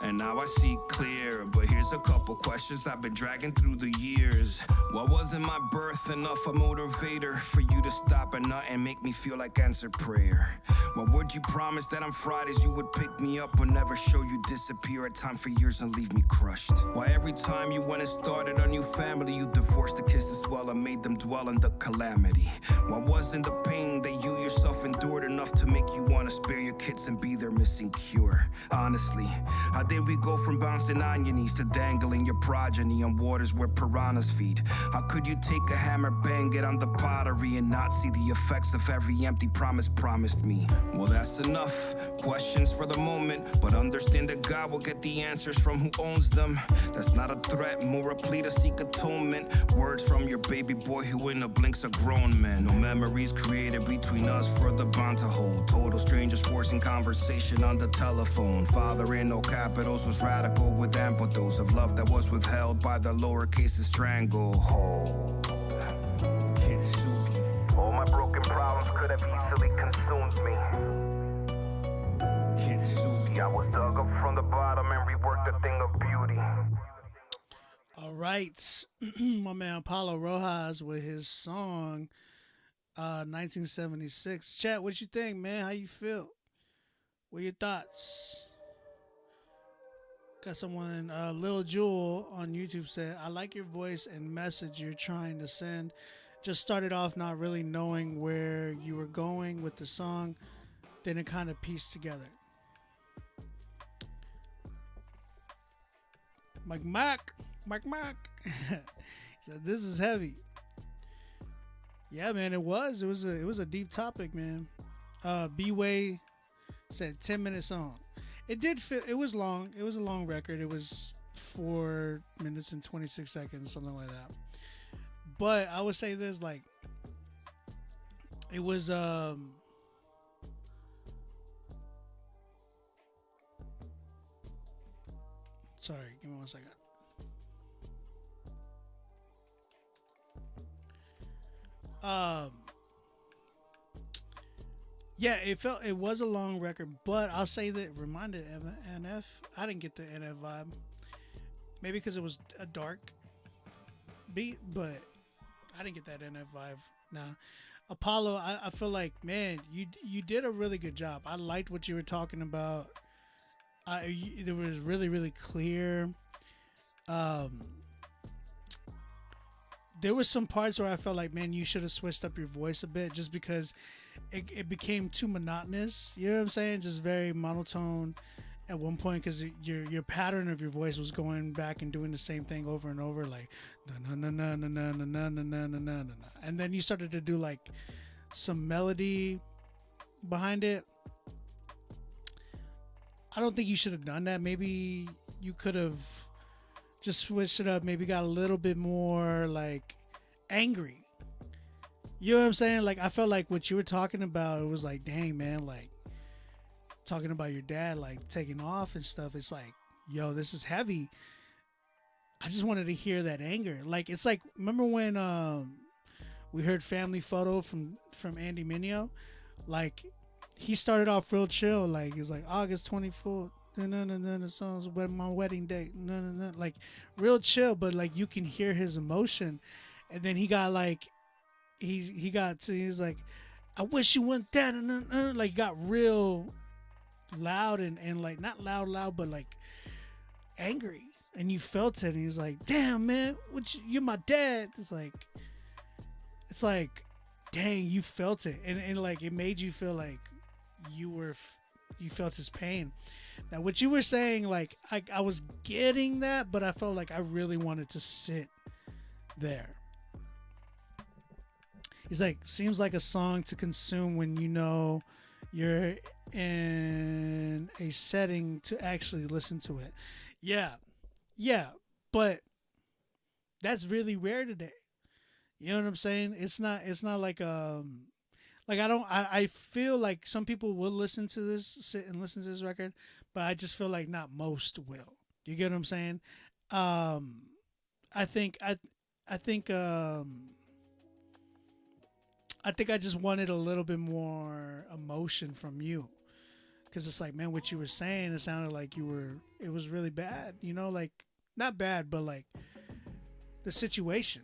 And now I see clear, but here's a couple questions I've been dragging through the years. What was in my birth enough a motivator for you to stop at nothing and make me feel like answered prayer? What would you promise that on Fridays you would pick me up, but never show you disappear at time for years and leave me crushed? Why every time you went and started a new family, you divorced the kids as well and made them dwell in the calamity? What wasn't the pain that you yourself endured enough to make you want to spare your kids and be their missing cure? Honestly, I day we go from bouncing on your knees to dangling your progeny on waters where piranhas feed? How could you take a hammer, bang it on the pottery and not see the effects of every empty promise promised me? Well, that's enough questions for the moment, but understand that God will get the answers from who owns them. That's not a threat, more a plea to seek atonement. Words from your baby boy who in the blink's a grown man. No memories created between us for the bond to hold. Total strangers forcing conversation on the telephone. Father in no capitals was radical with ample dose of love that was withheld by the lowercase stranglehold. Kintsugi. All my broken problems could have easily consumed me. Kintsugi. I was dug up from the bottom and reworked a thing of beauty. All right. My man Apollo Rojas with his song 1976. Chat, what you think, man? How you feel? What are your thoughts? Got someone, Lil Jewel on YouTube said, I like your voice and message you're trying to send. Just started off not really knowing where you were going with the song. Then it kind of pieced together. Mike Mac. He said, this is heavy. Yeah, man, it was a deep topic, man. B-Way said 10-minute song. It did fit. It was long. It was a long record. It was 4 minutes and 26 seconds, something like that. But I would say this, like, it was sorry, give me 1 second. Yeah, it was a long record, but I'll say that it reminded NF. I didn't get the NF vibe. Maybe because it was a dark beat, but I didn't get that NF vibe. Nah. Apollo, I feel like, man, you did a really good job. I liked what you were talking about. It was really, really clear. There was some parts where I felt like, man, you should have switched up your voice a bit, just because it became too monotonous. You know what I'm saying? Just very monotone at one point, because your pattern of your voice was going back and doing the same thing over and over, like na na na na na na na na na na na, and then you started to do like some melody behind it. I don't think you should have done that. Maybe you could have just switched it up, maybe got a little bit more like angry. You know what I'm saying? Like, I felt like what you were talking about, it was like, dang, man, like talking about your dad like taking off and stuff. It's like, yo, this is heavy. I just wanted to hear that anger. Like, it's like, remember when we heard Family Photo from Andy Mineo? Like, he started off real chill. Like, it's like August 24th. The song's my wedding date. Like, real chill, but like you can hear his emotion. And then he got like, he's like, I wish you went that. Like, got real loud and like, not loud, but like angry. And you felt it. And he's like, damn, man, you're my dad. It's like, dang, you felt it. And like, it made you feel like you felt his pain. Now, what you were saying, like, I was getting that, but I felt like I really wanted to sit there. He's like, seems like a song to consume when you know you're in a setting to actually listen to it. Yeah, but that's really rare today. You know what I'm saying? It's not like I feel like some people will sit and listen to this record, but I just feel like not most will. You get what I'm saying? I think I just wanted a little bit more emotion from you, because it's like, man, what you were saying, it sounded like it was really bad. You know, like, not bad, but like the situation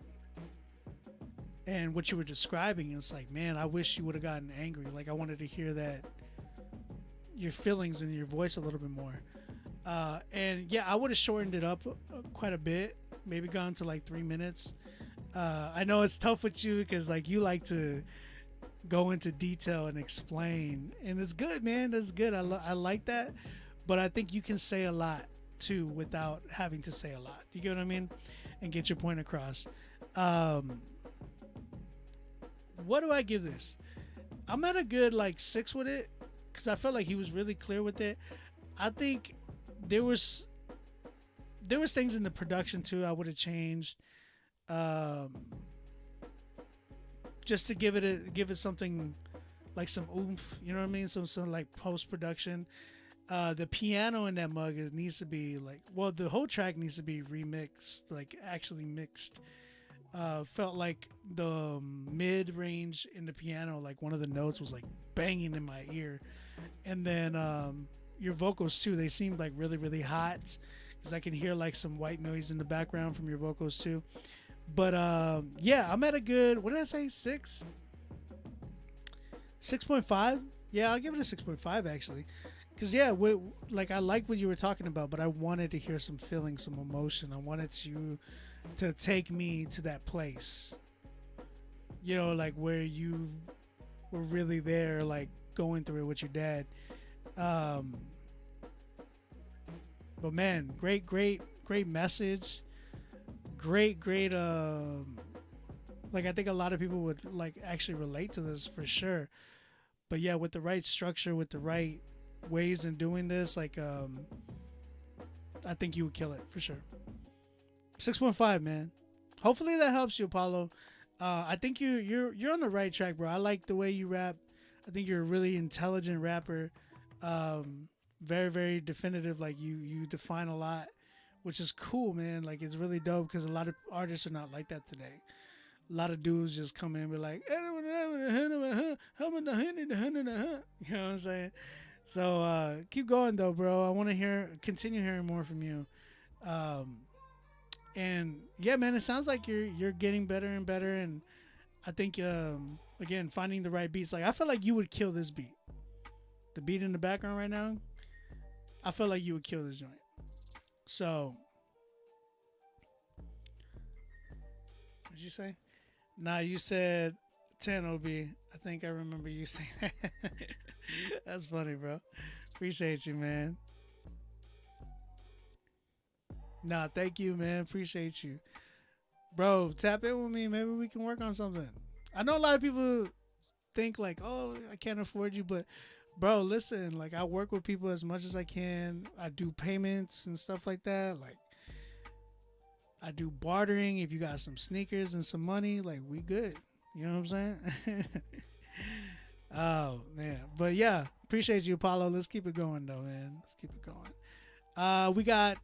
and what you were describing. And it's like, man, I wish you would have gotten angry. Like, I wanted to hear that, your feelings in your voice a little bit more. And yeah, I would have shortened it up quite a bit, maybe gone to like 3 minutes. I know it's tough with you because like you like to go into detail and explain, and it's good, man. That's good. I like that, but I think you can say a lot too without having to say a lot. You get what I mean? And get your point across. What do I give this? I'm at a good like 6 with it because I felt like he was really clear with it. I think there was things in the production too I would have changed, just to give it something like some oomph. You know what I mean? Some like post production. The piano in that mug needs to be like, well, the whole track needs to be remixed, like actually mixed. Felt like the mid range in the piano, like one of the notes was like banging in my ear, and then your vocals too, they seemed like really really hot because I can hear like some white noise in the background from your vocals too. But yeah, I'm at a good, what did I say, 6.5. Yeah, I'll give it a 6.5 actually, because yeah, like I like what you were talking about, but I wanted to hear some feeling, some emotion. I wanted you to take me to that place, you know, like where you were really there, like going through it with your dad. But man, great message. Great like I think a lot of people would like actually relate to this for sure. But yeah, with the right structure, with the right ways in doing this, like I think you would kill it for sure. 6.5, man. Hopefully that helps you, Apollo. I think you're on the right track, bro. I like the way you rap. I think you're a really intelligent rapper. Very, very definitive. Like you define a lot, which is cool, man. Like it's really dope because a lot of artists are not like that today. A lot of dudes just come in and be like, you know what I'm saying? So keep going though, bro. I want to continue hearing more from you. And yeah, man, it sounds like you're getting better and better. And I think again, finding the right beats. Like I feel like you would kill this beat. The beat in the background right now, I feel like you would kill this joint. So, what'd you say? Nah, you said 10 OB. I think I remember you saying that. That's funny, bro. Appreciate you, man. Nah, thank you, man. Appreciate you. Bro, tap in with me. Maybe we can work on something. I know a lot of people think like, oh, I can't afford you, but bro, listen, like I work with people as much as I can. I do payments and stuff like that. Like I do bartering. If you got some sneakers and some money, like we good. You know what I'm saying? Oh man. But yeah, appreciate you, Apollo. Let's keep it going though, man. Let's keep it going. We got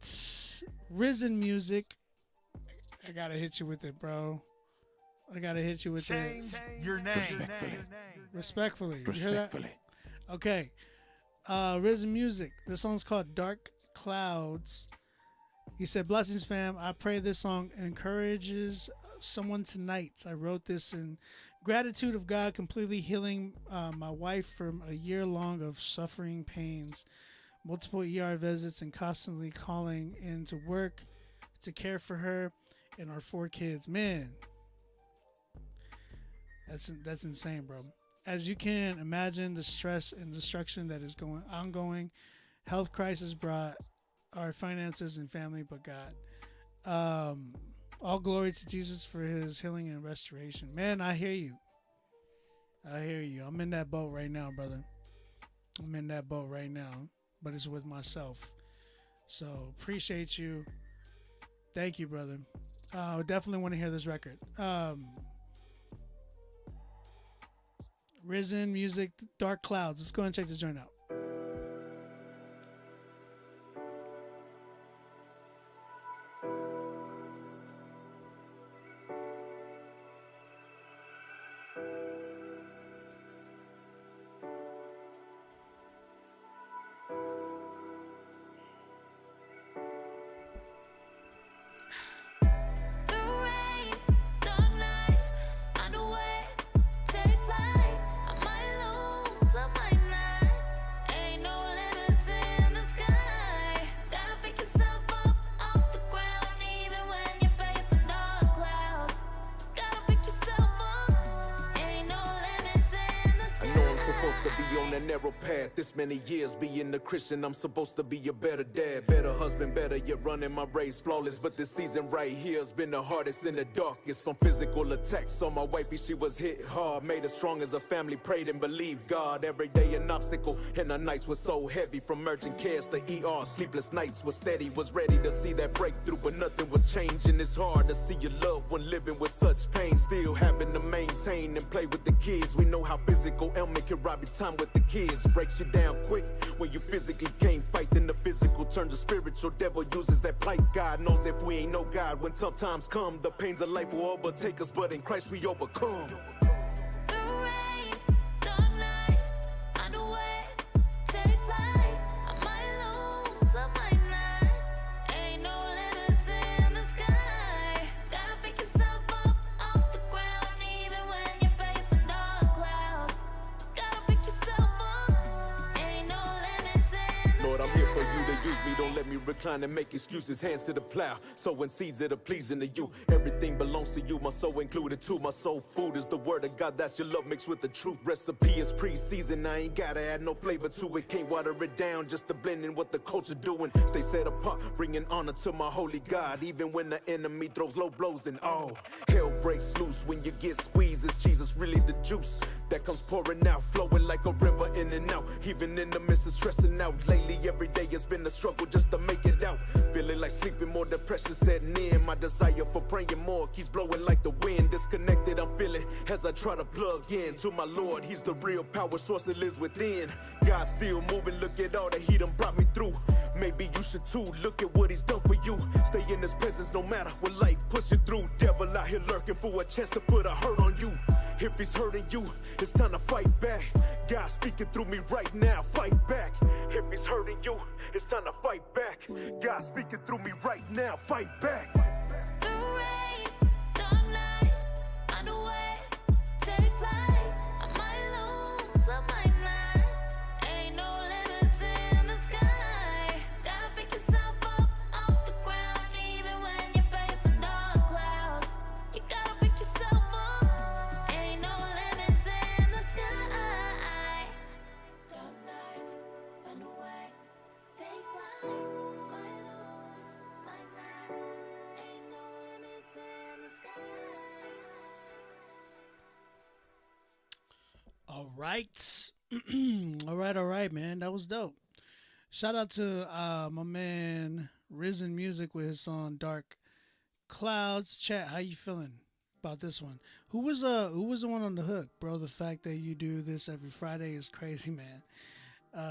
Risen Music. I gotta hit you with it, bro. I gotta hit you with it. Change your name. Respectfully. You hear that? Okay. Risen Music. This song's called Dark Clouds. He said, blessings, fam. I pray this song encourages someone tonight. I wrote this in gratitude of God completely healing my wife from a year long of suffering pains, multiple ER visits, and constantly calling in to work to care for her and our 4 kids. Man, that's insane, bro. As you can imagine, the stress and destruction that is ongoing, health crisis brought our finances and family, but God. All glory to Jesus for his healing and restoration. Man, I hear you. I'm in that boat right now, brother. I'm in that boat right now, but it's with myself. So appreciate you. Thank you, brother. Definitely want to hear this record. Risen Music, Dark Clouds. Let's go and check this joint out. supposed to be on that narrow path. This many years being a Christian, I'm supposed to be a better dad, better husband, better yet running my race flawless. But this season right here has been the hardest and the darkest. From physical attacks on my wifey, she was hit hard. Made us strong as a family, prayed and believed God. Every day an obstacle, and the nights were so heavy. From urgent cares to ER, sleepless nights was steady. Was ready to see that breakthrough, but nothing was changing. It's hard to see your loved one living with such pain. Still having to maintain and play with the kids. We know how physical ailment can rob your time with the kids. Breaks you down quick when you physically can't fight. Then the physical turns to spiritual. Devil uses that plight. God knows if we ain't no God, when tough times come, the pains of life will overtake us, but in Christ we overcome. Recline and make excuses, hands to the plow, sowing seeds that are pleasing to you. Everything belongs to you, my soul included too. My soul food is the word of God, that's your love mixed with the truth. Recipe is pre-seasoned, I ain't gotta add no flavor to it. Can't water it down, just to blend in what the culture doing. Stay set apart, bringing honor to my holy God. Even when the enemy throws low blows and all hell breaks loose. When you get squeezed, is Jesus really the juice that comes pouring out, flowing like a river in and out. Even in the midst of stressing out, lately every day has been a struggle just to make it out. Feeling like sleeping, more depression setting in. My desire for praying more keeps blowing like the wind. Disconnected, I'm feeling as I try to plug in to my Lord. He's the real power source that lives within. God still moving, look at all that he done brought me through. Maybe you should too, look at what he's done for you. Stay in his presence no matter what life puts you through. Devil out here lurking for a chance to put a hurt on you. If he's hurting you, it's time to fight back. God speaking through me right now, fight back. If he's hurting you, it's time to fight back. God speaking through me right now, fight back. All right, man. That was dope. Shout out to my man Risen Music with his song Dark Clouds. Chat, how you feeling about this one? Who was the one on the hook, bro? The fact that you do this every Friday is crazy, man.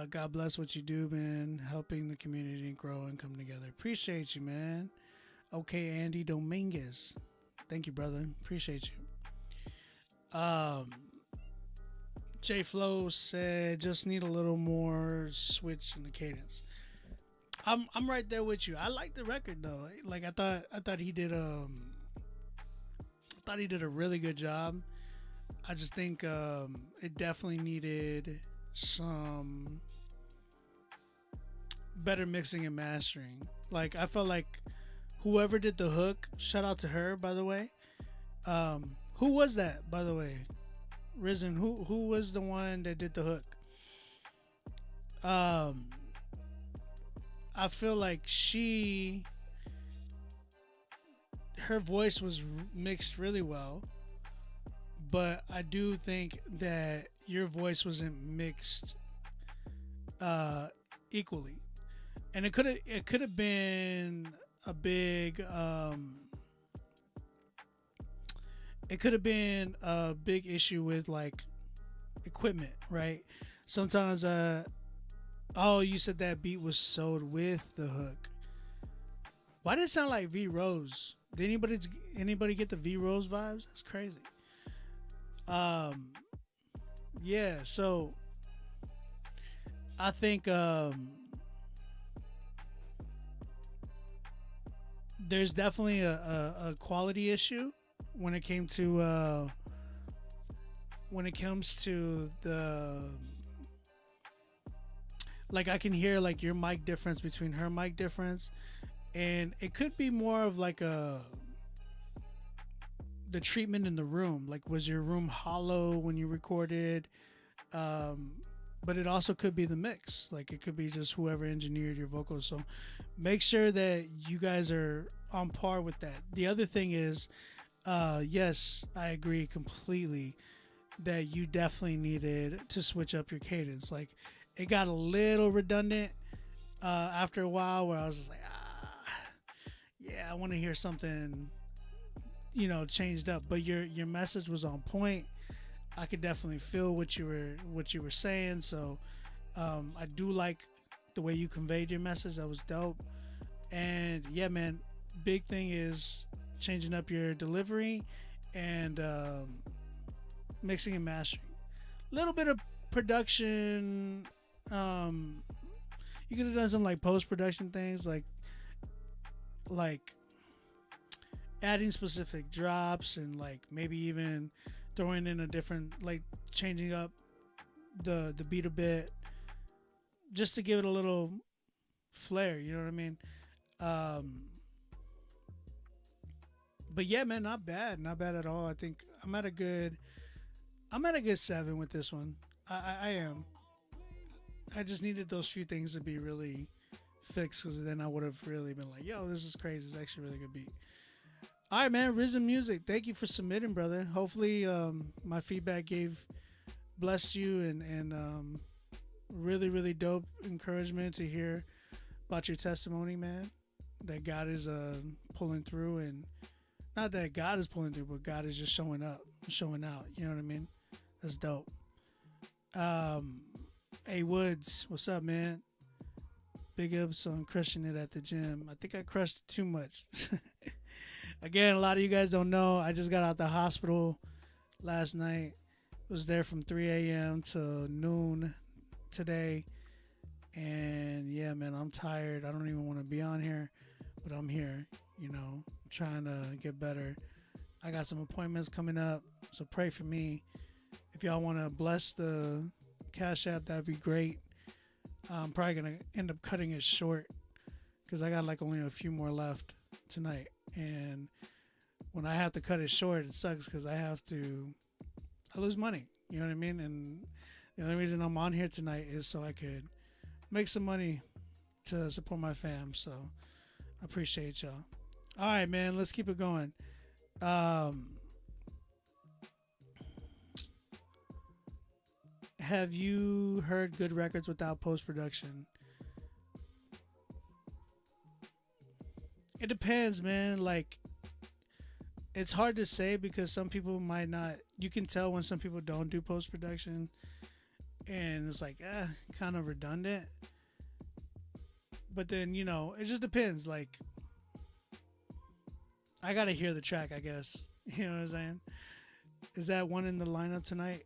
God bless what you do, man. Helping the community grow and come together. Appreciate you, man. Okay, Andy Dominguez. Thank you, brother. Appreciate you. J Flow said, just need a little more switch in the cadence. I'm right there with you. I like the record though. Like I thought he did a really good job. I just think it definitely needed some better mixing and mastering. Like I felt like whoever did the hook, shout out to her, by the way. Who was that, by the way? Risen, who was the one that did the hook? I feel like her voice was mixed really well, but I do think that your voice wasn't mixed equally, and it could have been a big it could have been a big issue with like equipment, right? Sometimes you said that beat was sold with the hook. Why did it sound like V Rose? Did anybody get the V Rose vibes? That's crazy. Yeah, so I think there's definitely a quality issue when it comes to the, like I can hear like your mic difference between her mic difference, and it could be more of like the treatment in the room. Like, was your room hollow when you recorded? But it also could be the mix. Like, it could be just whoever engineered your vocals. So make sure that you guys are on par with that. The other thing is, yes, I agree completely that you definitely needed to switch up your cadence. Like, it got a little redundant after a while, where I was just like, yeah, I want to hear something, changed up. But your message was on point. I could definitely feel what you were saying. So I do like the way you conveyed your message. That was dope. And yeah, man, big thing is changing up your delivery and mixing and mastering. A little bit of production. You could have done some like post-production things, like adding specific drops and like maybe even throwing in a different, like changing up the beat a bit, just to give it a little flair. You know what I mean? But yeah, man, not bad at all. I think I'm at a good 7 with this one. I am. I just needed those few things to be really fixed, because then I would have really been like, yo, this is crazy. It's actually a really good beat. All right, man. Rhythm Music, thank you for submitting, brother. Hopefully my feedback blessed you and really, really dope encouragement to hear about your testimony, man. That God is pulling through, and not that God is pulling through, but God is just showing up, showing out. You know what I mean? That's dope. Hey, Woods, what's up, man? Big ups on crushing it at the gym. I think I crushed too much. Again, a lot of you guys don't know, I just got out the hospital last night. Was there from 3 a.m. to noon today. And yeah, man, I'm tired. I don't even want to be on here, but I'm here, trying to get better. I got some appointments coming up, so pray for me. If y'all want to bless the Cash App, that'd be great. I'm probably going to end up cutting it short, because I got like only a few more left tonight. And when I have to cut it short, it sucks, because I lose money. You know what I mean? And the only reason I'm on here tonight is so I could make some money to support my fam. So I appreciate y'all. All right, man, let's keep it going. Have you heard good records without post-production? It depends, man. Like, it's hard to say, because some people might not. You can tell when some people don't do post-production, and it's like, kind of redundant. But then, it just depends. Like, I gotta hear the track, I guess. You know what I'm saying? Is that one in the lineup tonight?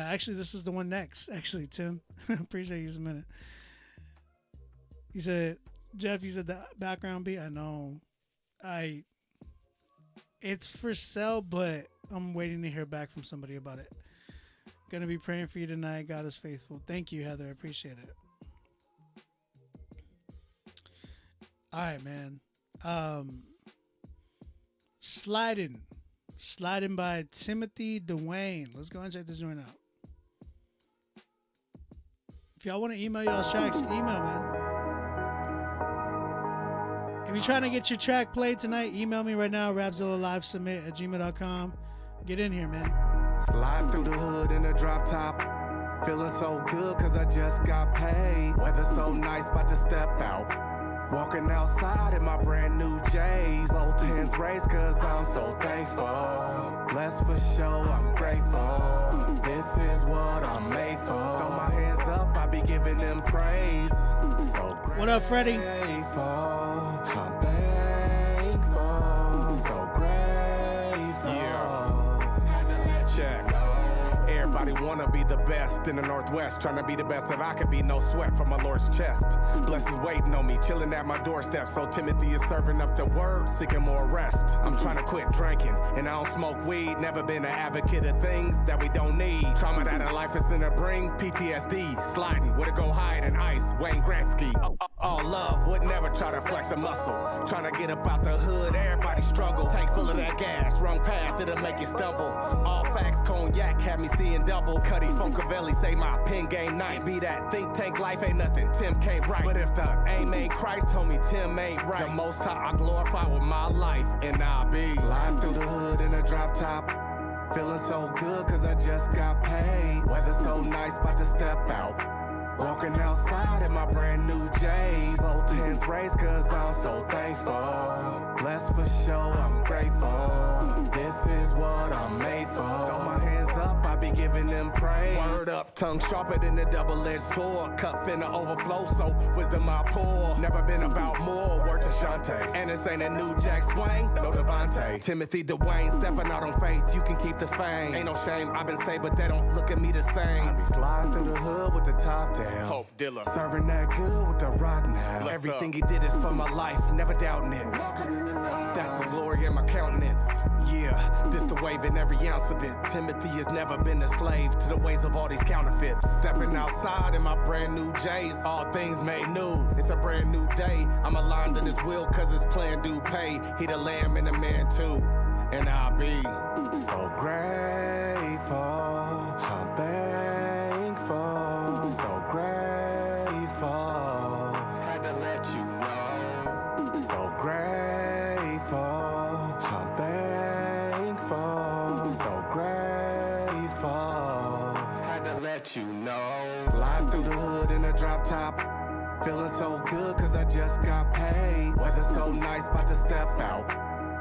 Actually, this is the one next. Actually, Tim, appreciate you a minute. You said, Jeff, you said the background beat. I know. It's for sale, but I'm waiting to hear back from somebody about it. Gonna be praying for you tonight. God is faithful. Thank you, Heather. I appreciate it. All right, man. Sliding by Timothy Dwayne. Let's go and check this joint out. If y'all want to email y'all's tracks, email, man. If you're trying to get your track played tonight, email me right now, rapzillalivesubmit@gmail.com. Get in here, man. Slide through the hood in a drop top. Feeling so good cause I just got paid. Weather so nice, about to step out. Walking outside in my brand new J's. Both hands raised cause I'm so thankful. Blessed for sure, I'm grateful. This is what I'm made for. Throw my hands up, I be giving them praise. So grateful. What up, Freddie? I'm thankful. So grateful. Yeah. Check. Everybody wanna be the best in the Northwest, trying to be the best that I could be. No sweat from my Lord's chest. Blessings waiting on me, chilling at my doorstep. So Timothy is serving up the word, seeking more rest. I'm trying to quit drinking, and I don't smoke weed. Never been an advocate of things that we don't need. Trauma that in life is gonna bring PTSD. Sliding, where to go hide in ice. Wayne Gretzky. All love, would never try to flex a muscle. Trying to get up out the hood, everybody struggle. Tank full of that gas, wrong path, it'll make you stumble. All facts, cognac, had me seeing double. Cuddy Funkavelli say my pen game nice. Be that think tank life ain't nothing, Tim can't write. But if the aim ain't Christ, homie, Tim ain't right. The most high I glorify with my life, and I'll be sliding through the hood in a drop top. Feeling so good cause I just got paid. Weather so nice, about to step out. Walking outside in my brand new J's. Both hands raised cause I'm so thankful. Blessed for sure, I'm grateful. This is what I'm made for. Throw my hands up, I be giving them praise. Word up, tongue sharper than a double-edged sword. Cup finna overflow, so wisdom I pour. Never been about more, word to Shantae. And this ain't a new Jack Swang, no Devontae. Timothy Dwayne, stepping out on faith, you can keep the fame. Ain't no shame, I've been saved, but they don't look at me the same. I be sliding through the hood with the top down. Hope Dilla. Serving that good with the rock now. Bless everything up. He did is for my life, never doubting it. That's his glory in my countenance. Yeah, this the wave in every ounce of it. Timothy has never been a slave to the ways of all these counterfeits. Stepping outside in my brand new J's. All things made new, it's a brand new day. I'm aligned in his will cause his plan do pay. He the lamb and the man too. And I'll be so grateful. I'm thankful. So grateful, had to let you know. So grateful, I'm thankful. So grateful, had to let you know. Slide through the hood in a drop top. Feeling so good cause I just got paid. Weather so nice, about to step out.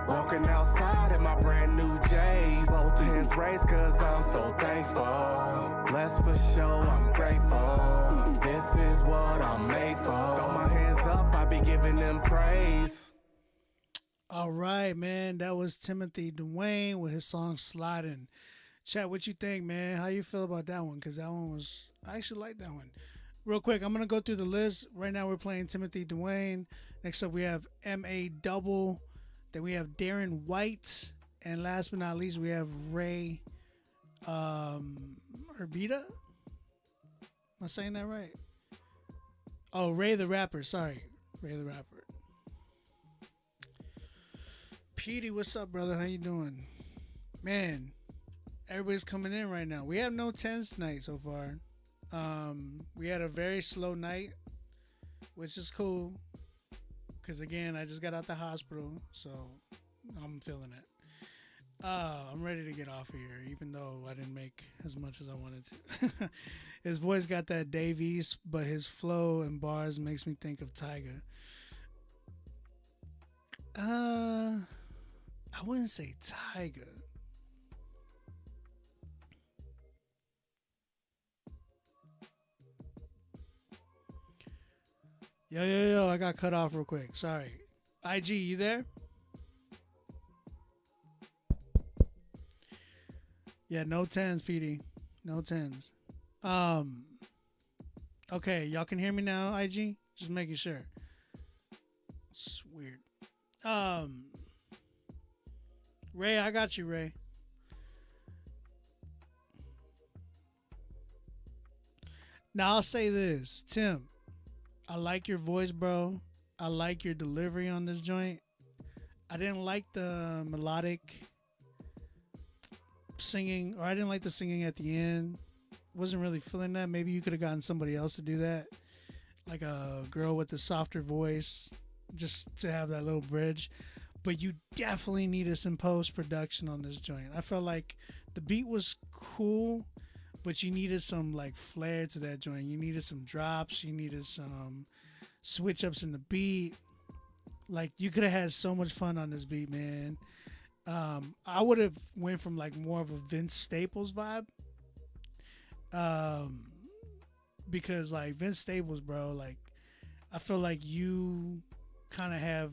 Walking outside in my brand new J's. Both hands raised cause I'm so thankful. Blessed for sure, I'm grateful. This is what I'm made for. Throw my hands up, I be giving them praise. All right, man. That was Timothy Dwayne with his song Sliding. Chat, what you think, man? How you feel about that one? Because that one was, I actually like that one. Real quick, I'm going to go through the list. Right now we're playing Timothy Dwayne. Next up we have M.A. Double. Then we have Darren White. And last but not least, we have Ray Herbita. Am I saying that right? Oh, Ray the Rapper. Sorry. Ray the Rapper. Petey, what's up, brother? How you doing? Man, everybody's coming in right now. We have no 10s tonight so far. We had a very slow night, which is cool. Because, again, I just got out the hospital, so I'm feeling it. I'm ready to get off of here, even though I didn't make as much as I wanted to. His voice got that Dave East, but his flow and bars makes me think of Tyga. I wouldn't say Tyga. Yo, I got cut off real quick. Sorry. IG, you there? Yeah, no 10s, PD. No 10s. Okay, y'all can hear me now, IG? Just making sure. It's weird. Ray, I got you, Ray. Now I'll say this, Tim. I like your voice, bro. I like your delivery on this joint. I didn't like the melodic singing, or I didn't like the singing at the end. Wasn't really feeling that. Maybe you could have gotten somebody else to do that, like a girl with a softer voice, just to have that little bridge. But you definitely needed some post-production on this joint. I felt like the beat was cool, but you needed some like flair to that joint. You needed some drops. You needed some switch ups in the beat. Like, you could have had so much fun on this beat, man. I would have went from like more of a Vince Staples vibe. Because like Vince Staples, bro, like I feel like you kind of have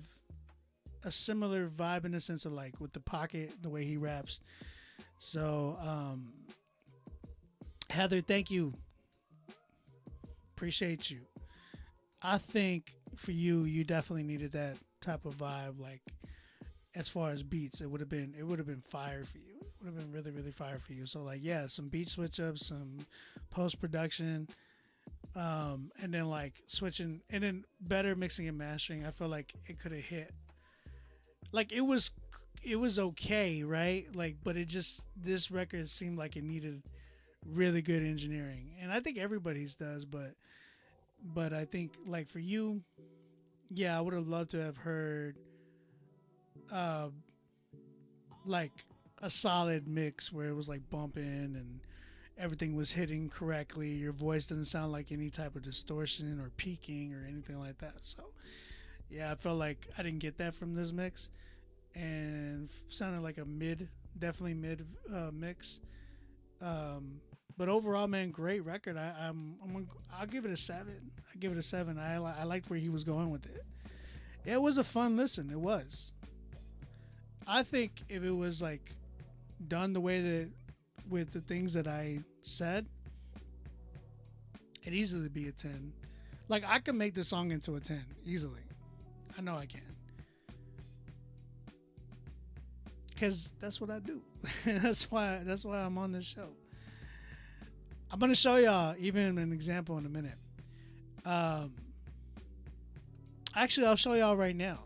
a similar vibe in the sense of like with the pocket, the way he raps. So, Heather, thank you. Appreciate you. I think for you, you definitely needed that type of vibe. Like, as far as beats, it would have been fire for you. It would have been really, really fire for you. So like, yeah, some beat switch ups, some post production. And then like switching and then better mixing and mastering. I feel like it could have hit. Like it was okay, right? Like, but it just this record seemed like it needed really good engineering, and I think everybody's does, but I think like for you, yeah, I would have loved to have heard, like a solid mix where it was like bumping and everything was hitting correctly. Your voice doesn't sound like any type of distortion or peaking or anything like that. So, yeah, I felt like I didn't get that from this mix, and sounded like a definitely mid mix. But overall, man, great record. I'll give it a 7. I give it a 7. I liked where he was going with it. It was a fun listen. It was. I think if it was like done the way that with the things that I said, it'd easily be a 10. Like I could make this song into a 10 easily. I know I can. Cause that's what I do. that's why I'm on this show. I'm gonna show y'all even an example in a minute. Actually, I'll show y'all right now.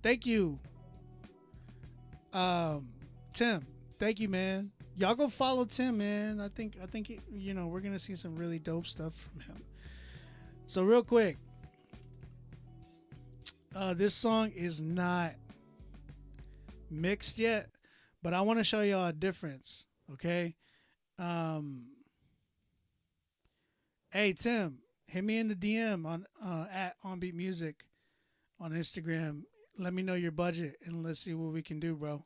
Thank you, Tim. Thank you, man. Y'all go follow Tim, man. I think we're gonna see some really dope stuff from him. So real quick, this song is not mixed yet, but I want to show y'all a difference. Okay. Hey Tim, hit me in the DM on at OnBeat Music on Instagram. Let me know your budget and let's see what we can do, bro.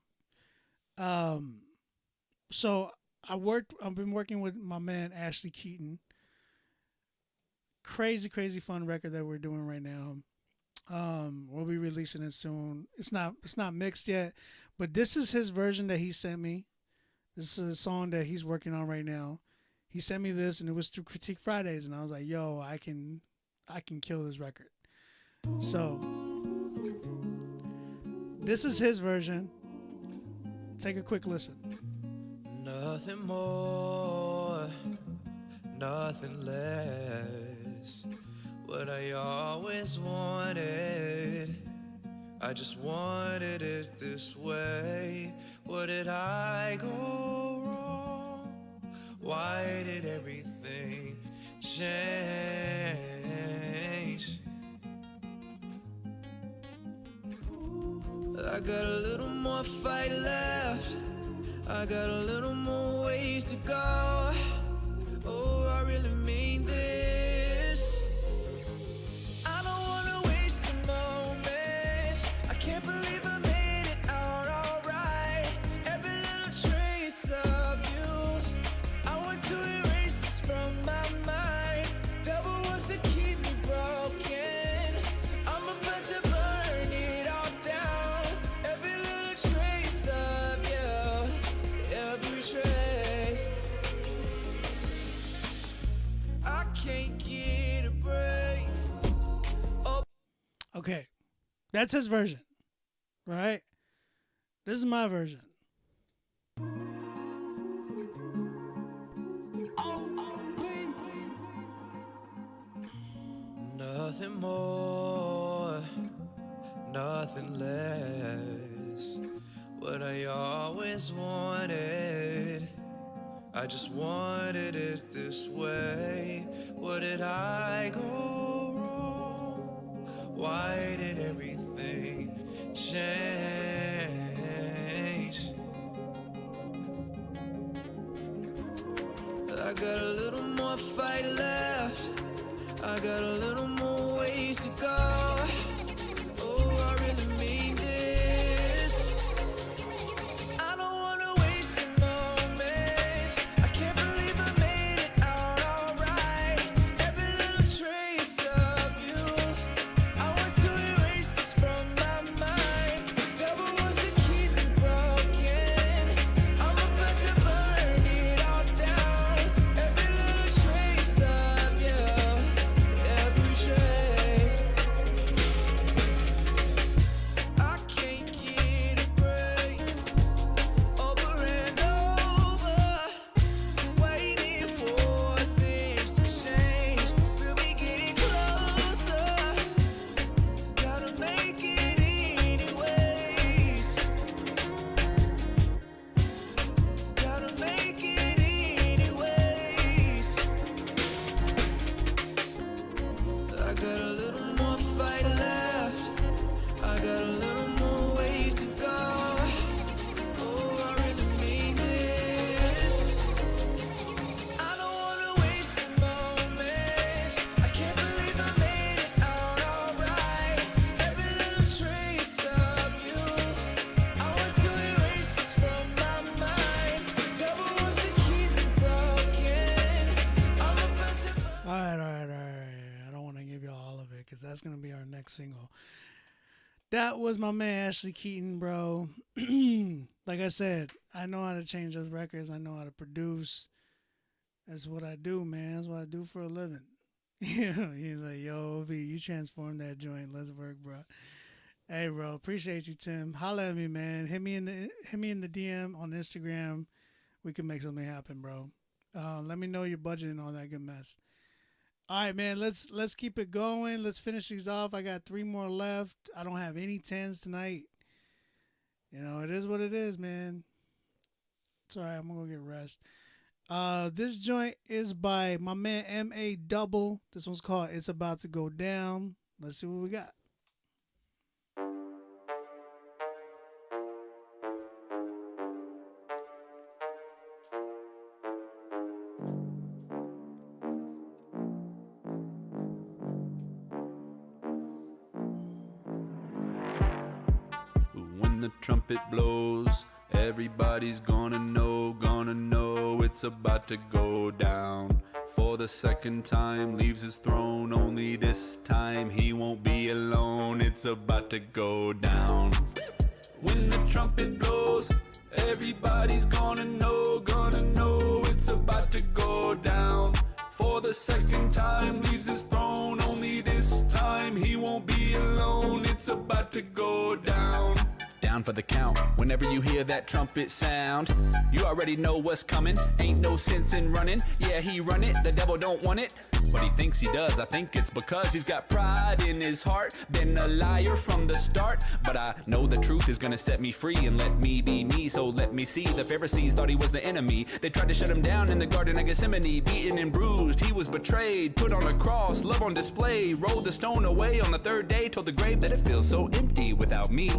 So I've been working with my man Ashley Keaton. Crazy fun record that we're doing right now. We'll be releasing it soon. It's not mixed yet, but this is his version that he sent me. This is a song that he's working on right now. He sent me this, and it was through Critique Fridays, and I was like, "Yo, I can kill this record." So this is his version. Take a quick listen. Nothing more, nothing less. What I always wanted, I just wanted it this way. What did I go wrong? Why did everything change? I got a little more fight left. I got a little more ways to go. Oh, I really mean this. I don't wanna waste a moment. I can't believe I made it out alright. Every little trace of you, I want to erase this from my mind. Devil wants to keep me broken. I'm about to burn it all down. Every little trace of you, every trace. I can't get a break. Okay, that's his version, right? This is my version. Nothing more, nothing less. What I always wanted, I just wanted it this way. What did I go wrong? Why did everything change? I got a little more fight left. I got a little more ways to go. Oh, I really mean this. I don't wanna waste a moment. I can't believe I made it out alright. Every little trace of you, I want to erase this from my mind. Devil wants to keep me broken. I'm about to burn it all down. Every little trace of you, every trace. That was my man Ashley Keaton, bro. Like I said, I know how to change those records. I know how to produce. That's what I do, man. That's what I do for a living. He's like, yo, V, you transformed that joint. Let's work, bro. Hey, bro, appreciate you, Tim. Holla at me, man. Hit me in the DM on Instagram. We can make something happen, bro. Let me know your budget and all that good mess. All right, man. Let's keep it going. Let's finish these off. I got 3 more left. I don't have any 10s tonight. You know, it is what it is, man. It's all right. I'm gonna go get rest. This joint is by my man M.A. Double. This one's called "It's About to Go Down." Let's see what we got. When the trumpet blows, everybody's gonna know it's about to go down. For the second time, leaves his throne, only this time he won't be alone. It's about to go down. When the trumpet blows, everybody's gonna know it's about to go down. For the second time, leaves his throne, only this time he won't be alone. It's about to go down. Down for the count. Whenever you hear that trumpet sound, you already know what's coming. Ain't no sense in running. Yeah, he run it, the devil don't want it, but he thinks he does. I think it's because he's got pride in his heart. Been a liar from the start, but I know the truth is gonna set me free and let me be me. So let me see. The Pharisees thought he was the enemy. They tried to shut him down in the Garden of Gethsemane. Beaten and bruised, he was betrayed, put on a cross, love on display, rolled the stone away on the 3rd day, told the grave that it feels so empty without me.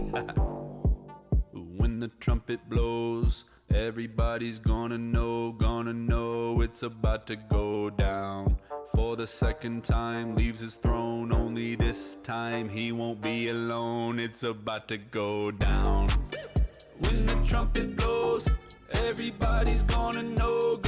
When the trumpet blows, everybody's gonna know it's about to go down. For the second time, leaves his throne, only this time he won't be alone. It's about to go down. When the trumpet blows, everybody's gonna know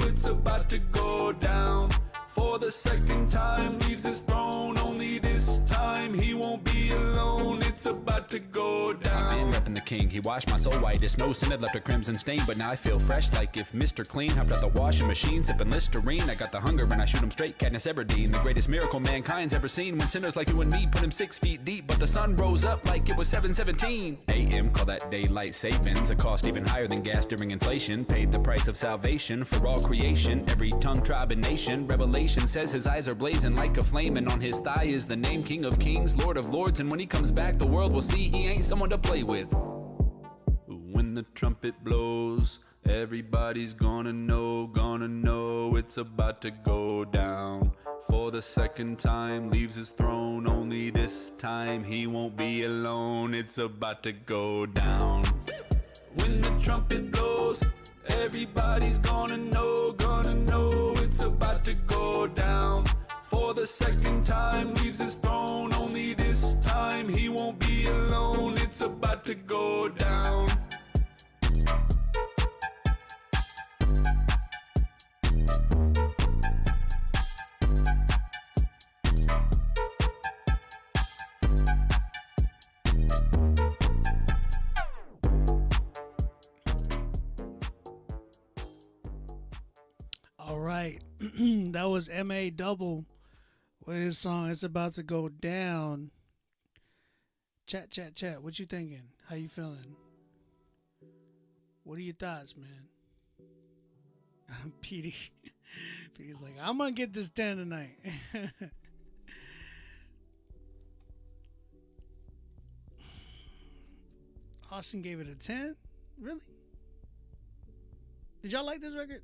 it's about to go down. For the second time, leaves his throne, only this time he won't be alone. It's about to go down. I've been repping the king, he washed my soul white as snow, sin had left a crimson stain, but now I feel fresh like if Mr. Clean hopped out the washing machine, sipping Listerine. I got the hunger and I shoot him straight, Katniss Everdeen, the greatest miracle mankind's ever seen. When sinners like you and me put him 6 feet deep, but the sun rose up like it was 7:17 a.m. Call that daylight savings, a cost even higher than gas during inflation. Paid the price of salvation for all creation, every tongue, tribe, and nation. Revelation says his eyes are blazing like a flame, and on his thigh is the name King of Kings, Lord of Lords. And when he comes back, the world will see he ain't someone to play with. When the trumpet blows, everybody's gonna know it's about to go down. For the second time, leaves his throne, only this time he won't be alone. It's about to go down. When the trumpet blows, everybody's gonna know it's about to go down. For the second time, leaves his throne, only this time he won't be alone. It's about to go down. All right. That was M.A. Double with his song "It's About to Go Down." Chat. What you thinking? How you feeling? What are your thoughts, man? Petey's like, I'm gonna get this 10 tonight. Austin gave it a 10? Really? Did y'all like this record?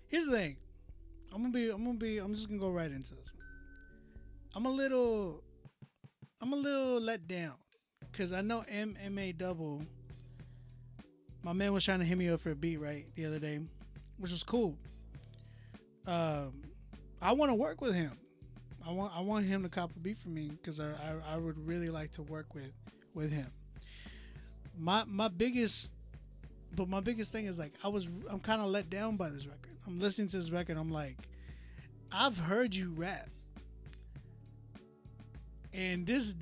Here's the thing. I'm just gonna go right into this one. I'm a little let down because I know M.A. Double. My man was trying to hit me up for a beat right the other day, which was cool. I want to work with him. I want him to cop a beat for me because I would really like to work with him. My biggest thing is like I'm kind of let down by this record. I'm listening to this record. I'm like, I've heard you rap, and this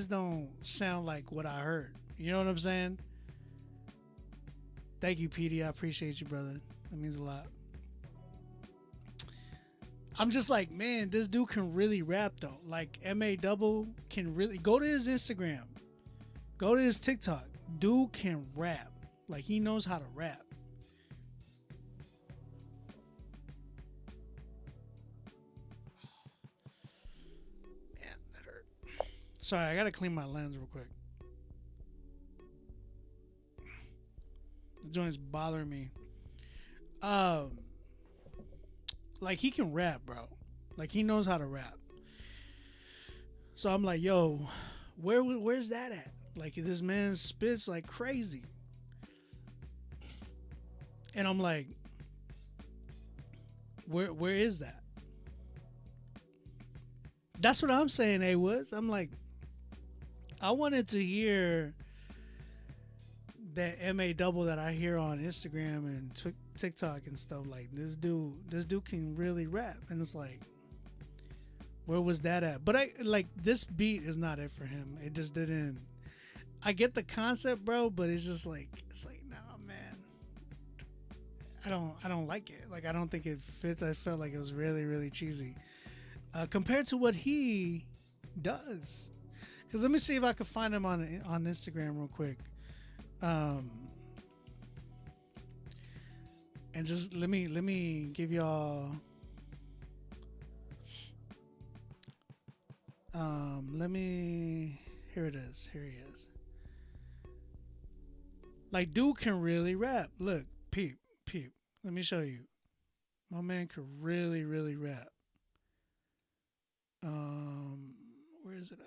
don't sound like what I heard. You know what I'm saying? Thank you, PD. I appreciate you, brother. That means a lot. I'm just like, man, this dude can really rap though. Like MA Double can really go to his Instagram, go to his TikTok. Dude can rap. Like he knows how to rap. Man, that hurt. Sorry, I gotta clean my lens real quick. The joint's bothering me. Like he can rap, bro. Like he knows how to rap. So I'm like, yo, where's that at? Like this man spits like crazy. And I'm like, where is that? That's what I'm saying, A Woods. I'm like, I wanted to hear that MA Double that I hear on Instagram and TikTok and stuff. Like this dude can really rap, and it's like, where was that at? But I like this beat is not it for him. It just didn't. I get the concept, bro, but it's just like nah, man. I don't like it. Like I don't think it fits. I felt like it was really really cheesy compared to what he does. Cause let me see if I can find him on Instagram real quick. And just let me give y'all here it is. Here he is. Like dude can really rap. Look, peep. Let me show you. My man can really, really rap. Where is it at?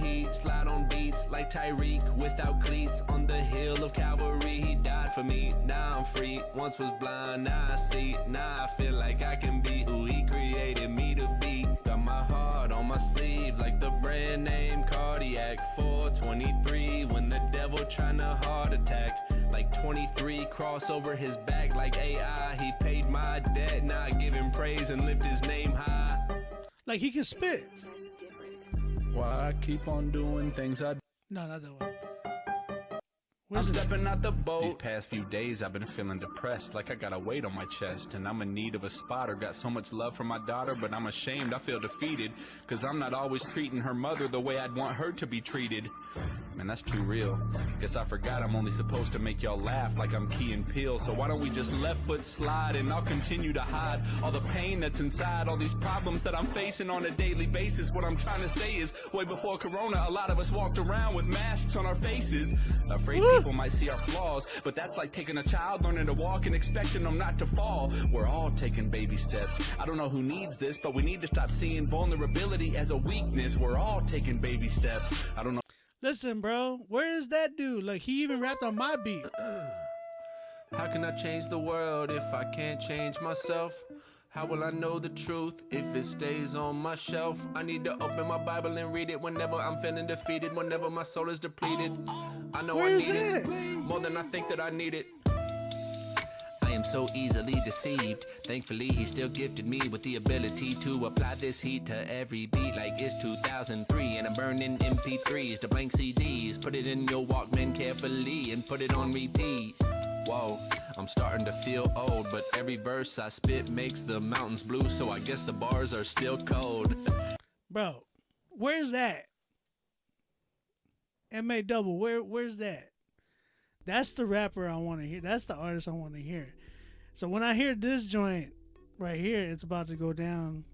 He slide on beats like Tyreek without cleats on the hill of Calvary. He died for me, now I'm free. Once was blind, now I see. Now I feel like I can be who he created me to be. Got my heart on my sleeve like the brand name Cardiac. 423 when the devil tryna heart attack. Like 23 cross over his back like AI. He paid my debt, now I give him praise and lift his name high. Like he can spit. Why I keep on doing things I... No, not that one. I'm stepping out the boat. These past few days I've been feeling depressed, like I got a weight on my chest, and I'm in need of a spotter. Got so much love for my daughter, but I'm ashamed, I feel defeated, cause I'm not always treating her mother the way I'd want her to be treated. Man, that's too real. Guess I forgot I'm only supposed to make y'all laugh like I'm Key and Peele. So why don't we just left foot slide and I'll continue to hide all the pain that's inside, all these problems that I'm facing on a daily basis. What I'm trying to say is, way before Corona, a lot of us walked around with masks on our faces, afraid people might see our flaws. But that's like taking a child, learning to walk and expecting them not to fall. We're all taking baby steps. I don't know who needs this, but we need to stop seeing vulnerability as a weakness. We're all taking baby steps. I don't know. Listen, bro, where is that dude? Like, he even rapped on my beat. How can I change the world if I can't change myself? How will I know the truth if it stays on my shelf? I need to open my Bible and read it whenever I'm feeling defeated, whenever my soul is depleted. I know I need it more than I think that I need it. I am so easily deceived. Thankfully, he still gifted me with the ability to apply this heat to every beat like it's 2003. And I'm burning MP3s to blank CDs. Put it in your Walkman carefully and put it on repeat. Whoa, I'm starting to feel old, but every verse I spit makes the mountains blue, so I guess the bars are still cold. Bro, where's that? MA Double, where's that? That's the rapper I want to hear. That's the artist I want to hear. So when I hear this joint right here, it's about to go down.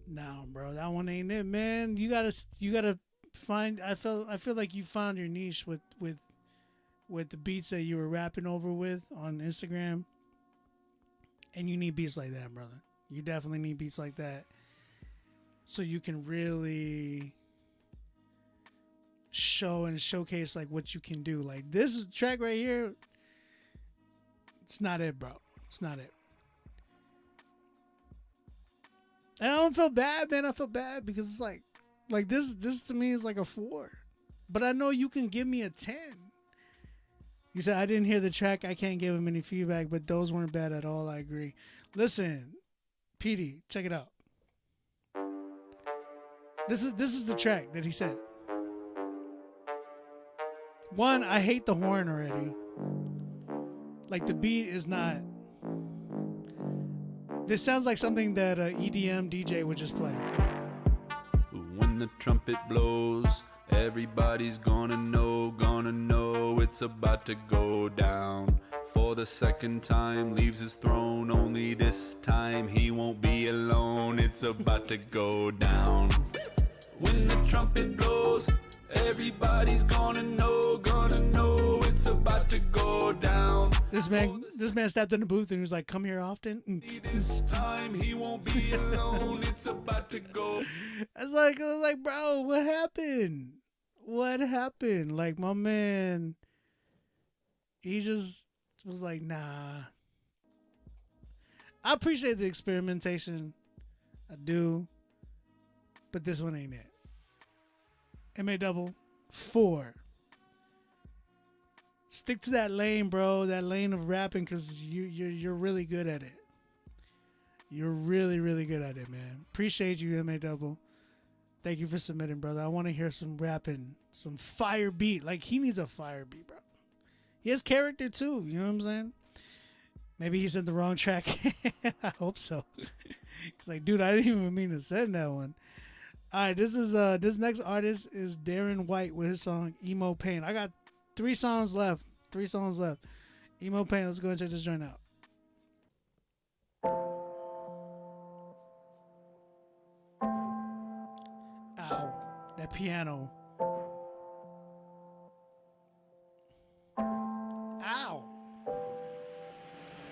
No, bro, that one ain't it, man. You gotta find. I feel like you found your niche with the beats that you were rapping over with on Instagram, and you need beats like that, brother. You definitely need beats like that, so you can really show and showcase like what you can do. Like this track right here, it's not it, bro. It's not it. And I don't feel bad, man. I feel bad because it's like this to me is like a 4, but I know you can give me a 10. You said I didn't hear the track. I can't give him any feedback, but those weren't bad at all. I agree. Listen, PD, check it out. This is the track that he said. One, I hate the horn already. Like the beat is not. This sounds like something that a EDM DJ would just play. When the trumpet blows, everybody's gonna know it's about to go down. For the second time, leaves his throne, only this time he won't be alone. It's about to go down. When the trumpet blows, everybody's gonna know it's about to go down. This man stepped in the booth and he was like, "Come here often." This time he won't be alone. It's about to go. I was like, bro, what happened? What happened? Like my man, he just was like, nah. I appreciate the experimentation. I do. But this one ain't it. MA 4. Stick to that lane, bro. That lane of rapping, because you're really good at it. You're really, really good at it, man. Appreciate you, MA Double. Thank you for submitting, brother. I want to hear some rapping, some fire beat. Like, he needs a fire beat, bro. He has character, too. You know what I'm saying? Maybe he said the wrong track. I hope so. He's like, dude, I didn't even mean to send that one. All right, this next artist is Darren White with his song Emo Pain. I got 3 songs left. Emo Pain. Let's go and check this joint out. Ow. That piano. Ow.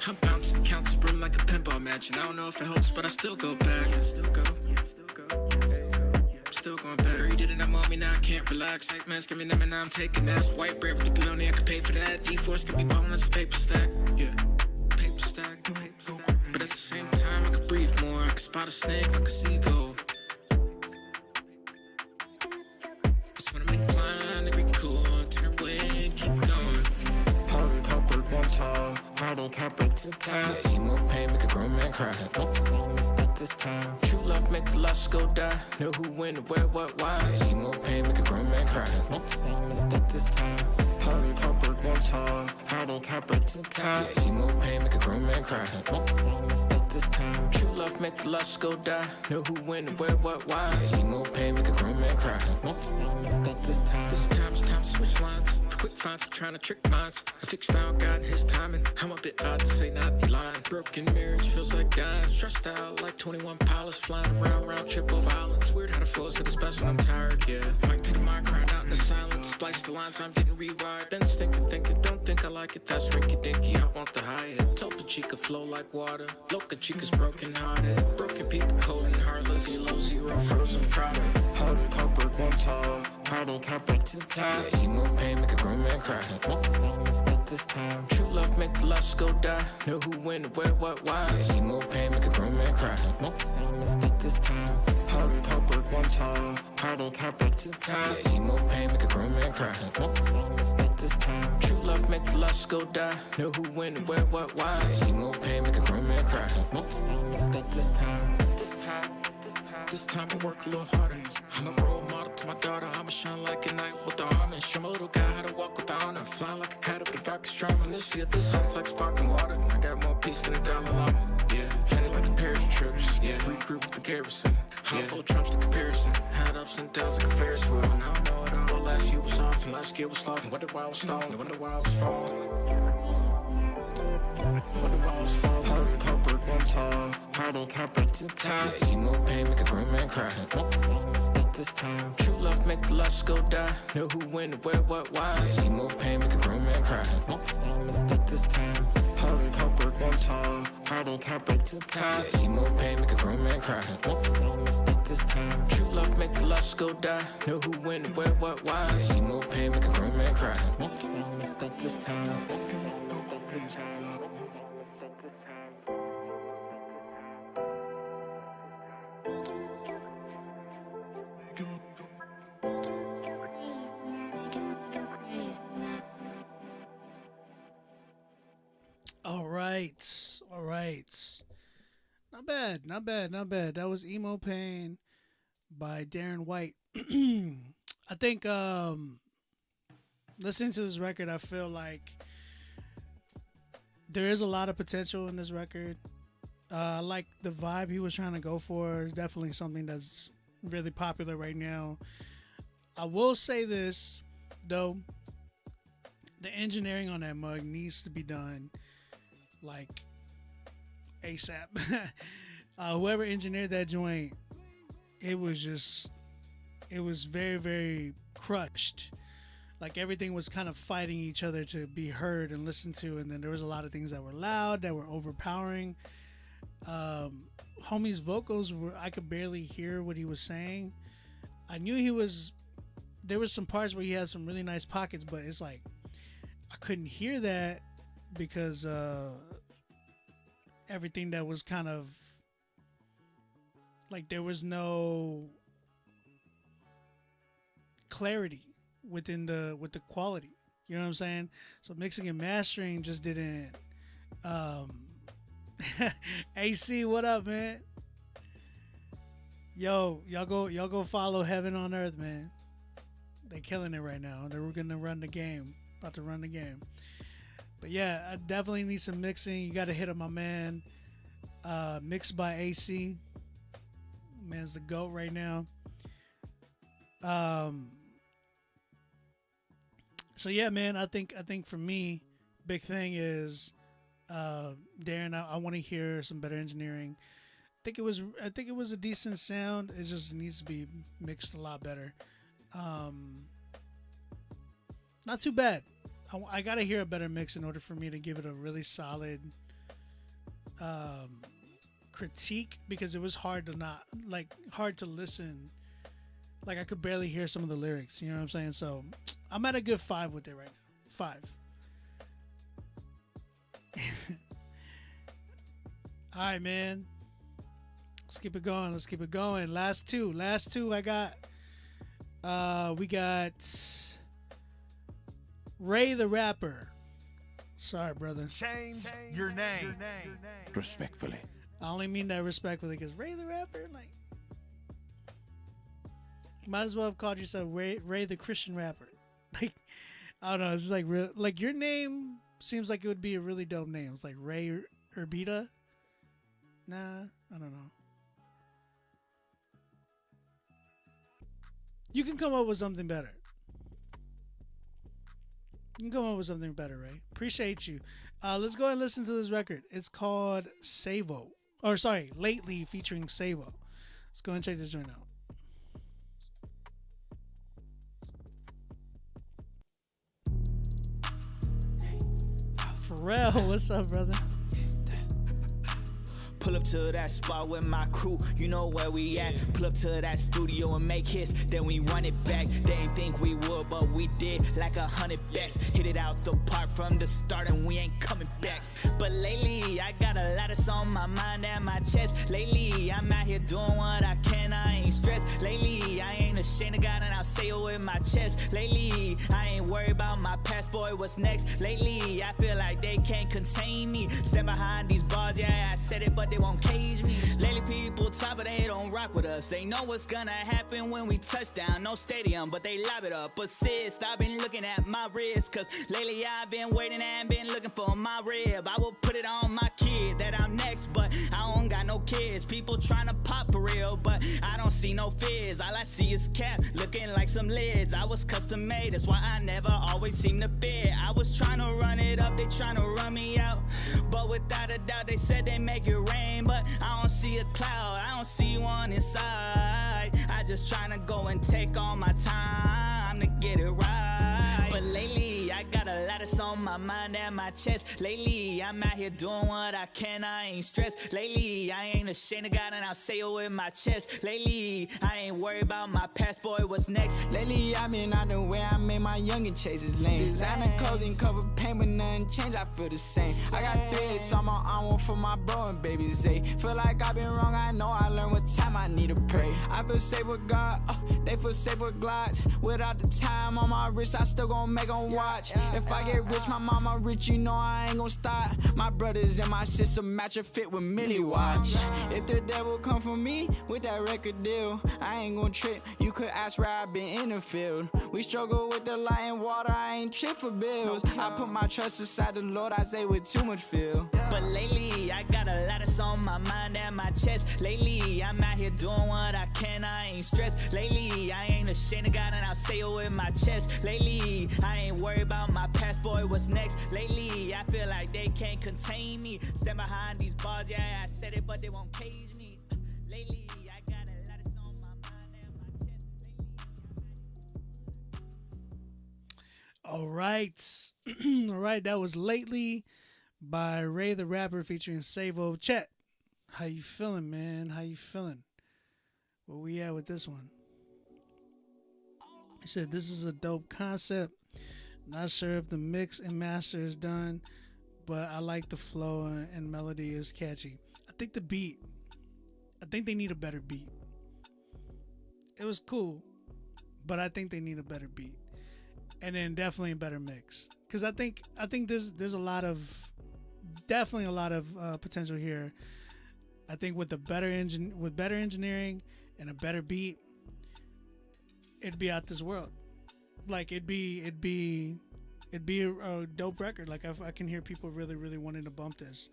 I'm bouncing, counting brim like a pinball match, and I don't know if it helps, but I still go back. Still going back. Girl, you did it, I'm on me now, I can't relax. Like, man, give me them and now I'm taking that. White bread with the bologna, I can pay for that. D-Force can be balling, that's a paper stack. Yeah, paper stack. But at the same time, I could breathe more. I could spot a snake like a seagull. That's when I'm inclined to be cool. Turn away and keep going. Hold it, couple one time. Friday, can't break 2 times. Emo pain, make a grown man cry. This time. True love make the lust go die. Know who, when, where, what, why. Emo pain make a grown man cry. Make the same mistake this time. Hurry, couple one time. Friday, can't break 2 times. Emo pain make a grown man cry. Make the same mistake this time. True love make the lust go die. Know who, when, where, what, why. Emo pain make a grown man cry. Make the same mistake this time. This time it's time to switch lines. For quick finds, trying to trick minds. I think style got his timing. I'm a bit odd to say not be lying. Broken marriage feels like dying. Stressed out like 21 pilots flying around, round trip over islands. Weird how the flow is at its best when I'm tired, yeah. Mic to the mind, crying out in the silence. Splice the lines, I'm getting rewired. Been thinking, don't think I like it. That's rinky dinky, I want the higher. Topa Chica flow like water. Loca Chica's broken hearted. Broken people cold and heartless. Below zero, frozen product. Hold it, Coburg one time. Party can't break 2 times. Emo pain make a grown man cry. Make the same mistake this time. True love make the lust go die. Know who, when, where, what, why. Emo pain make a grown man cry. Make the same mistake this time. Hold it, Coburg one time. Party can't break 2 times. Emo pain make a grown man cry. Make the same mistake this time. True love make the lust go die. Know who, when, where, what, why. Emo pain make a grown man cry. Make the same mistake this time. This time I work a little harder. I'm a role model to my daughter. I'ma shine like a knight with the armor. Show my little guy how to walk with honor. Fly like a kite over the darkest drum. In this field, this hot's like sparkling water. I got more peace than a Dalai Lama. Yeah, handed like the Paris trips. Yeah, regroup with the garrison. Humble trumps the comparison. Had ups and downs like a Ferris wheel. And I don't know it all. Last year was off and last year was slow. Wonder why I was stalling. Wonder why I was falling. Wonder why I was falling. Hurry, Coburg one time. Party can't break 2 times. Emo pain make a grown man cry. Make the same mistake this time. True love make the lust go die. Know who, when, where, what, why. Emo pain make a grown man cry. Make the same mistake this time. Hurry, Coburg one time. Party can't break 2 times. Emo pain make a grown man cry. Make the same mistake this time. True love make the lust go die. Know who, when, where, what, why. Emo pain make a grown man cry. Make the same mistake this time. All right. Not bad. bad. Not bad. Not bad. That was Emo Pain by Darren White. I think listening to this record, I feel like there is a lot of potential in this record. I like the vibe he was trying to go for. It's definitely something that's really popular right now. I will say this, though. The engineering on that mug needs to be done like ASAP. Whoever engineered that joint, it was very, very crushed. Like everything was kind of fighting each other to be heard and listened to, and then there was a lot of things that were loud, that were overpowering. Homie's vocals I could barely hear what he was saying. I knew there was some parts where he had some really nice pockets, but it's like I couldn't hear that because everything that was kind of like there was no clarity with the quality. You know what I'm saying? So mixing and mastering just didn't. AC, what up, man? Yo, y'all go follow Heaven on Earth, man. They killing it right now. They're gonna run the game. About to run the game. But yeah, I definitely need some mixing. You gotta hit up my man. Mixed by AC. Man's the GOAT right now. So yeah, man, I think for me, big thing is Darren, I want to hear some better engineering. I think it was a decent sound. It just needs to be mixed a lot better. Not too bad. I gotta hear a better mix in order for me to give it a really solid critique, because it was hard to listen. Like I could barely hear some of the lyrics. You know what I'm saying? So I'm at a good 5 with it right now. 5. All right, man. Let's keep it going. Last two I got. We got Ray the Rapper. Sorry, brother. Change your name. Respectfully. I only mean that respectfully because Ray the Rapper, like, might as well have called yourself Ray the Christian Rapper. Like, I don't know. It's like real. Like your name seems like it would be a really dope name. It's like Ray Urbita. Nah, I don't know. You can come up with something better. You can come up with something better, Ray. Appreciate you. Let's go and listen to this record. It's called Savo. Or sorry, Lately featuring Savo. Let's go and check this joint out. Pharrell, what's up, brother? Pull up to that spot with my crew, you know where we at. Pull up to that studio and make hits, then we run it back. They ain't think we would, but we did like 100 backs. Hit it out the park from the start and we ain't coming back. But lately, I got a lot of on my mind and my chest. Lately, I'm out here doing what I can, I ain't stressed. Lately, I ain't ashamed of God and I'll say it with my chest. Lately, I ain't worried about my past, boy, what's next? Lately, I feel like they can't contain me. Step behind these bars, yeah, I said it, but they won't cage me. Lately people talk, but they don't rock with us. They know what's gonna happen when we touch down. No stadium, but they lob it up. Persist, I've been looking at my wrist, cause lately I've been waiting and been looking for my rib. I will put it on my kid that I'm next, but I don't got no kids. People trying to pop for real, but I don't see no fizz. All I see is cap, looking like some lids. I was custom made, that's why I never always seem to fit. I was trying to run it up, they trying to run me out, but without a doubt they said they make it rain, but I don't see a cloud, I don't see one inside. I just trying to go and take all my time to get it right. But lately I got a lot of on my mind and my chest. Lately I'm out here doing what I can, I ain't stressed. Lately I ain't ashamed of God and I'll say it with my chest. Lately I ain't worried about my past, boy, what's next? Lately I've been out the way, I made my youngin' chase his lane. Designer clothing, cover paint, but nothing changed, I feel the same. I got threads on my arm, one for my bro and baby Zay. Feel like I've been wrong, I know I learned with time, I I need to pray. I feel safe with God, they feel safe with glides. Without the time on my wrist, I still gon' make them watch. If I get rich, my mama rich, you know I ain't gon' stop. My brothers and my sister match a fit with Millie Watch. If the devil come for me with that record deal, I ain't gon' trip. You could ask where I been in the field. We struggle with the light and water, I ain't trip for bills. I put my trust aside the Lord, I say with too much feel. But lately, I got a lot of on my mind and my chest. Lately, I'm out here doing what I can, I ain't stressed. Lately, I ain't ashamed of God and I'll say it with my chest. Lately, I ain't worried about my past, boy, what's next? Lately, I feel like they can't contain me. Stand behind these bars, yeah, I said it, but they won't cage me. Lately, I got a lot of on my mind and my chest. All right. All right, that was Lately by Ray the Rapper featuring Savo. Chet, how you feeling, man? How you feeling? Where we at with this one? He said, this is a dope concept. Not sure if the mix and master is done, but I like the flow and melody is catchy. I think the beat, I think they need a better beat. It was cool, but I think they need a better beat. And then definitely a better mix. Because I think there's a lot of, definitely a lot of potential here. I think with better engineering and a better beat, it'd be out this world. Like it'd be a dope record. Like I can hear people really, really wanting to bump this.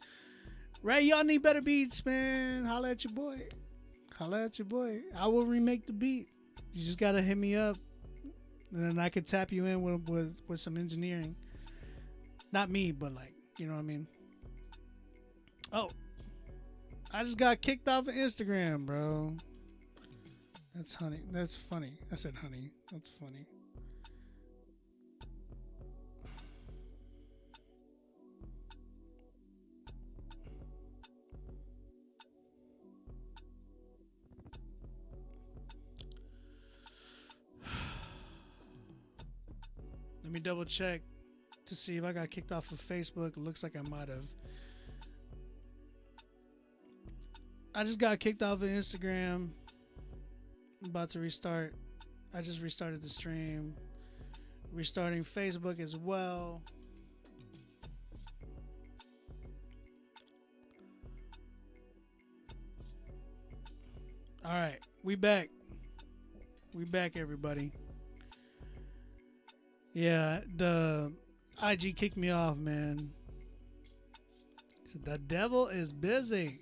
Ray, y'all need better beats, man. Holla at your boy. Holla at your boy. I will remake the beat. You just gotta hit me up, and then I could tap you in with some engineering. Not me, but like, you know what I mean. Oh, I just got kicked off of Instagram, bro. That's honey. That's funny. I said honey. That's funny. Let me double check to see if I got kicked off of Facebook. It looks like I might have. I just got kicked off of Instagram. I'm about to restart. I just restarted the stream. Restarting Facebook as well. All right, we back. We back, everybody. Yeah, the IG kicked me off, man. The devil is busy.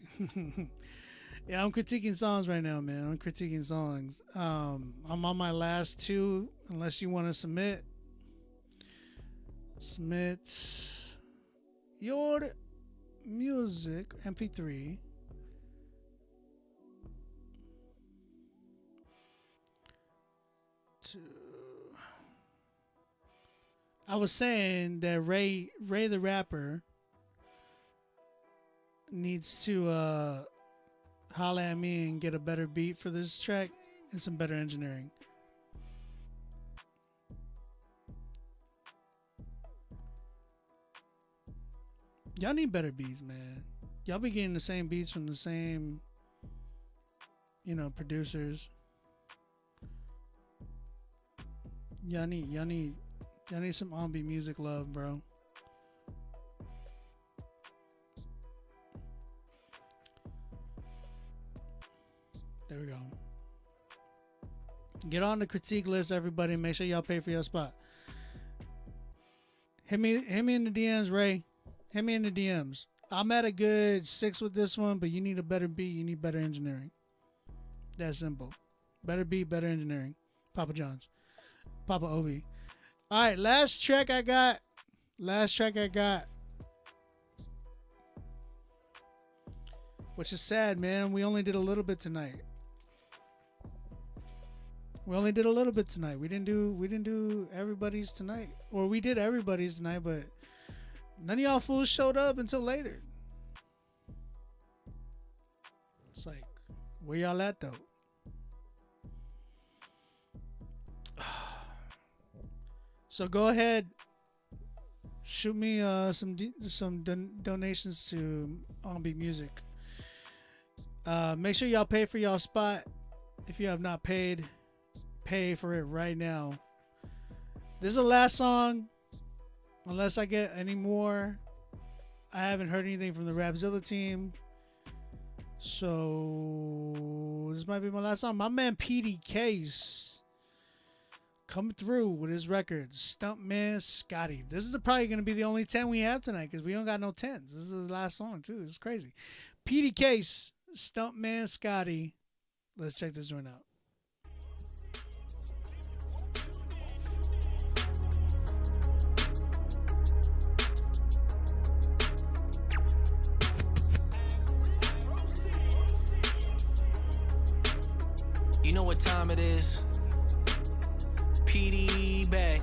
Yeah, I'm critiquing songs right now, man. I'm critiquing songs. I'm on my last two, unless you want to submit. Submit your music, MP3. I was saying that Ray the Rapper needs to holla at me and get a better beat for this track and some better engineering. Y'all need better beats, man. Y'all be getting the same beats from the same, producers. Y'all need some R&B music love, bro. There we go. Get on the critique list, everybody. Make sure y'all pay for your spot. Hit me in the DMs, Ray. Hit me in the DMs. I'm at a good 6 with this one, but you need a better beat. You need better engineering. That's simple. Better beat, better engineering. Papa John's. Papa Obi. All right, last track I got. Which is sad, man. We only did a little bit tonight. We didn't do everybody's tonight. Or we did everybody's tonight, but none of y'all fools showed up until later. It's like, where y'all at though? So go ahead, shoot me some donations to On Beat Music. Make sure y'all pay for y'all spot. If you have not paid, pay for it right now. This is the last song. Unless I get any more. I haven't heard anything from the Rapzilla team. So this might be my last song. My man PD Case coming through with his record, Stuntman Scotty. This is probably going to be the only 10 we have tonight because we don't got no 10s. This is his last song too. It's crazy. PD Case, Stuntman Scotty. Let's check this joint out. You know what time it is? PD back.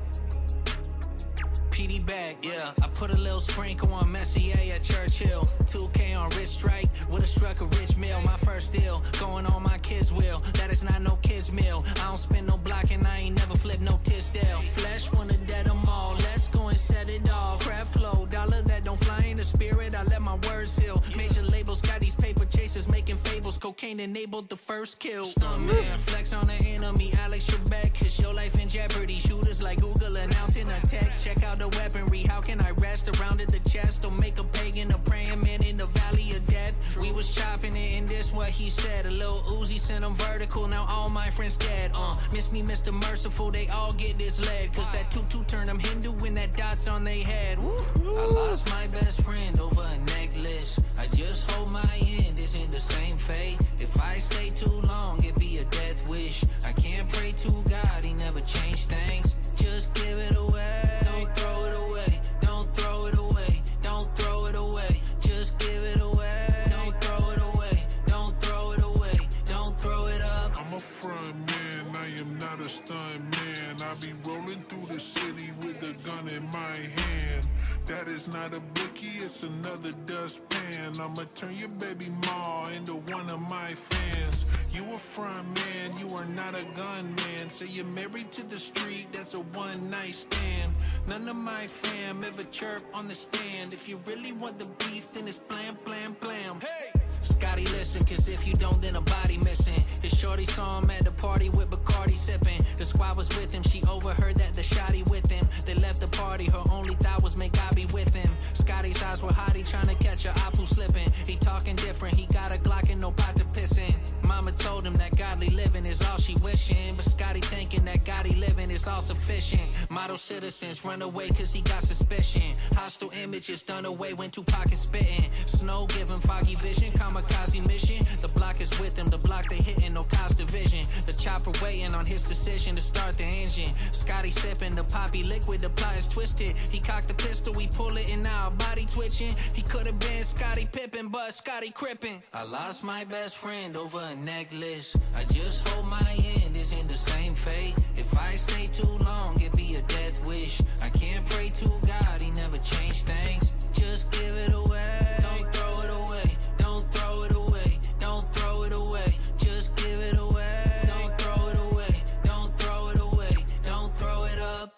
PD back, yeah. I put a little sprinkle on Messier at Churchill. 2K on Rich Strike, would've struck a rich meal. My first deal, going on my kids' wheel. That is not no kids' meal. I don't spend no block and I ain't never flip no Tisdale. Flesh wanna dead them all, let's go and set it off. Crab flow, dollar that don't fly in the spirit. I let my words heal. Major labels got these paper chasers making fables. Cocaine enabled the first kill. Stuntman, flex on the enemy, Alex Trebek. It's your life in jeopardy. Shooters like Google announcing attack. Check out the weaponry. How can I rest around in the chest? Don't make a pagan a praying man in the valley of death. We was chopping it and this what he said. A little Uzi sent him vertical. Now all my friends dead. Miss me, Mr. Merciful. They all get this lead. Cause that tutu turned them Hindu when that dot's on they head. Woo. I lost my best friend over a necklace. I just hope my end isn't the same fate. If I stay too long, it be a death wish. I can't pray to God, he never changed things. Just give it away. Don't throw it away. Don't throw it away. Don't throw it away. Just give it away. Don't throw it away. Don't throw it away. Don't throw it up. I'm a front man, I am not a stunt man. I be rolling through the city with a gun in my hand. That is not a blicky, it's another dustpan. I'ma turn your baby ma into one of my fans. You a front man, you are not a gunman. Say you're married to the street, that's a one night stand. None of my fam ever chirp on the stand. If you really want the beef, then it's blam, blam, blam. Hey! Scotty, listen, cause if you don't, then a body missing. His shorty saw him at the party with Bacardi sipping. The squad was with him, she overheard that the shotty with him. They left the party, her only thought was make I be with him. Scotty's eyes were hot, he tryna catch a Apu slipping. He talking different, he got a Glock and no pot to piss in. Mama told him that godly living is all she wishing. But Scotty thinking that godly living is all sufficient. Model citizens run away cause he got suspicion. Hostile images done away when Tupac is spitting. Snow give him foggy vision, kamikaze mission. The block is with him, the block they hitting, no cost division. The chopper waiting on his decision to start the engine. Scotty sipping the poppy liquid, the pliers twisted. He cocked the pistol, we pull it and now our body twitching. He could have been Scotty Pippen, but Scotty Crippen. I lost my best friend over a necklace. I just hope my end isn't the same fate. If I stay too long, it be a death wish. I can't pray to God, he never changed things. Just give it away. Don't throw it away. Don't throw it away. Don't throw it away. Just give it away. Don't throw it away. Don't throw it away. Don't throw it up.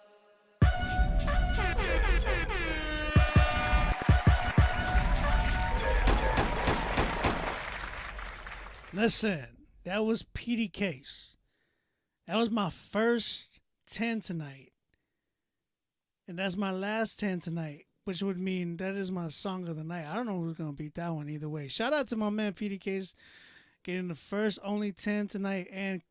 Listen, that was PD Case. That was my first 10 tonight. And that's my last 10 tonight, which would mean that is my song of the night. I don't know who's going to beat that one either way. Shout out to my man PD Case getting the first only 10 tonight and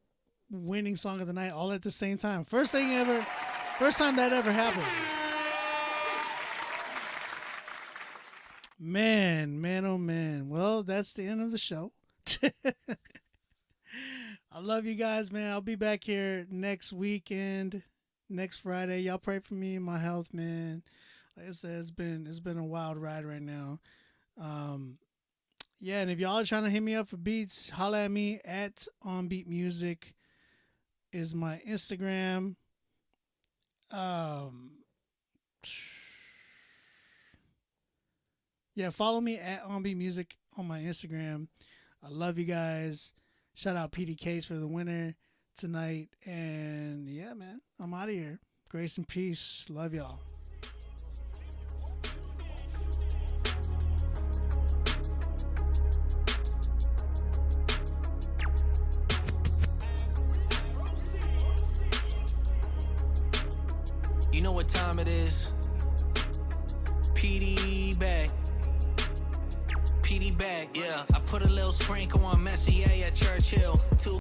winning song of the night all at the same time. First time that ever happened. Man, oh man. Well, that's the end of the show. I love you guys, man. I'll be back here next weekend, next Friday. Y'all pray for me and my health, man. Like I said, it's been a wild ride right now. Yeah, and if y'all are trying to hit me up for beats, holla at me at OnBeat Music is my Instagram. Yeah, follow me at OnBeat Music on my Instagram. I love you guys. Shout out PD Case for the winner tonight. And yeah, man, I'm out of here. Grace and peace. Love y'all. You know what time it is. PD back. PD back, yeah. I put a little sprinkle on Messier at Churchill.